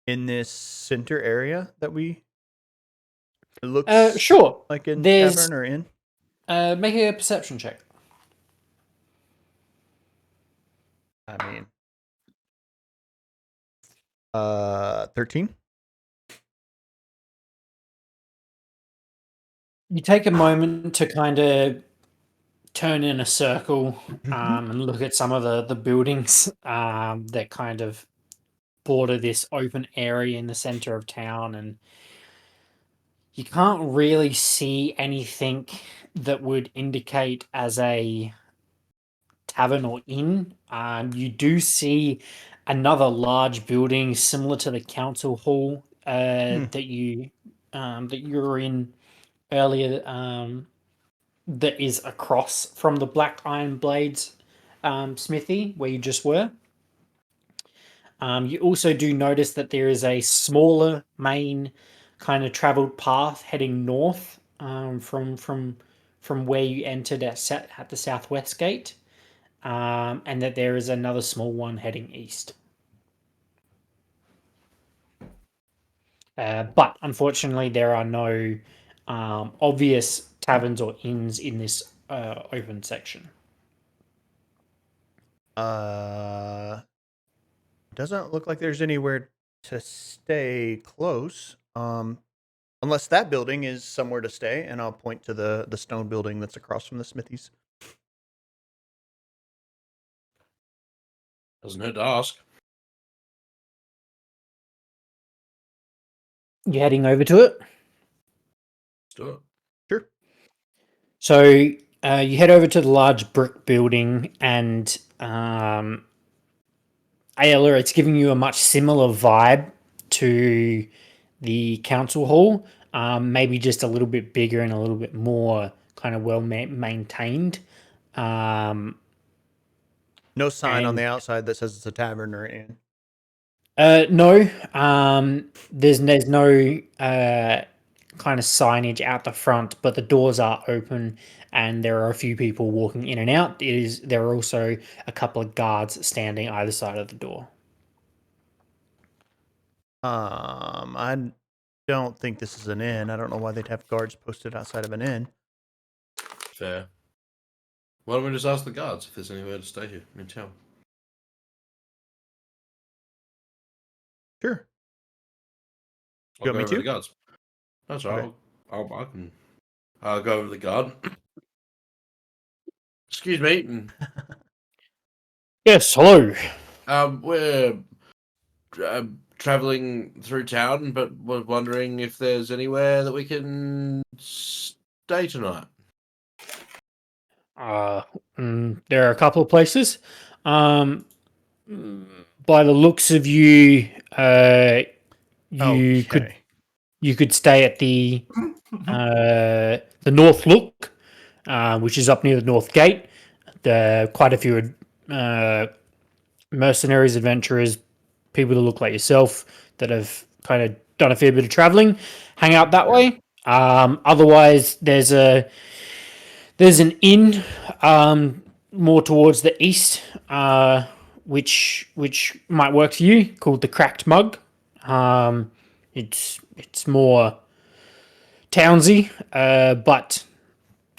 in this center area that it looks Sure. like in There's- tavern or inn? Make a perception check. I mean 13. You take a moment to kind of turn in a circle and look at some of the buildings that kind of border this open area in the center of town, and you can't really see anything that would indicate as a tavern or inn. You do see another large building similar to the council hall that you were in earlier. That is across from the Black Iron Blades smithy where you just were. You also do notice that there is a smaller main kind of traveled path heading north from where you entered at the southwest gate, and that there is another small one heading east. But unfortunately, there are no obvious taverns or inns in this open section. Doesn't look like there's anywhere to stay close. Unless that building is somewhere to stay, and I'll point to the stone building that's across from the smithies. Doesn't hurt to ask. You heading over to it? Let's do it. Sure. So you head over to the large brick building, and Ayla, it's giving you a much similar vibe to the council hall, maybe just a little bit bigger and a little bit more kind of well maintained. No sign on And- the outside that says it's a tavern or an inn. No, there's no kind of signage out the front, but the doors are open and there are a few people walking in and out. There are also a couple of guards standing either side of the door. I don't think this is an inn. I don't know why they'd have guards posted outside of an inn. Fair. Why don't we just ask the guards if there's anywhere to stay here in town? Sure. I'll You want me go over to? the guards. That's all right. Okay. I'll go over to the guard. Excuse me. Yes, hello. We're traveling through town, but we're wondering if there's anywhere that we can stay tonight. There are a couple of places. By the looks of you, you could stay at the North Look, which is up near the North Gate. Quite a few mercenaries, adventurers, people that look like yourself that have kind of done a fair bit of traveling, hang out that way. Otherwise, there's an inn more towards the east, which might work for you, called the Cracked Mug. It's more townsy, but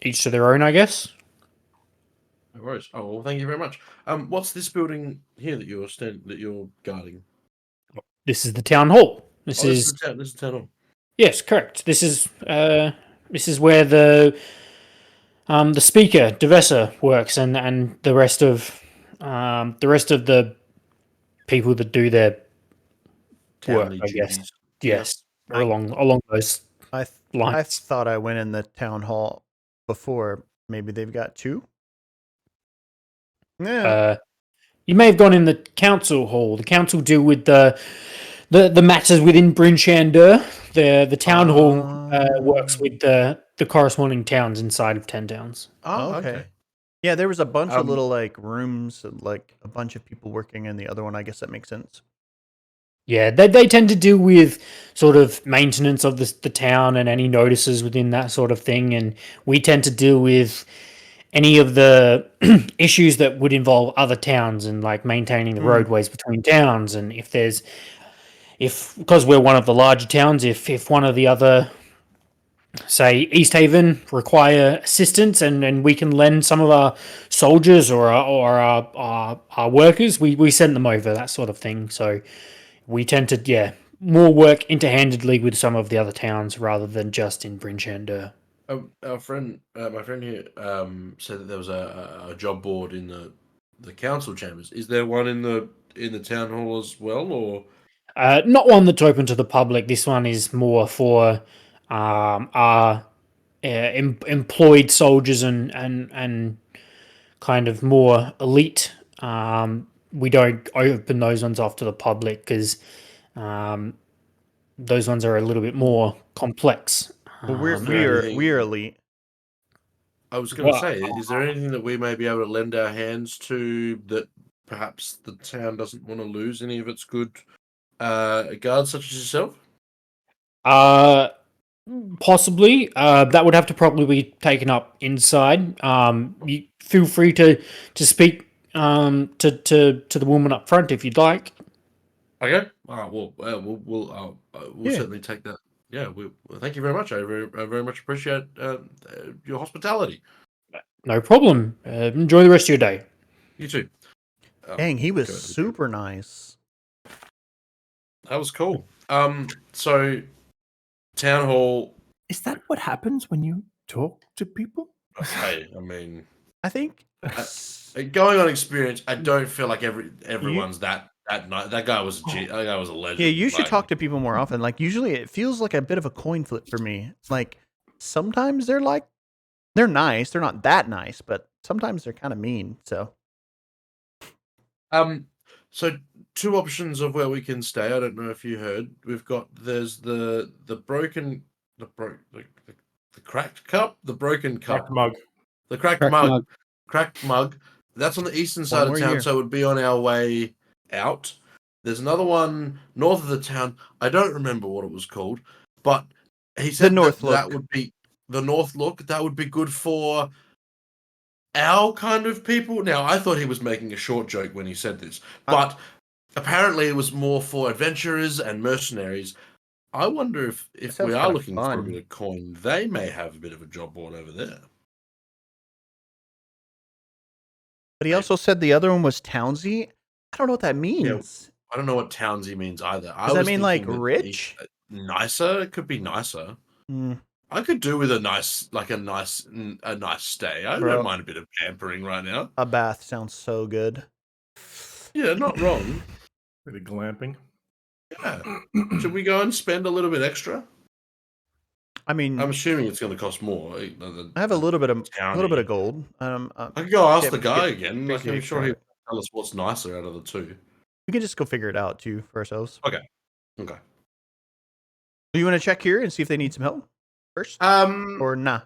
each to their own, I guess. No worries. Oh well, thank you very much. What's this building here that you're guarding? This is the town hall. This is this is town hall. yes, correct. This is where the speaker Devessa works, and the rest of the people that do their work, Townly I guess. duties. Yes, or along those I lines. thought I went in the town hall before. Maybe they've got two. Yeah. You may have gone in the council hall. The council deal with the matters within Bryn Shander. The town hall works with the corresponding towns inside of 10 towns. Oh, Okay. okay. Yeah, there was a bunch of Um, little like rooms, like a bunch of people working in the other one. I guess that makes sense. Yeah, they tend to deal with sort of maintenance of the town and any notices within that sort of thing. And we tend to deal with any of the issues that would involve other towns and like maintaining the roadways between towns. And because we're one of the larger towns, if one of the other, say East Haven, require assistance and we can lend some of our soldiers or our workers, we send them over, that sort of thing. So we tend to, more work interhandedly with some of the other towns rather than just in Bryn Shander. My friend here, said that there was a job board in the council chambers. Is there one in the town hall as well, or? Not one that's open to the public. This one is more for our employed soldiers and kind of more elite we don't open those ones off to the public because those ones are a little bit more complex. Well, we anything- are elite. I was going to Well, say, is there anything that we may be able to lend our hands to that perhaps the town doesn't want to lose any of its good guards, such as yourself? Possibly. That would have to probably be taken up inside. You feel free to speak to the woman up front if you'd like. Okay. All right. We'll Yeah. certainly take that. Yeah. Well, thank you very much. I very much appreciate your hospitality. No problem. Enjoy the rest of your day. You too. Dang, he was good. super nice. That was cool. So town hall. Is that what happens when you talk to people? Hey, I mean, I think going on experience, I don't feel like everyone's that nice. That guy was that guy was a legend. yeah, you should Like, talk to people more often. Like usually it feels like a bit of a coin flip for me. Like sometimes they're nice. They're not that nice, but sometimes they're kind of mean. So So two options of where we can stay. I don't know if you heard. There's the cracked cup, the broken cup, Cracked mug. the cracked Cracked mug, mug. cracked mug. That's on the eastern side of more town, year. so it would be on our way out. There's another one north of the town. I don't remember what it was called, but he said North that Look. would be the North Look. That would be good for our kind of people. Now, I thought he was making a short joke when he said this, but apparently it was more for adventurers and mercenaries. I wonder if sounds we are kinda looking for a fun. bit of coin, they may have a bit of a job board over there. but he also said the other one was Townsy. I don't know what that means. I don't know what townsy means either. Does that mean like rich? Nicer? It could be nicer. Hmm. I could do with a nice stay. I Bro. don't mind a bit of pampering right now. A bath sounds so good. Yeah, not wrong. Bit of glamping. Yeah. Should we go and spend a little bit extra? I mean, I'm assuming it's going to cost more. I have a little bit of Towny. gold. I could go ask Get- the guy get again. Like, I'm appreciate sure for he'll it. tell us what's nicer out of the two. We can just go figure it out too for ourselves. Okay. Do you want to check here and see if they need some help first, or nah?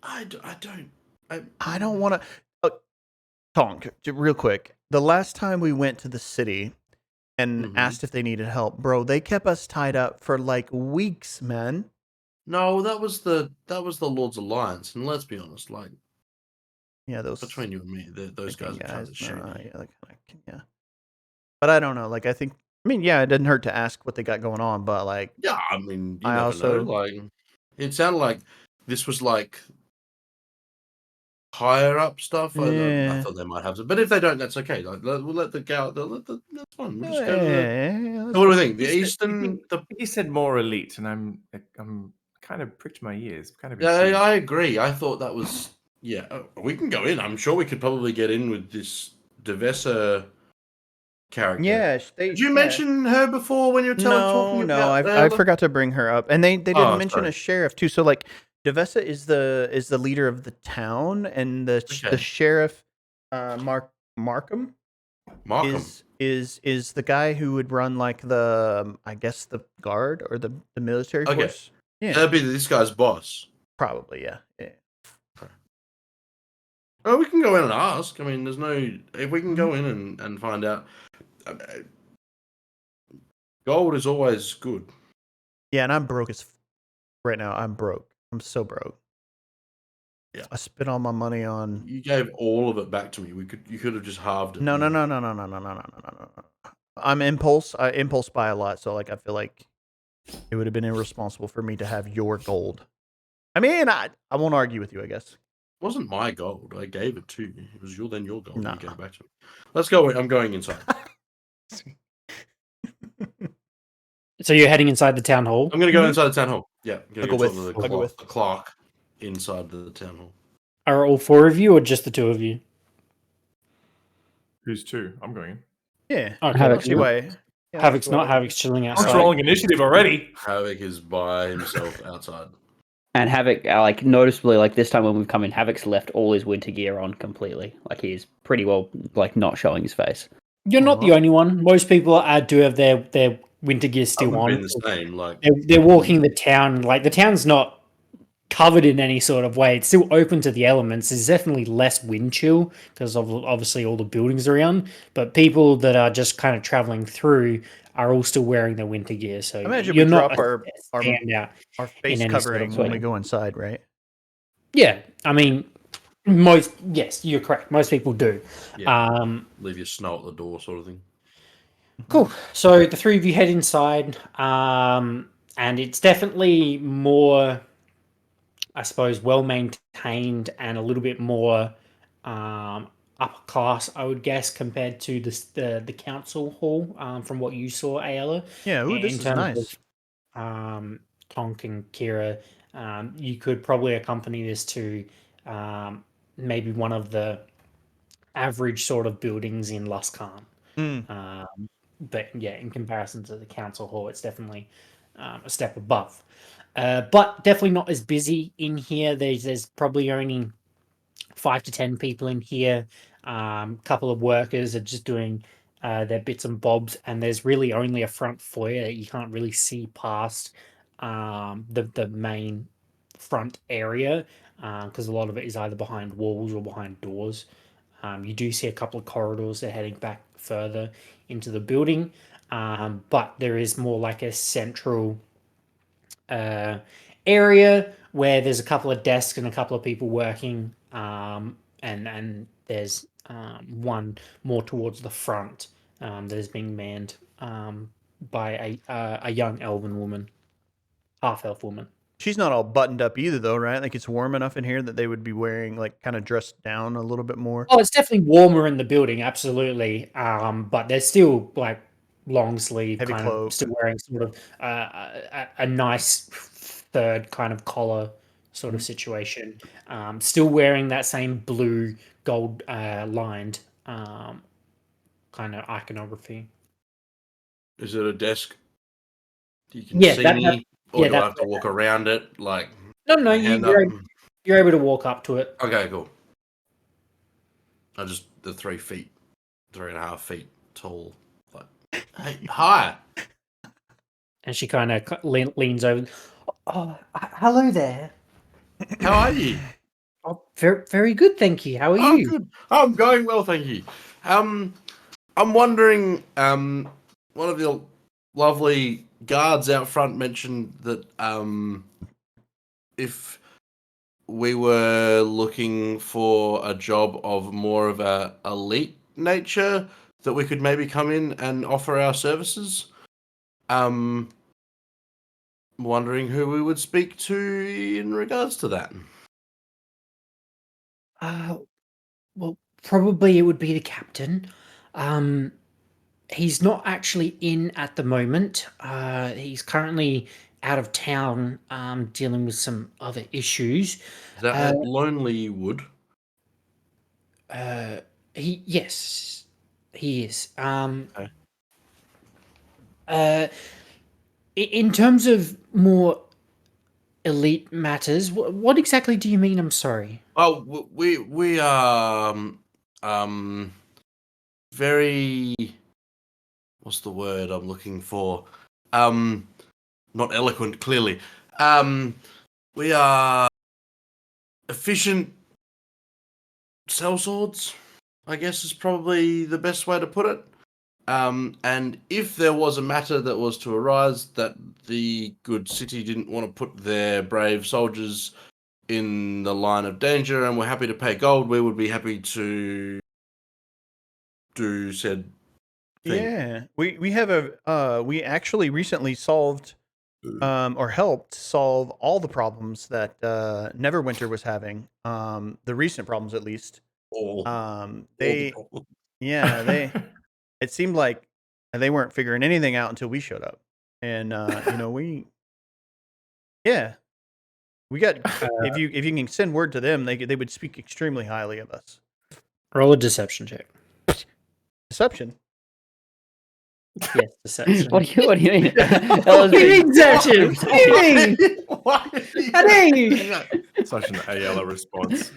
I don't. I don't want to. Tonk, real quick. The last time we went to the city and Mhm. asked if they needed help, bro, they kept us tied up for like weeks, man. No, that was the Lord's Alliance, and let's be honest, like Yeah, those between you and me, those guys are kind of shady. yeah. But I don't know. Like, I mean, yeah, it didn't hurt to ask what they got going on, but like, Yeah, I mean, you I never also- know. Like, it sounded like this was like higher up stuff. I Yeah. thought they might have some, but if they don't, that's okay. Like, we'll let the gal. That's fine. We'll just go to the. yeah, So what do we think? The He said- eastern. He said more elite, and I'm kind of pricked my ears. Kind of. Yeah, intrigued. I agree. I thought that was. Yeah, we can go in. I'm sure we could probably get in with this Devessa character. yeah. Did you mention her before when you were talking No, about? I forgot to bring her up, and they didn't Oh, mention sorry. a sheriff too. So like, Devessa is the leader of the town, and the Okay. sheriff, Markham, Markham. is the guy who would run like the I guess the guard or the military Okay. force. Yeah, That'd be this guy's boss. probably. Yeah. Oh, we can go in and ask. I mean, there's no. If we can go in and find out. Gold is always good. Yeah, and I'm broke right now. I'm broke. I'm so broke. Yeah. I spent all my money on. You gave all of it back to me. You could have just halved it. No. I'm impulse. I impulse buy a lot, so like I feel like it would have been irresponsible for me to have your gold. I mean, I won't argue with you. I guess. It wasn't my gold. I gave it to you. It was your gold. Nah. You gave it back to me. Let's go. I'm going inside. So you're heading inside the town hall. I'm going to go inside the town hall. Yeah, I'm I'll going go to with- talk to I'll go with. the clerk inside the town hall. Are all four of you, or just the two of you? Who's two? I'm going in. Yeah. Okay, Havoc's See not. why? Yeah, Havoc's see not. why- Havoc's chilling I'm outside. rolling initiative already. Havoc is by himself outside. And Havoc, like noticeably, like this time when we've come in, Havoc's left all his winter gear on completely. Like he's pretty well, like not showing his face. You're not the only one. Most people do have their winter gear I still would have on. been the same. Like, They're walking the town. Like the town's not covered in any sort of way. It's still open to the elements. There's definitely less wind chill because of obviously all the buildings around. But people that are just kind of traveling through are all still wearing their winter gear. So I imagine you're we not drop our standout. our face any sort of covering when way. we go inside, right? Yeah, I mean, yes, you're correct. Most people do. yeah, leave your snow at the door, sort of thing. Cool. So the three of you head inside, and it's definitely more, I suppose, well maintained and a little bit more upper class, I would guess, compared to the council hall from what you saw, Ayala. Yeah, ooh, this In is terms nice. of Tonk and Kira, you could probably accompany this to maybe one of the average sort of buildings in Luskan. Mm. But yeah, in comparison to the council hall, it's definitely a step above. But definitely not as busy in here. There's probably only 5 to 10 people in here. Couple of workers are just doing their bits and bobs, and there's really only a front foyer. You can't really see past the main front area because a lot of it is either behind walls or behind doors. You do see a couple of corridors that are heading back further into the building, but there is more like a central area where there's a couple of desks and a couple of people working, and there's one more towards the front that is being manned by a young elven woman, half elf woman. She's not all buttoned up either, though, right? Like it's warm enough in here that they would be wearing like kind of dressed down a little bit more. Oh, it's definitely warmer in the building, absolutely. But there's still like long sleeve, Heavy kind cloak. of still wearing sort of a nice third kind of collar sort of situation. Still wearing that same blue gold lined kind of iconography. Is it a desk? You can Yeah, see that- me, or yeah, do I that's have to walk around it? Like, No, my hand up? you're able to walk up to it. Okay, cool. I just the 3.5 feet tall. Like, hey, hi. And she kind of leans over. Oh, hello there. How are you? Oh, very, very good, thank you. How are Oh, you? good. I'm going well, thank you. I'm wondering. One of your lovely guards out front mentioned that if we were looking for a job of more of a elite nature, that we could maybe come in and offer our services. Wondering who we would speak to in regards to that. Well, probably it would be the captain. He's not actually in at the moment. He's currently out of town, dealing with some other issues. Is that at Lonely Wood? Yes, he is. In terms of more elite matters, what exactly do you mean? I'm sorry. Oh, we are very. What's the word I'm looking for? Not eloquent, clearly. We are efficient sellswords, I guess is probably the best way to put it. And if there was a matter that was to arise that the good city didn't want to put their brave soldiers in the line of danger and were happy to pay gold, we would be happy to do said thing. Yeah, we have we actually recently solved or helped solve all the problems that Neverwinter was having. The recent problems, at least. They it seemed like they weren't figuring anything out until we showed up, and we got if you can send word to them, they would speak extremely highly of us. Roll a deception check. Deception. Yes, deception. What do you mean? What do you mean, deception? What do you mean? Why? Such an ALA response.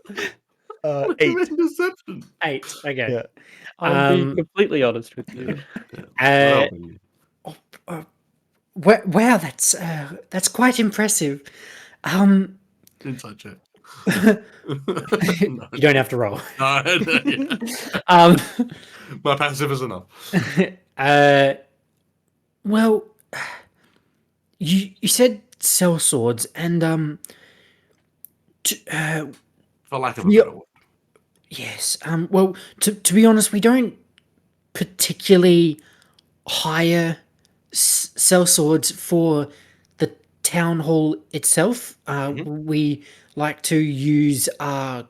8. Deception. 8. Okay. Yeah. I'll be completely honest with you. Uh, wow, that's quite impressive. Inside check. You don't have to roll. No, yeah. My passive is enough. Well, you said sell swords, and For lack of a Yeah. better word. yes. Well, to be honest, we don't particularly hire sell swords for the town hall itself. We like to use our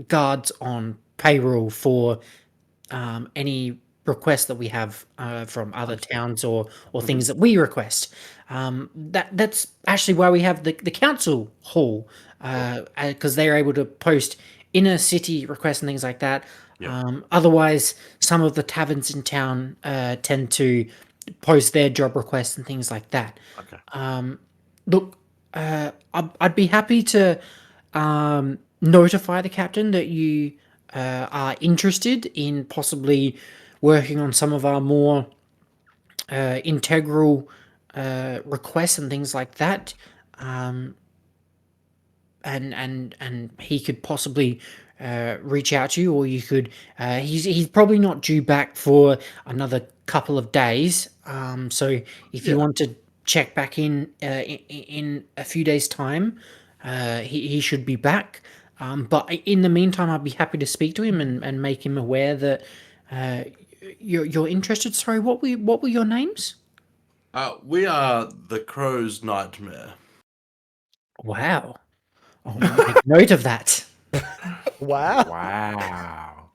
guards on payroll for any requests that we have from other towns or things that we request. That's actually why we have the council hall, because they're able to post inner city requests and things like that. Yeah. Otherwise, some of the taverns in town tend to post their job requests and things like that. Okay. Look, I'd be happy to notify the captain that you are interested in possibly working on some of our more integral requests and things like that. And he could possibly reach out to you, or you could. He's probably not due back for another couple of days. So if you want to check back in a few days' time, he should be back. But in the meantime, I'd be happy to speak to him and make him aware that you're interested. Sorry, what were your names? We are the Crow's Nightmare. Wow. I'll make note of that. Wow. Wow.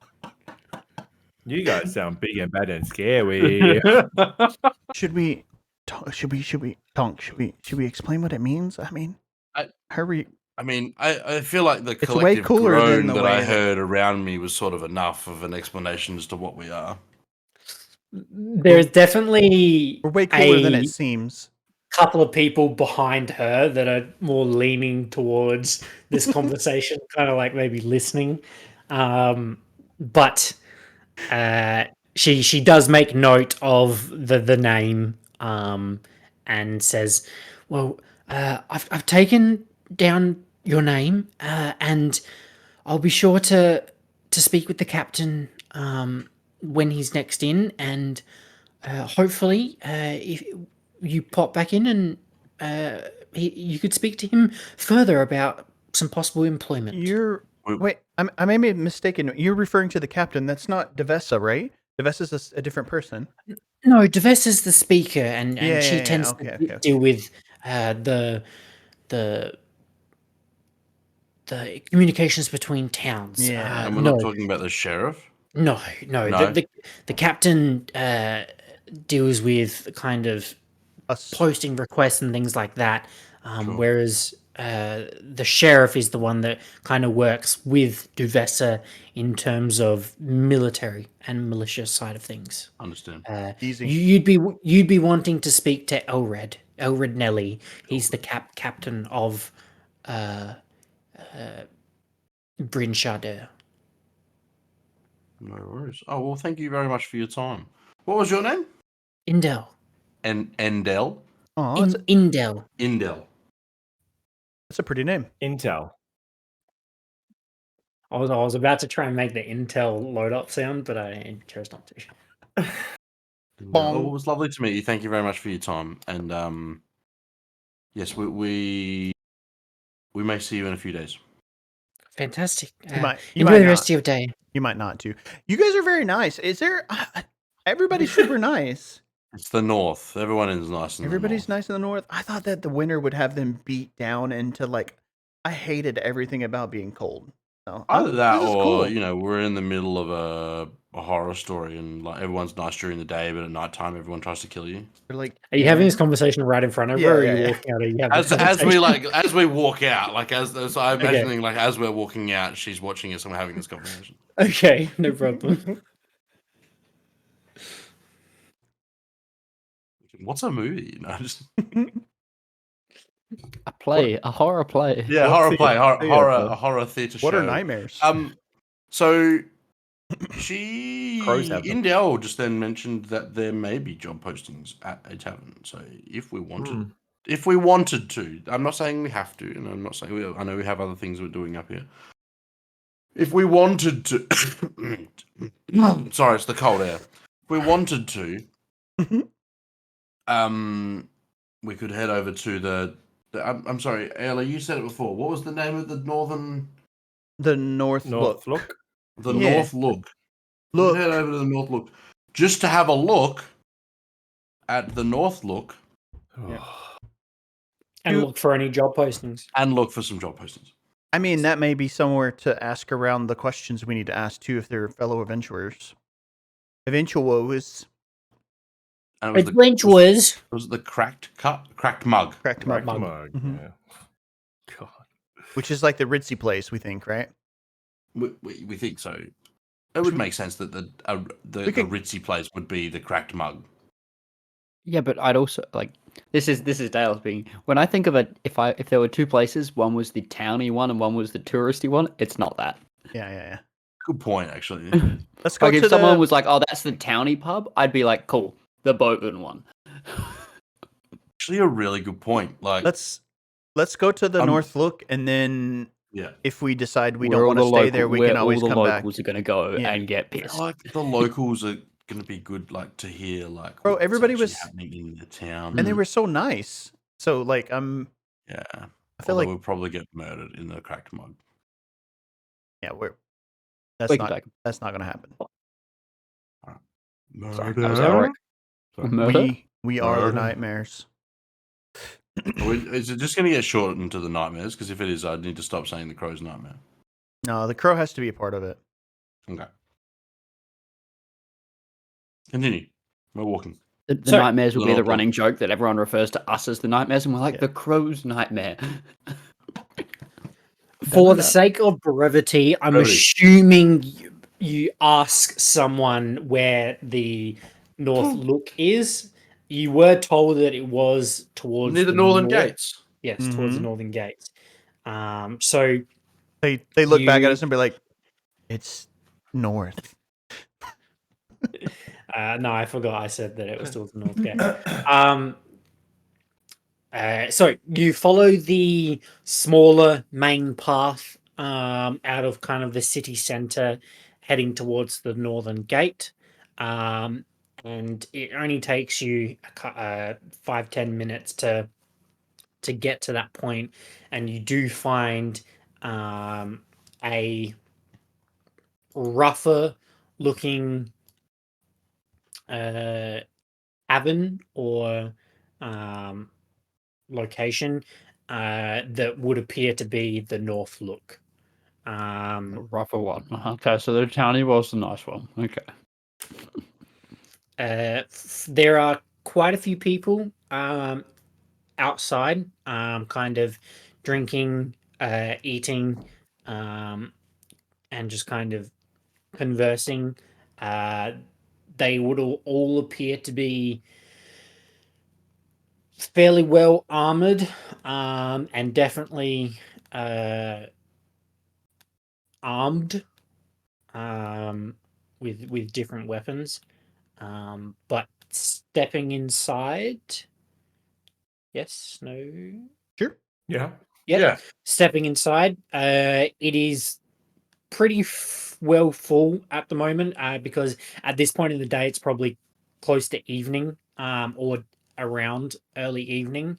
You guys sound big and bad and scary. Should we explain what it means? I mean, hurry. I mean, I feel like the It's way collective cooler than groan the that way I that- heard around me was sort of enough of an explanation as to what we are. There's definitely We're way cooler than a it seems. couple of people behind her that are more leaning towards this conversation, kind of like maybe listening. But she does make note of the name and says, "Well, I've taken down your name, and I'll be sure to speak with the captain when he's next in, and hopefully, if you pop back in and you could speak to him further about some possible employment." Wait, I may be mistaken. You're referring to the captain. That's not Devessa, right? Devessa's a different person. No, Deves is the speaker, and she Yeah, tends okay, to okay. deal with the communications between towns. Yeah. And we're no, not talking about the sheriff. no. No? The captain deals with kind of Us. posting requests and things like that, Sure. whereas the sheriff is the one that kind of works with Duvessa in terms of military and militia side of things. Understand. Easy. You'd be wanting to speak to Elred Nelly. He's the captain of Bryn Shader. No worries. Oh, well, thank you very much for your time. What was your name? Indel. Endel? Oh, Indel. Indel. that's a pretty name. Intel. I was about to try and make the Intel load up sound, but I chose not to. Well, it was lovely to meet you. Thank you very much for your time. And yes, we may see you in a few days. Fantastic. You might Enjoy the not. rest of your day. You might not too. You guys are very nice. Is there? Everybody's super nice. It's the north. Everyone is nice. Everybody's nice in the north. I thought that the winter would have them beat down into like. I hated everything about being cold. So Either that, this is or cool. we're in the middle of a horror story, and like everyone's nice during the day, but at night-time, everyone tries to kill you. They're like, Are you having this conversation right in front of her, or are you walking out? Are you having this As we walk out, like as I'm imagining, like as we're walking out, she's watching us and we're having this conversation. Okay, no problem. What's a movie? No, just A horror play. yeah, What horror theater? play, Theater. a horror theater show. What are nightmares? So Crows she have them. Indel just then mentioned that there may be job postings at a tavern. So if we wanted, to, I'm not saying we have to, and I'm not saying I know we have other things we're doing up here. If we wanted to, sorry, it's the cold air. If we wanted to, we could head over to the I'm sorry, Ayla, you said it before. What was the name of the northern? The North North Look. Look. The Yeah. North Look. Look. Head over to the North Look just to have a look at the North Look And look for any job postings. and look for some job postings. I mean, that may be somewhere to ask around the questions we need to ask too if they're fellow adventurers. Adventurers. And it was Which was was it the cracked mug. Cracked Cracked mug. mug. Mhm. Yeah. God. Which is like the ritzy place, we think, right? We think so. It would make sense that the ritzy place would be the cracked mug. Yeah, but I'd also like this is Dale speaking. When I think of it, if there were two places, one was the towny one and one was the touristy one, it's not that. Yeah. Good point, actually. Let's go Like to if someone the. was like, "Oh, that's the towny pub," I'd be like, "Cool, the Boatman one." Actually, a really good point. Like, Let's go to the Um, North Look, and then yeah, if we decide we Where don't all want to the stay local- there, we where can always all the come back. locals are going to go Yeah. and get I pissed. feel like the locals are going to be good, like to hear, like, Bro, what's everybody actually was- happening in the town. And they were so nice. So like, yeah. I feel Although like we'll probably get murdered in the cracked mug. yeah, We that's can not take- going to happen. Sorry, that was Elric. Murder? We are the Murder. nightmares. Is it just going to get shortened into the nightmares? Because if it is, I need to stop saying the crow's nightmare. No, the crow has to be a part of it. Okay. Continue. We're walking. The So- nightmares will be the Little- running joke that everyone refers to us as the nightmares, and we're like Yeah. the crow's nightmare. For the sake of brevity, I'm Brevity. assuming you ask someone where the North Look is. You were told that it was towards Near the northern north. gates. Yes, towards the Mhm. northern gates. So They look back at You- us and be like, "It's north." no, I forgot I said that it was towards the north gate. So you follow the smaller main path out of kind of the city center, heading towards the northern gate, and it only takes you 5-10 minutes to get to that point, and you do find a rougher looking tavern or location that would appear to be the North Look. A rougher one. Okay, so the towny was the nice one. Okay. There are quite a few people outside, kind of drinking, eating, and just kind of conversing. They would all appear to be fairly well armored, and definitely armed, with different weapons. But stepping inside, yes, no, Sure. Yeah. yeah, stepping inside, it is pretty well full at the moment, because at this point in the day, it's probably close to evening, or around early evening,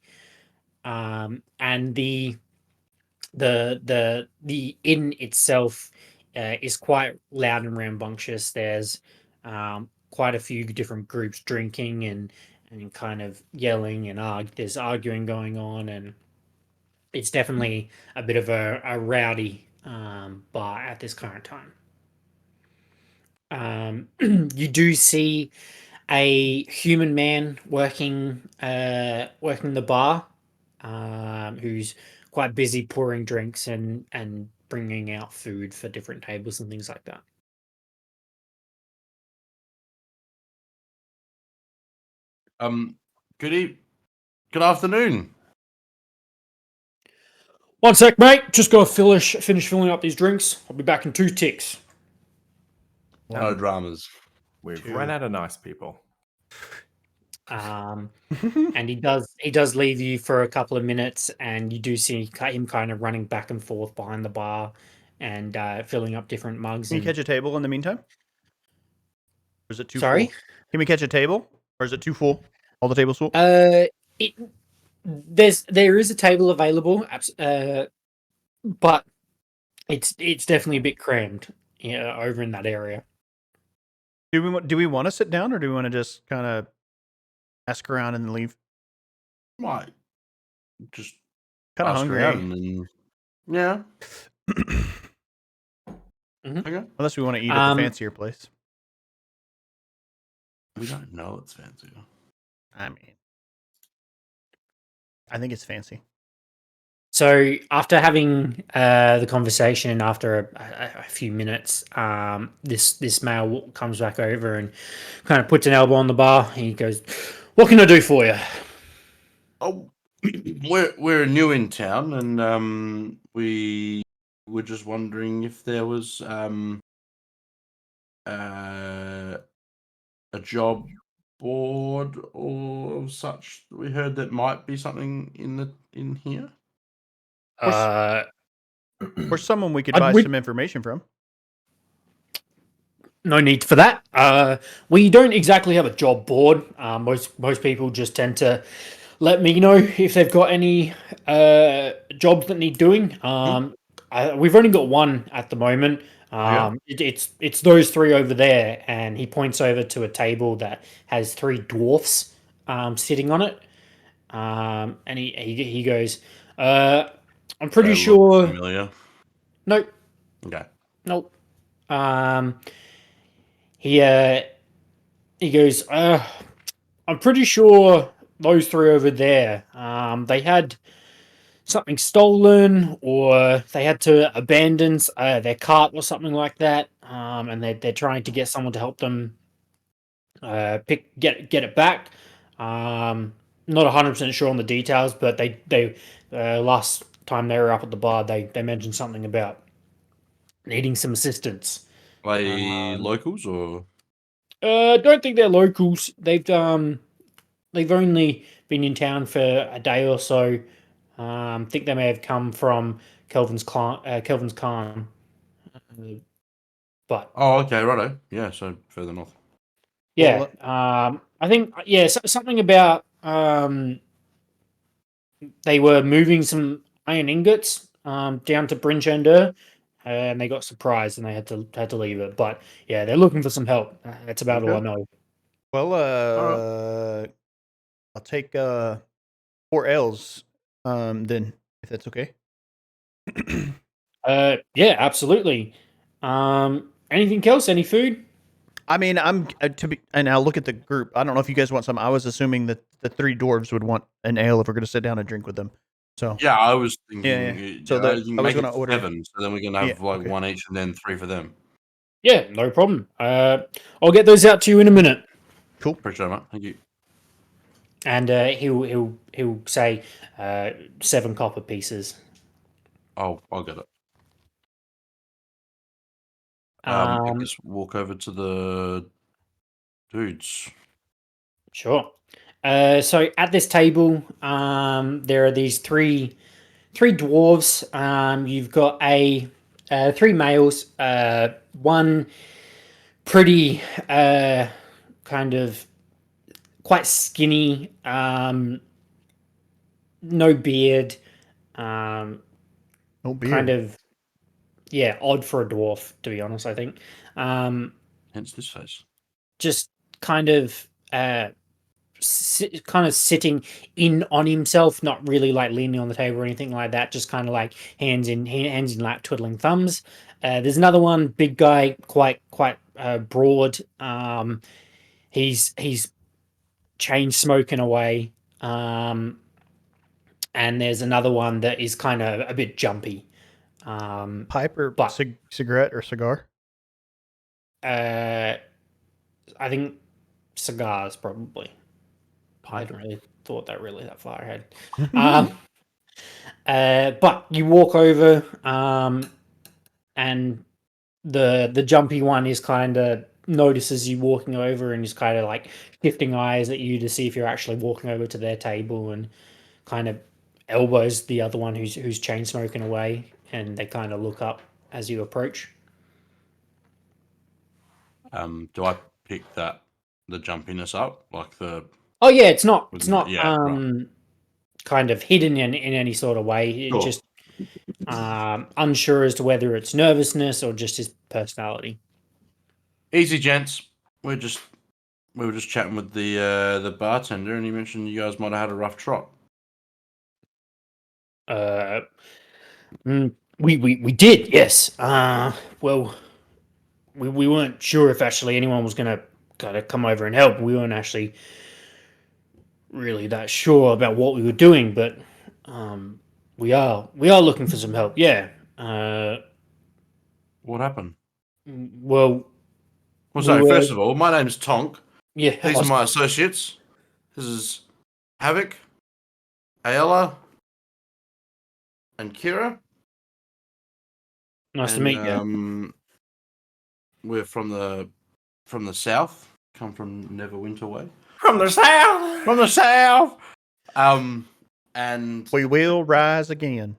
and the inn itself is quite loud and rambunctious. There's quite a few different groups drinking and kind of yelling, and there's arguing going on, and it's definitely a bit of a rowdy bar at this current time. You do see a human man working the bar, who's quite busy pouring drinks and bringing out food for different tables and things like that. Good afternoon. One sec, mate. Just gotta finish filling up these drinks. I'll be back in 2 ticks. No dramas. We've Two. run out of nice people. And he does leave you for a couple of minutes, and you do see him kind of running back and forth behind the bar and filling up different mugs. Can you and- catch a table in the meantime? Or is it too Sorry? full? Can we catch a table? Or is it too full? All the tables full? It there is a table available, but it's definitely a bit crammed, over in that area. Do we want to sit down, or do we want to just kind of ask around and leave? Might just Kind of ask hungry. around and yeah. Mhm. Okay. Unless we want to eat at the Um, fancier place. We don't know it's fancy. I mean, I think it's fancy. So after having the conversation, after a few minutes, this male comes back over and kind of puts an elbow on the bar. He goes, "What can I do for you?" Oh, we're new in town, and we were just wondering if there was a job board or such. We heard that might be something in here. Or someone we could I'd buy wi- some information from. No need for that. We don't exactly have a job board. Most people just tend to let me know if they've got any jobs that need doing. We've only got one at the moment. Yeah. It's those 3 over there, and he points over to a table that has 3 dwarfs sitting on it. And he goes, "I'm pretty They look sure." familiar. Nope, Okay. nope. He goes, "I'm pretty sure those 3 over there, they had something stolen, or they had to abandon their cart or something like that, and they're trying to get someone to help them get it back. Not 100% sure on the details, but they last time they were up at the bar, they mentioned something about needing some assistance. Are they locals or? Don't think they're locals. They've only been in town for a day or so. Think they may have come from Kelvin's Khan. But Oh, okay, righto. Yeah, so further north. yeah, Well, I think something about they were moving some iron ingots down to Brinchender, and they got surprised and they had to leave it. But yeah, they're looking for some help. That's about all I Okay. know. Well, I'll take 4 L's, then, if that's okay. Yeah, absolutely. Anything else? Any food? I mean, and I'll look at the group. I don't know if you guys want some. I was assuming that the 3 dwarves would want an ale if we're going to sit down and drink with them. So Yeah, I was thinking. Yeah. So I you think I was make it gonna order- 7, so then we're gonna have Yeah, like okay. 1 each, and then 3 for them. Yeah, no problem. I'll get those out to you in a minute. cool. Appreciate it, mate. Thank you. And he'll say 7 copper pieces. I'll get it. I guess walk over to the dudes. Sure. So at this table, there are these three dwarves. You've got 3 males. One pretty kind of quite skinny, no beard, No beer. kind of odd for a dwarf, to be honest. I think Hence this face. just kind of sitting in on himself, not really like leaning on the table or anything like that. Just kind of like hands in lap, twiddling thumbs. There's another one, big guy, quite broad. He's chain smoking away. And there's another one that is kind of a bit jumpy. Pipe or but- cigarette or cigar? I think cigars probably. I hadn't really thought that far ahead. But you walk over, and the jumpy one is kind of notices you walking over and is kind of like shifting eyes at you to see if you're actually walking over to their table, and kind of elbows the other one who's chain smoking away, and they kind of look up as you approach. Do I pick the jumpiness up, like the? Oh yeah, it's not Yeah, right. kind of hidden in any sort of way. It Sure. just unsure as to whether it's nervousness or just his personality. Easy, gents. We were just chatting with the bartender, and he mentioned you guys might have had a rough trot. We did, yes. Well, we weren't sure if actually anyone was gonna kind of come over and help. We weren't actually really that sure about what we were doing, but we are looking for some help. Yeah. What happened? Well, Well, we sorry. were- First of all, my name's Tonk. yeah. These are my associates. This is Havoc, Ayala, and Kira. Nice to meet you. We're from the south. Come from Neverwinter Way. From the south. From the south. And We will rise again.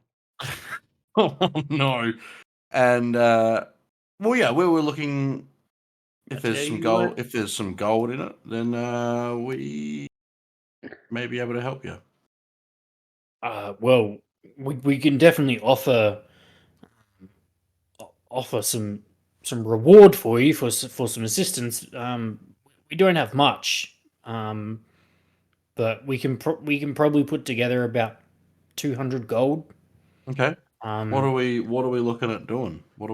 oh no. And well, yeah, we were looking. If there's some gold, in it, then we may be able to help you. Well, we can definitely offer some reward for you for some assistance. We don't have much, but we can probably put together about 200 gold. Okay. What are we looking at doing? What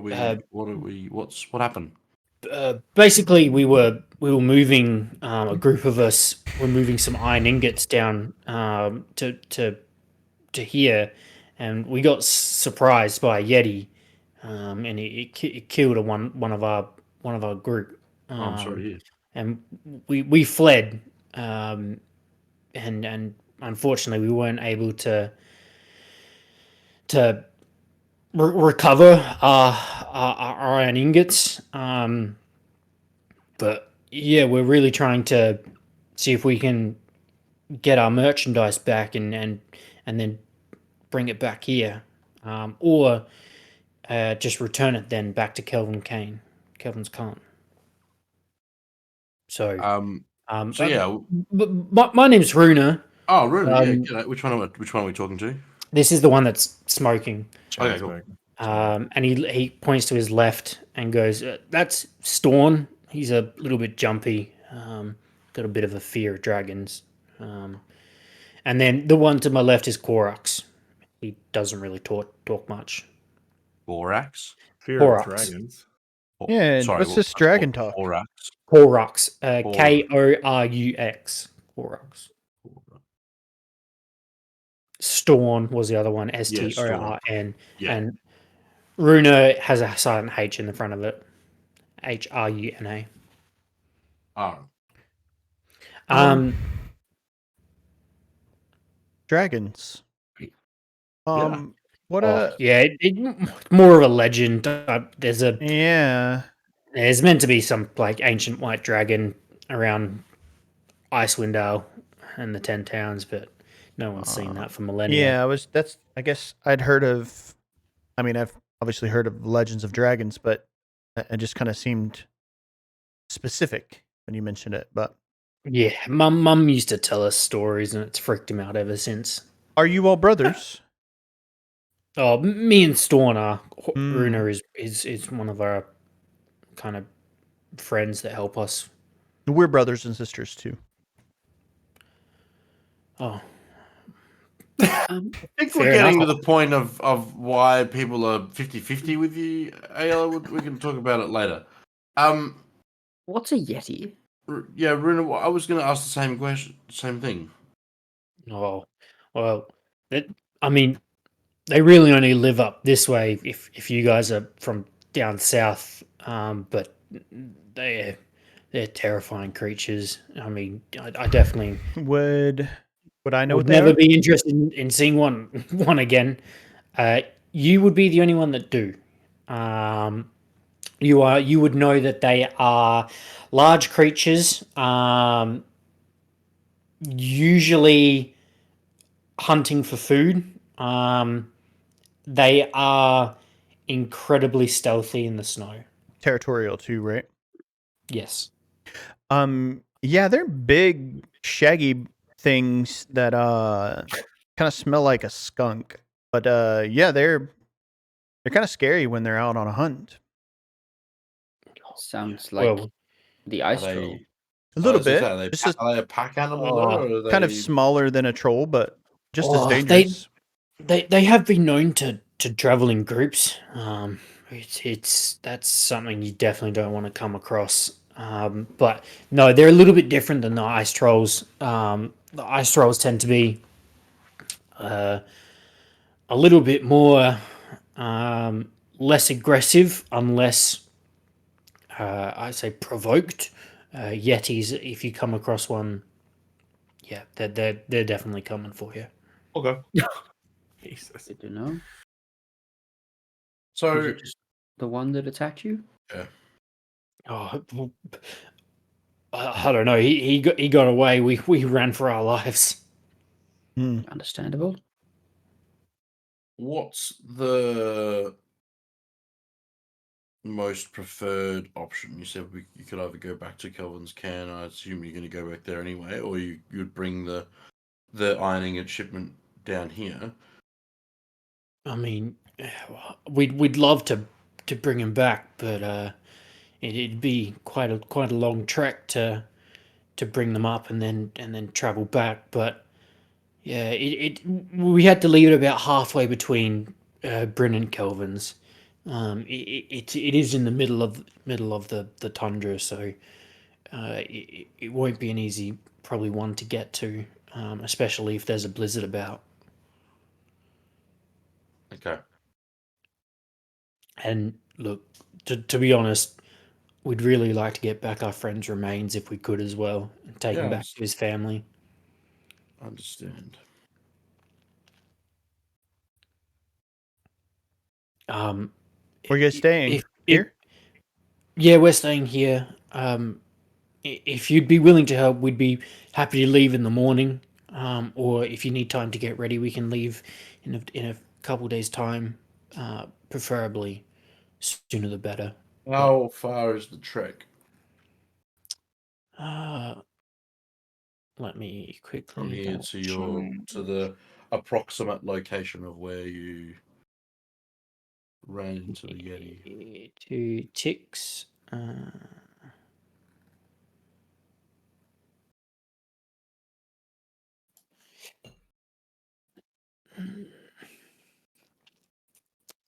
happened? Basically, we were moving, a group of us were moving some iron ingots down to here, and we got surprised by a yeti, and it killed one of our group. I'm sorry to hear. And we fled, and unfortunately we weren't able to recover our iron ingots. But yeah, we're really trying to see if we can get our merchandise back and then bring it back here, or just return it then back to Kelvin's Con. So, So yeah. my name's Runa. Oh, Runa. Yeah. G'day. Which one are we talking to? This is the one that's smoking. Okay, cool. And he points to his left and goes, "That's Storn. He's a little bit jumpy. Got a bit of a fear of dragons." And then the one to my left is Korax. He doesn't really talk much. Borax. Fear Korax. of dragons. Yeah, what's this dragon talk? Borax. Korax. Korux. Korax. Storn was the other one. Storn. Yeah. And Runa has a silent H in the front of it. Hruna. Oh. Dragons. What more of a legend. There's meant to be some like ancient white dragon around Icewind Dale and the 10 Towns, but no one's seen that for millennia. Yeah, I guess I'd heard of. I mean, I've obviously heard of legends of dragons, but it just kind of seemed specific when you mentioned it. But yeah, mum used to tell us stories, and it's freaked him out ever since. Are you all brothers? Oh, me and Storn are. Runa is one of our kind of friends that help us. We're brothers and sisters too. Oh. I think we're getting to the point of why people are 50-50 with you, Ayala. We can talk about it later. What's a yeti? Yeah, Runa, I was going to ask the same question, same thing. Oh, well, I mean, they really only live up this way if you guys are from down south. But they're terrifying creatures. I mean, I definitely Would I know would what they never are? be interested in seeing one again. You would be the only one that do. You would know that they are large creatures, usually hunting for food. They are incredibly stealthy in the snow. Territorial too, right? Yes. Yeah, they're big, shaggy things that kind of smell like a skunk. But yeah, they're kind of scary when they're out on a hunt. Sounds like Well, the Are ice troll. they? A little I was gonna bit. say, Just a, are they a pack animal Oh, though, or are kind of they? smaller than a troll, but just as Oh, dangerous. they have been known to travel in groups. That's something you definitely don't want to come across. But no, they're a little bit different than the ice trolls. The ice trolls tend to be a little bit more less aggressive, unless I say provoked. Yetis, if you come across one, yeah, they're definitely coming for you. Okay. Jesus. Good to know. So Was it just the one that attacked you? Oh, well, I don't know. He got away. We ran for our lives. Hmm. Understandable. what's the most preferred option? You said you could either go back to Kelvin's Cairn. I assume you're going to go back there anyway, or you'd bring the ironing and shipment down here. I mean, we'd love to bring him back, but it'd be quite a long trek to bring them up and then travel back. But yeah, we had to leave it about halfway between Bryn and Kelvin's. It is in the middle of the tundra, so it won't be an easy probably one to get to, especially if there's a blizzard about. Okay. And look, to be honest, we'd really like to get back our friend's remains if we could as well, and take him back Yes. to his family. I understand. Um, Where you guys staying? if Here? yeah, we're staying here. If you'd be willing to help, we'd be happy to leave in the morning. Or if you need time to get ready, we can leave in a couple days' time. Preferably sooner the better. How far is the trek Uh, let me quickly from here double to the approximate location of where you ran into the Yeti? to ticks.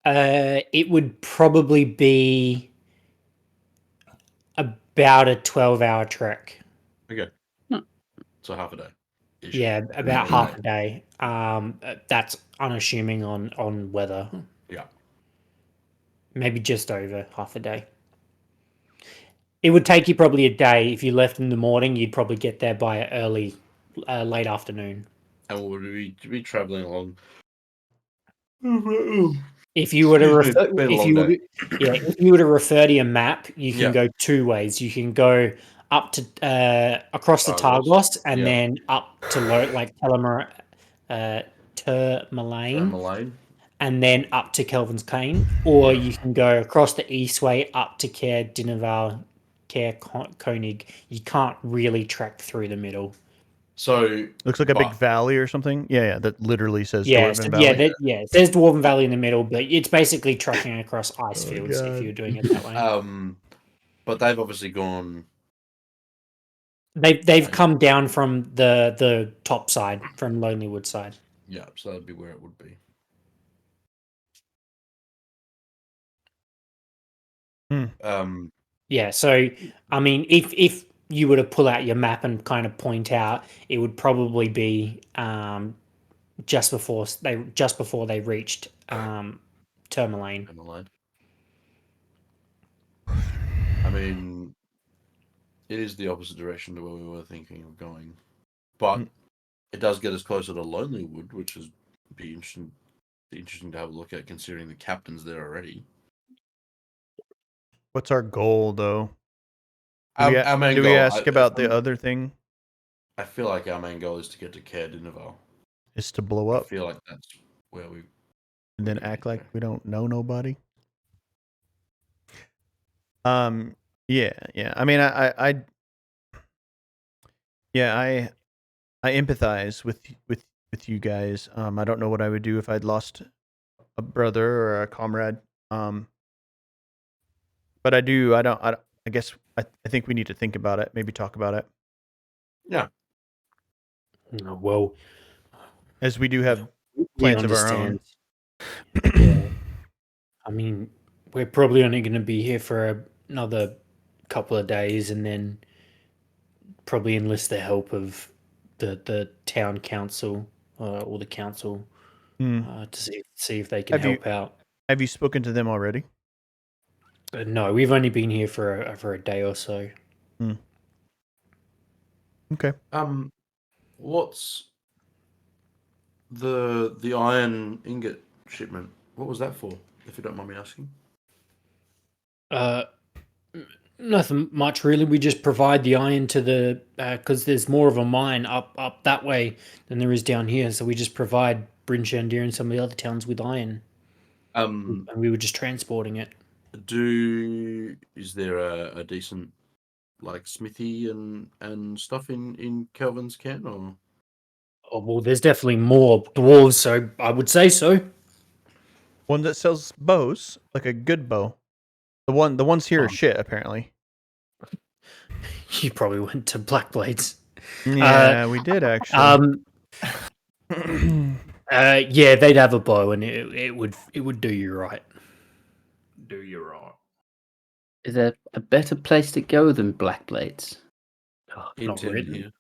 It would probably be about a 12-hour trek. Okay. Hmm. So half a day. Yeah, about half a day. That's unassuming on weather. Yeah. Maybe just over half a day. It would take you probably a day. If you left in the morning, you'd probably get there by late afternoon. And would we be traveling along? If you were to Excuse me, refer, been a if long you were, day. if you were to refer to your map, you can Yeah. go two ways. You can go up to across the Targos. Targos and Yeah. then up to like Tourmaline, Malane. and then up to Kelvin's Cairn, or you can go across the Eastway up to Cair Dineval, Cair Koenig. You can't really trek through the middle. So Looks like a big but- valley or something. Yeah, that literally says Yeah, Dwarven so, Valley. there's Dwarven Valley in the middle, but it's basically trekking across ice Oh, fields if God. you're doing it that way. But they've obviously gone. They've come down from the top side, from Lonelywood side. Yeah, so that'd be where it would be. Yeah, so I mean, if you were to pull out your map and kind of point out, it would probably be just before they reached Tourmaline. Malane. I mean, It is the opposite direction to where we were thinking of going, but Mm. it does get us closer to Lonelywood, which is be interesting to have a look at, considering the captain's there already. What's our goal, though? Our main Do we goal, ask about the other thing? I feel like our main goal is to get to Caer Dineval. Is to blow I up feel like that's where we and then we act need to like go. we don't know nobody? Yeah. I mean, I empathize with you guys. I don't know what I would do if I'd lost a brother or a comrade. But I do. I don't. I guess I think we need to think about it. Maybe talk about it, Well, as we do have we plans of our own. understand. Yeah. I mean, we're probably only going to be here for another couple of days, and then probably enlist the help of the town council or the council Hmm. to see if they can help out. Have you spoken to them already? No, we've only been here for a day or so. Okay. What's the iron ingot shipment? What was that for? If you don't mind me asking. Nothing much really. We just provide the iron to the because there's more of a mine up that way than there is down here. So we just provide Bryn Shandir and some of the other towns with iron, and we were just transporting it. Is there a decent like smithy and stuff in Kelvin's Ken, or Oh, well, there's definitely more dwarves, so I would say so. One that sells bows, like a good bow. The ones here are shit, apparently. You probably went to Black Blades. Yeah, we did actually. Yeah, they'd have a bow, and it would do you right. Do you right? Is there a better place to go than Black Blades? Oh, in not town really. here?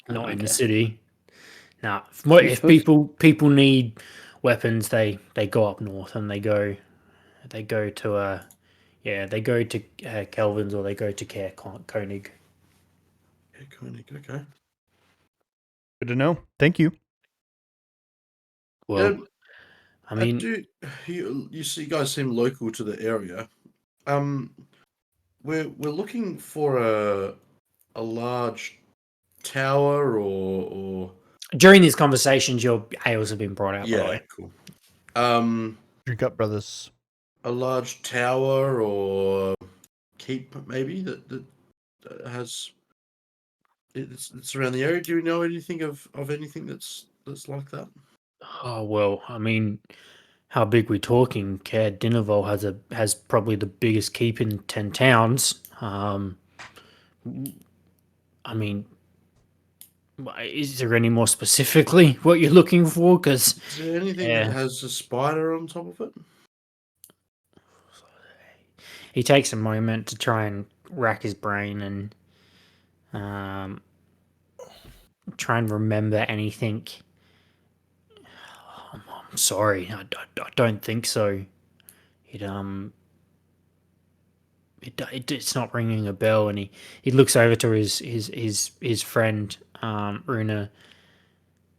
Not in the Okay. city. Now, You if suppose- people need weapons, they go up north and they go to Kelvin's, or they go to Koenig. Yeah, Koenig, okay. Good to know. Thank you. Well, I mean, You see, you guys seem local to the area. We're looking for a large tower or during these conversations, your ales have been brought out. By the way. cool. Drink up, brothers. A large tower or keep maybe that has it's around the area. Do you know anything of anything that's like that? Oh well, I mean, how big we talking? Caer Dineval has probably the biggest keep in 10 towns. I mean, is there any more specifically what you're looking for? Because Is there anything that has a spider on top of it? he takes a moment to try and rack his brain and try and remember anything. I'm sorry, I don't think so. It's not ringing a bell, and he looks over to his friend Runa,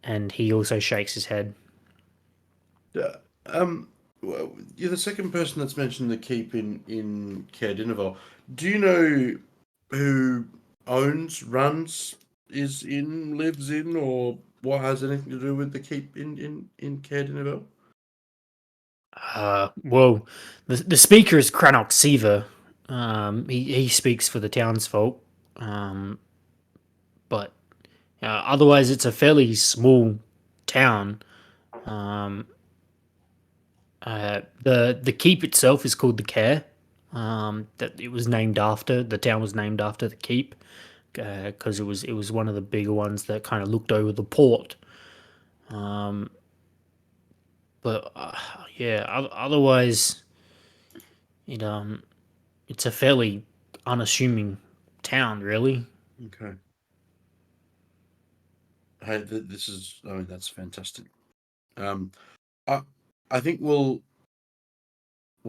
and he also shakes his head. Well, you're the second person that's mentioned the keep in Caer Dineval. Do you know who owns, runs, lives in, or what has anything to do with the keep in Caer Dineval? Well, the speaker is Cranok Siva. He speaks for the townsfolk, but otherwise it's a fairly small town. The keep itself is called the Caer. That it was named after. The town was named after the keep because it was one of the bigger ones that kind of looked over the port. But yeah, otherwise, it's a fairly unassuming town, really. Okay. Hey, this is. I mean, that's fantastic. I think we'll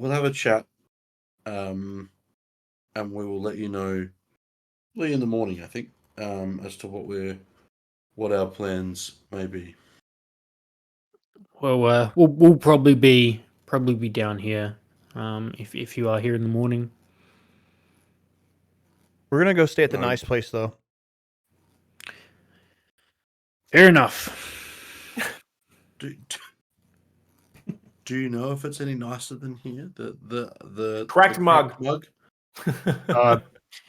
have a chat, and we will let you know Probably in the morning, I think, as to what our plans may be. Well, we'll probably be down here. If you are here in the morning. We're gonna go stay at the Right. nice place though. Fair enough. Do you know if it's any nicer than here? The Cracked mug. mug.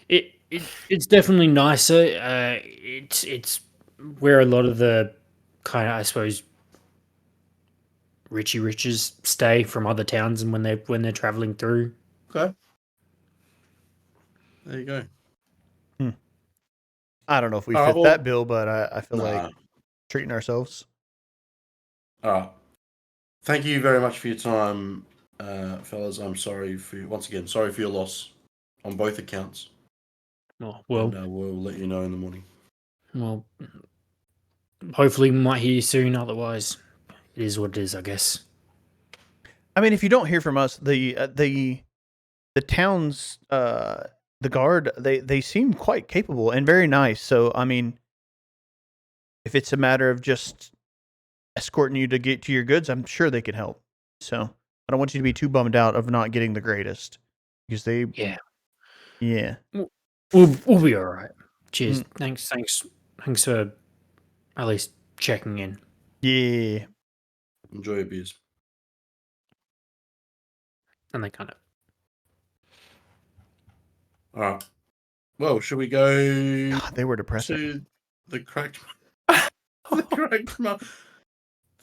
It's definitely nicer. It's where a lot of the kind of, I suppose, Richie Riches stay from other towns, and when they're traveling through. Okay. There you go. I don't know if we Alright, fit well- that bill, but I feel like Nah. treating ourselves. All right. Thank you very much for your time, fellas. I'm sorry for your loss on both accounts. Oh, And we'll let you know in the morning. well, hopefully we might hear you soon. Otherwise, it is what it is, I guess. I mean, if you don't hear from us, the town's the guard, they seem quite capable and very nice. So I mean, if it's a matter of just escorting you to get to your goods, I'm sure they can help. So I don't want you to be too bummed out of not getting the greatest, because they Yeah, yeah. we'll be all right. Cheers. Mm. Thanks for at least checking in. Yeah. Enjoy your beers. And they kind of. All right. Well, should we go God, they were depressing. to the cracked? The cracked mug.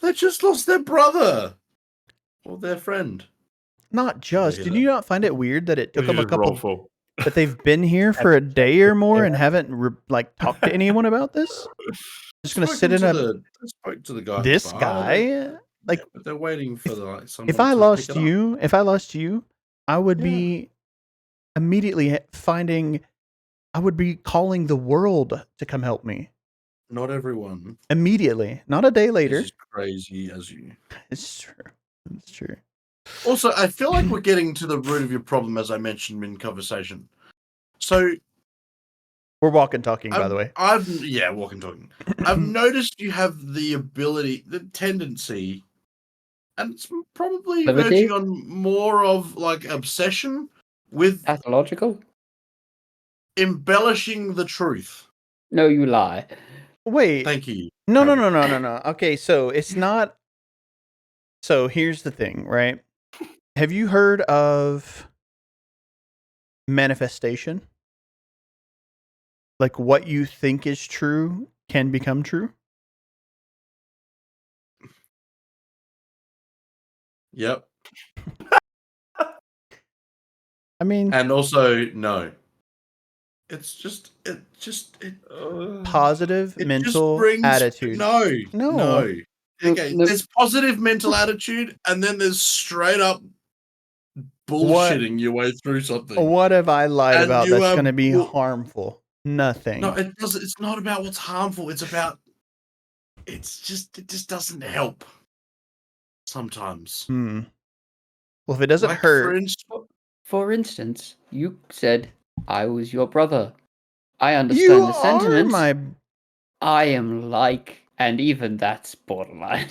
They just lost their brother or their friend. Not just. hear Did that? you not find it weird that it took them a couple Full. that they've been here for a day or more and haven't talked to anyone about this? Just gonna sit in a I spoke to the guy. at the this bar. guy. Like, Yeah, but they're waiting for someone. if I to lost pick it up. you, I would Yeah. be immediately I would be calling the world to come help me Not everyone immediately, not a day later. is as crazy as you. It's true. It's true. Also, I feel like we're getting to the root of your problem, as I mentioned in conversation. So, We're walking talking, by the way. walking talking. I've noticed you have the ability, the tendency, and it's probably Levity? verging on more of like obsession with Pathological? embellishing the truth. No, you lie. Wait. Thank you. No. Okay, so it's not. So here's the thing, right? Have you heard of manifestation? Like, what you think is true can become true? Yep. I mean, And also, no. It's just positive it mental just brings attitude. No. Okay, No. there's positive mental attitude, and then there's straight up bullshitting your way through something. What have I lied And about you that's are going to be bull- harmful? Nothing. No, it doesn't. It's not about what's harmful. It's about. It just doesn't help. Sometimes. Well, if it doesn't Like, hurt, for instance, For instance, you said I was your brother. I understand you the sentiment. are my. I am like, and even that's borderline.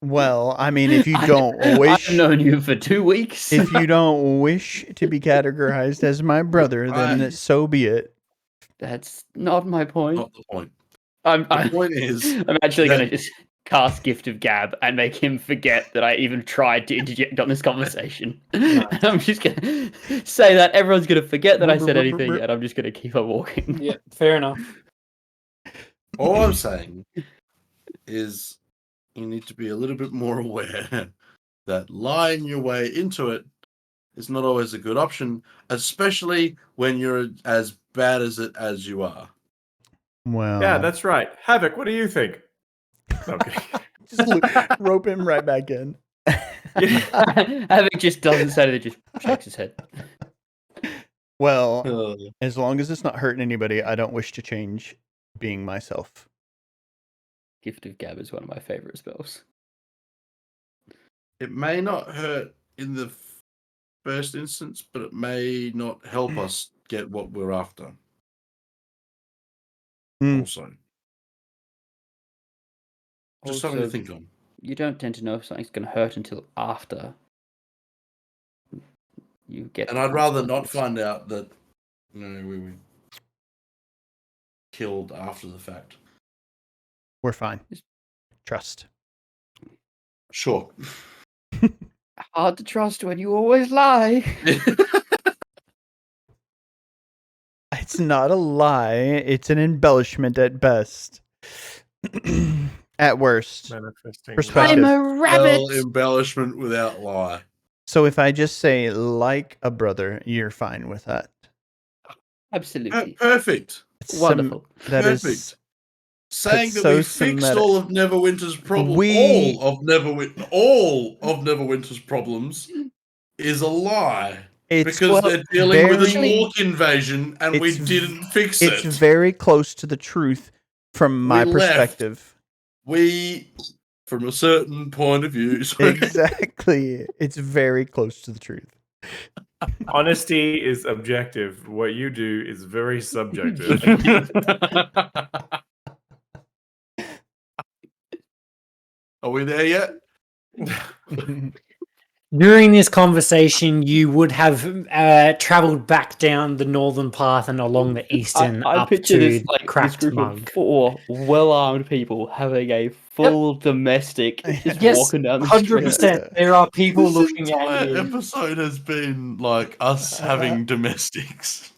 Well, I mean, if you don't wish, I've known you for 2 weeks. if you don't wish to be categorized as my brother, then so be it. That's not my point. not the point. I'm The point is, I'm actually that- going to just cast Gift of Gab and make him forget that I even tried to interject on this conversation. I'm just going to say that everyone's going to forget that I said anything, and I'm just going to keep on walking. Yeah, fair enough. all I'm saying is, you need to be a little bit more aware that lying your way into it is not always a good option, especially when you're as bad as you are. Well, Yeah, that's right. Havoc, what do you think? Okay. just rope him right back in. Havoc just doesn't say that, just shakes his head. Well, as long as it's not hurting anybody, I don't wish to change being myself. Gift of Gab is one of my favorite spells. It may not hurt in the first instance, but it may not help us get what we're after. Mm. Also, just something to Also, think on. you don't tend to know if something's going to hurt until after you get. And the I'd rather not consequences. find out that we were killed after the fact. We're fine. Trust. Sure. Hard to trust when you always lie. It's not a lie. It's an embellishment at best. At worst. Manifesting. Perspective. I'm a rabbit. Well, embellishment without lie. So if I just say like a brother, you're fine with that. Absolutely. Perfect. It's Wonderful. That is Perfect. Saying that so we fixed Semitic. all of Neverwinter's problems, We- all of Neverwinter's problems is a lie. It's Because they're dealing with an very- orc invasion and we it's didn't fix it's it. very close to the truth from my We left. perspective. We, from a certain point of view, sorry. Exactly. It's very close to the truth. Honesty is objective. What you do is very subjective. Are we there yet? During this conversation, you would have traveled back down the northern path and along the eastern I up picture to this like this Cracked group Mug. of 4 well-armed people having a full domestic just Yes, walking down the 100%. street. There are people This looking entire at you. episode has been like us having domestics.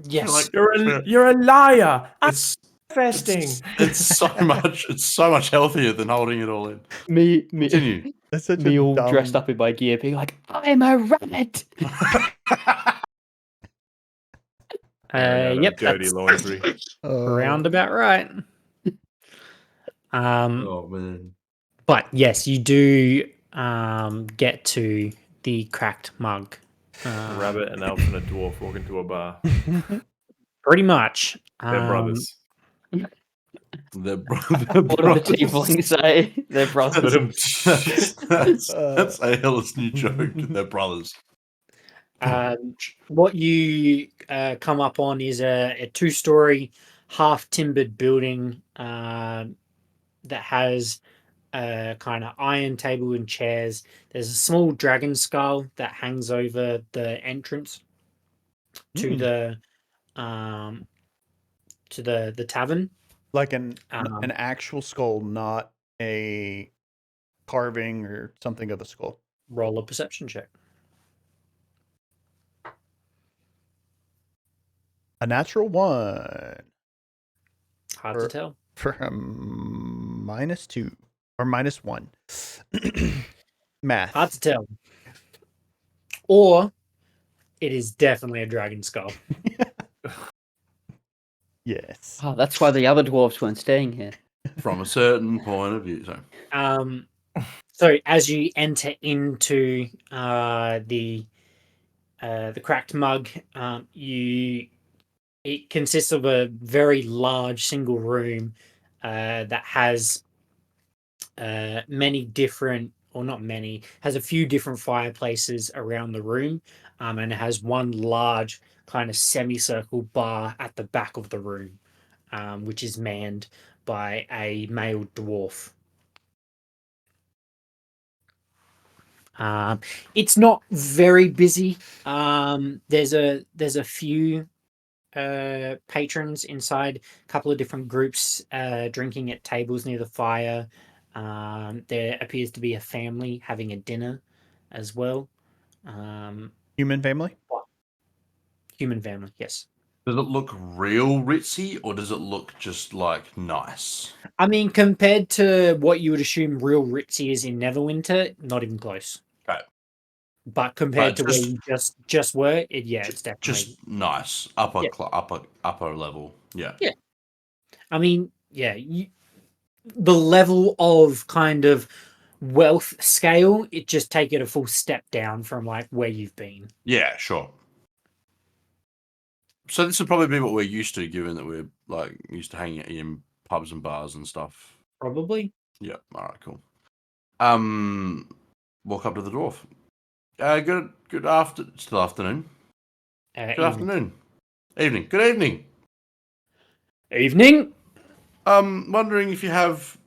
Yes. Like, You're a liar. it's Manifesting. it's so much healthier than holding it all in. Me Continue. That's such me a all dumb... dressed up in my gear, being like, "I'm a rabbit." Yep, Dirty that's laundry. roundabout right. Oh man. But yes, you do get to the Cracked Mug. A rabbit, an elf, and a dwarf walk into a bar. Pretty much. They're brothers. They're What do the tieflings say? They're brothers. That's AL's new joke. They're brothers. What you come up on is a 2-story, half-timbered building that has a kind of iron table and chairs. There's a small dragon skull that hangs over the entrance to the tavern. Like an Um, actual skull, not a carving or something of a skull. Roll a perception check. A natural 1 Hard to tell. for a -2 or -1. Math. Hard to tell. Or it is definitely a dragon skull. Yes. Oh, that's why the other dwarves weren't staying here. From a certain point of view. So as you enter into the Cracked Mug, it consists of a very large single room that has many different, or not many, has a few different fireplaces around the room, and it has one large kind of semicircle bar at the back of the room, which is manned by a male dwarf. It's not very busy. There's a few patrons inside, a couple of different groups drinking at tables near the fire. There appears to be a family having a dinner as well. Human family? Human family, yes. Does it look real ritzy or does it look just like nice? I mean, compared to what you would assume real ritzy is in Neverwinter, not even close. Okay. But compared But to where you just were, it's definitely Just nice. Upper Yeah. upper level. Yeah. Yeah. I mean, yeah, the level of kind of wealth scale, it just take it a full step down from like where you've been. Yeah, sure. So this would probably be what we're used to, given that we're like used to hanging in pubs and bars and stuff. Probably. Yeah. All right. Cool. Walk up to the dwarf. Good afternoon. Good Evening. afternoon. Evening. Good evening. Evening. Wondering if you have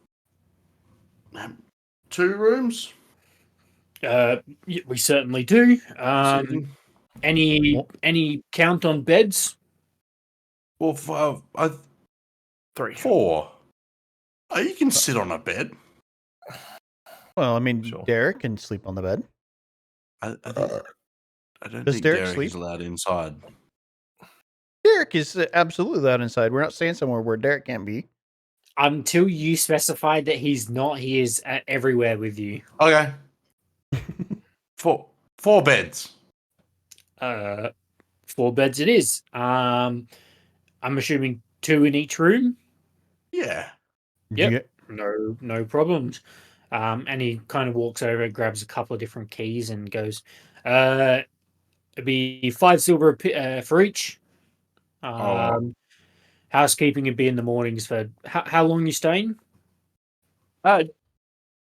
2 rooms. We certainly do. Something? Any count on beds? Or 5, 3. 4. Oh, you can sit on a bed. Well, I mean, Sure. Derek can sleep on the bed. I don't Does think Derek Derek sleep? is allowed inside. Derek is absolutely allowed inside. We're not staying somewhere where Derek can't be. Until you specified that he's not, he is everywhere with you. Okay. 4 beds. 4 beds it is. I'm assuming 2 in each room. Yeah. Yep. No problems. And he kind of walks over, grabs a couple of different keys, and goes, "It'd be 5 silver for each. Housekeeping would be in the mornings for how long you staying?"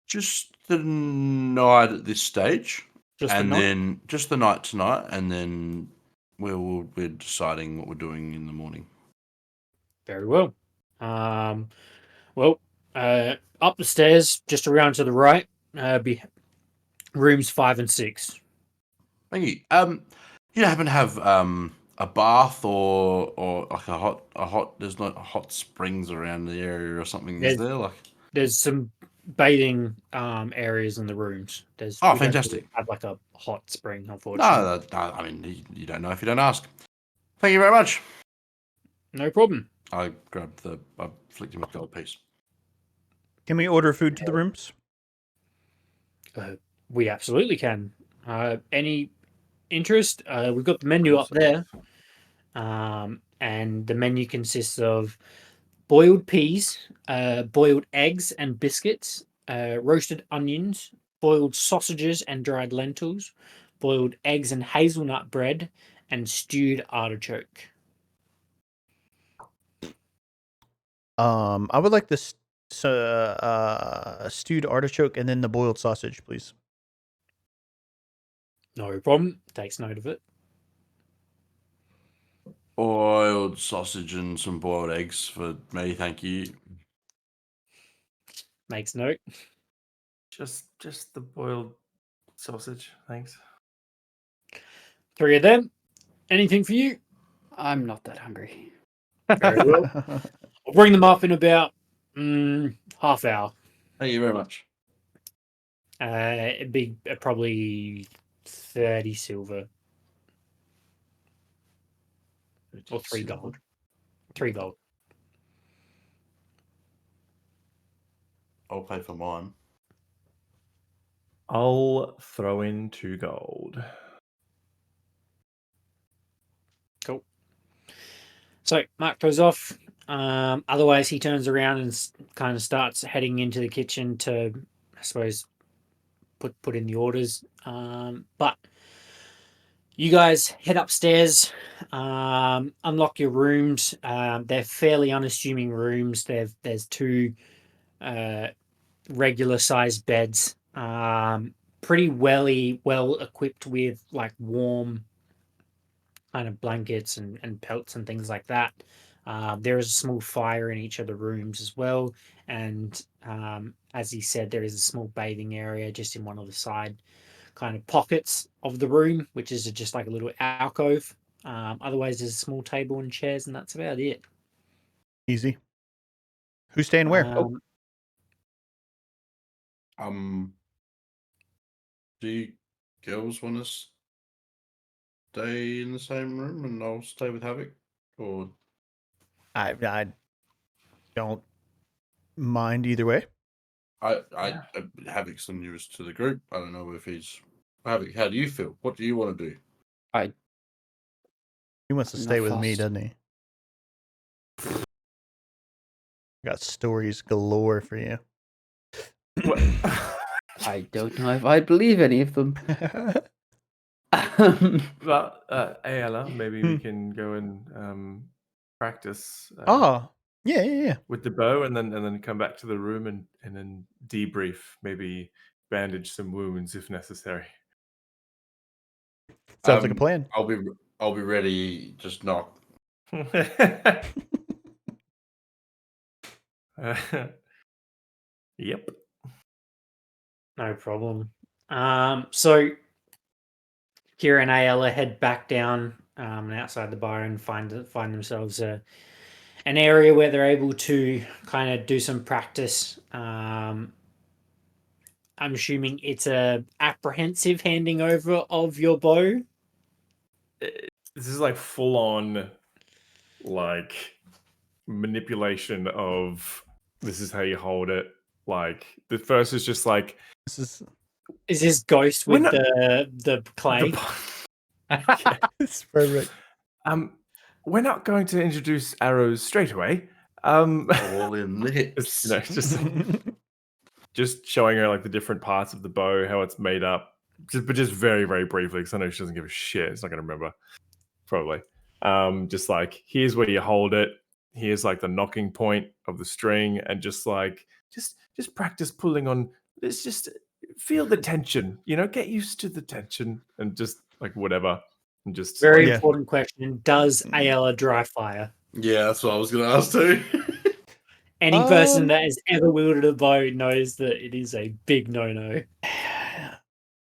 Just the night at this stage. Just the And night? then just the night tonight, and then we're deciding what we're doing in the morning. Very well. Up the stairs, just around to the right, be rooms 5 and 6. Thank you. You happen to have a bath or like a hot. There's not hot springs around the area or something, is there? Like, There's some bathing areas in the rooms. We don't really fantastic. have like a hot spring, unfortunately. No, I mean you don't know if you don't ask. Thank you very much. No problem. I flicked him a gold piece. Can we order food to the rooms? We absolutely can. Any interest? We've got the menu up there. And the menu consists of boiled peas, boiled eggs and biscuits, roasted onions, boiled sausages and dried lentils, boiled eggs and hazelnut bread, and stewed artichoke. I would like this stewed artichoke and then the boiled sausage, please. No problem. Takes note of it. Boiled sausage and some boiled eggs for me, thank you. Makes note. Just the boiled sausage, thanks. 3 of them. Anything for you? I'm not that hungry. Very well. I'll bring them up in about half hour. Thank you very much. It'd be probably 30 silver. Or 3 gold. 3 gold. I'll pay for mine. I'll throw in 2 gold. Cool. So Mark goes off. Otherwise, he turns around and kind of starts heading into the kitchen to, I suppose, put in the orders. But you guys head upstairs, unlock your rooms. They're fairly unassuming rooms. There's 2 regular sized beds, pretty well equipped with like warm kind of blankets and pelts and things like that. There is a small fire in each of the rooms as well, and as he said, there is a small bathing area just in one of the side kind of pockets of the room, which is just like a little alcove. Otherwise, there's a small table and chairs, and that's about it. Easy. Who's staying where? Do you girls want to stay in the same room and I'll stay with Havoc? Or I don't mind either way. Havoc's the newest to the group. I don't know if he's Havoc. How do you feel? What do you want to do? He wants to I'm stay not with me, fussed. doesn't he? Got stories galore for you. I don't know if I believe any of them. But Ayala, maybe we can go and practice yeah. with the bow, and then come back to the room and then debrief. Maybe bandage some wounds if necessary. Sounds like a plan. I'll be ready. Just knock. Yep. No problem. So Kira and Ayala head back down and outside the bar and find themselves an area where they're able to kind of do some practice. I'm assuming it's a apprehensive handing over of your bow. This is like full on, like manipulation of this is how you hold it. Like the first is just like This is Is this ghost We're with not- the clay? it's perfect. We're not going to introduce arrows straight away. All in It's, lips. just showing her like the different parts of the bow, how it's made up, but just very, very briefly, because I know she doesn't give a shit. It's not going to remember, probably. Just like here's where you hold it. Here's like the knocking point of the string, and just like just practice pulling on. Let's just feel the tension. Get used to the tension, and just like whatever, and just Very Yeah. important question. Does Ayala dry fire? Yeah, that's what I was going to ask too. Any person that has ever wielded a bow knows that it is a big no-no.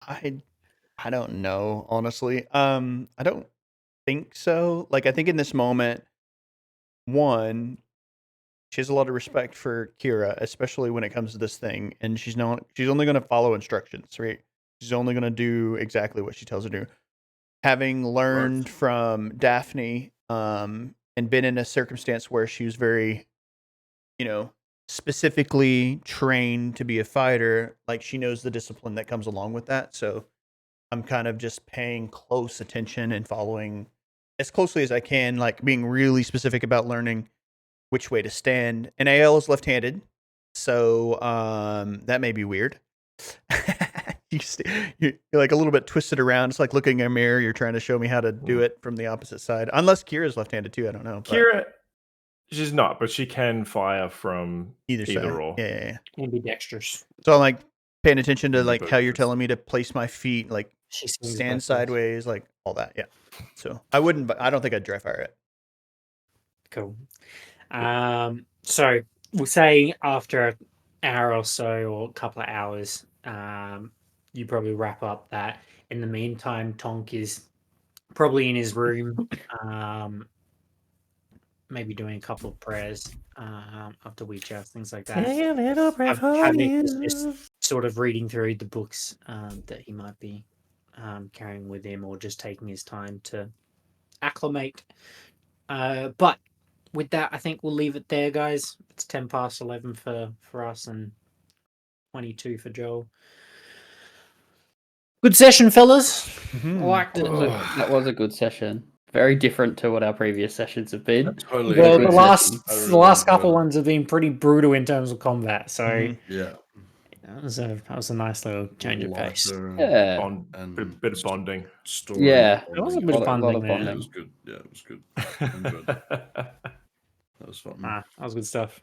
I don't know, honestly. I don't think so. Like I think in this moment, one, she has a lot of respect for Kira, especially when it comes to this thing, and she's only going to follow instructions, right? She's only going to do exactly what she tells her to do. Having learned from Daphne, and been in a circumstance where she was very, specifically trained to be a fighter, like she knows the discipline that comes along with that. So I'm kind of just paying close attention and following as closely as I can, like being really specific about learning which way to stand. And AL is left-handed, so that may be weird. You're like a little bit twisted around. It's like looking in a mirror. You're trying to show me how to do it from the opposite side. Unless Kira's left-handed too. I don't know. But Kira, she's not, but she can fire from either side. or. Yeah. Can be dexterous. So I'm like paying attention to Maybe like both how you're just- telling me to place my feet, like She swings stand both ways. sideways, like all that. Yeah. So I don't think I'd dry fire it. Cool. So we'll say after an hour or so, or a couple of hours, you probably wrap up that. In the meantime, Tonk is probably in his room, maybe doing a couple of prayers after Ouija, things like that. Just sort of reading through the books that he might be carrying with him, or just taking his time to acclimate. But with that, I think we'll leave it there, guys. It's 11 for us and 22 for Joel. Good session, fellas. I liked it. That was a good session. Very different to what our previous sessions have been. Totally. Well, agree. the I really last couple enjoyed it. ones have been pretty brutal in terms of combat, so Mhm. Yeah. that was a nice little change of pace. Lighter and Yeah. Bond, And bit of bonding. story. Yeah. It was a bonding. bit of lot bonding of there. bonding. It was good. Yeah, it was good. Enjoyed it. That was fun. That was good stuff.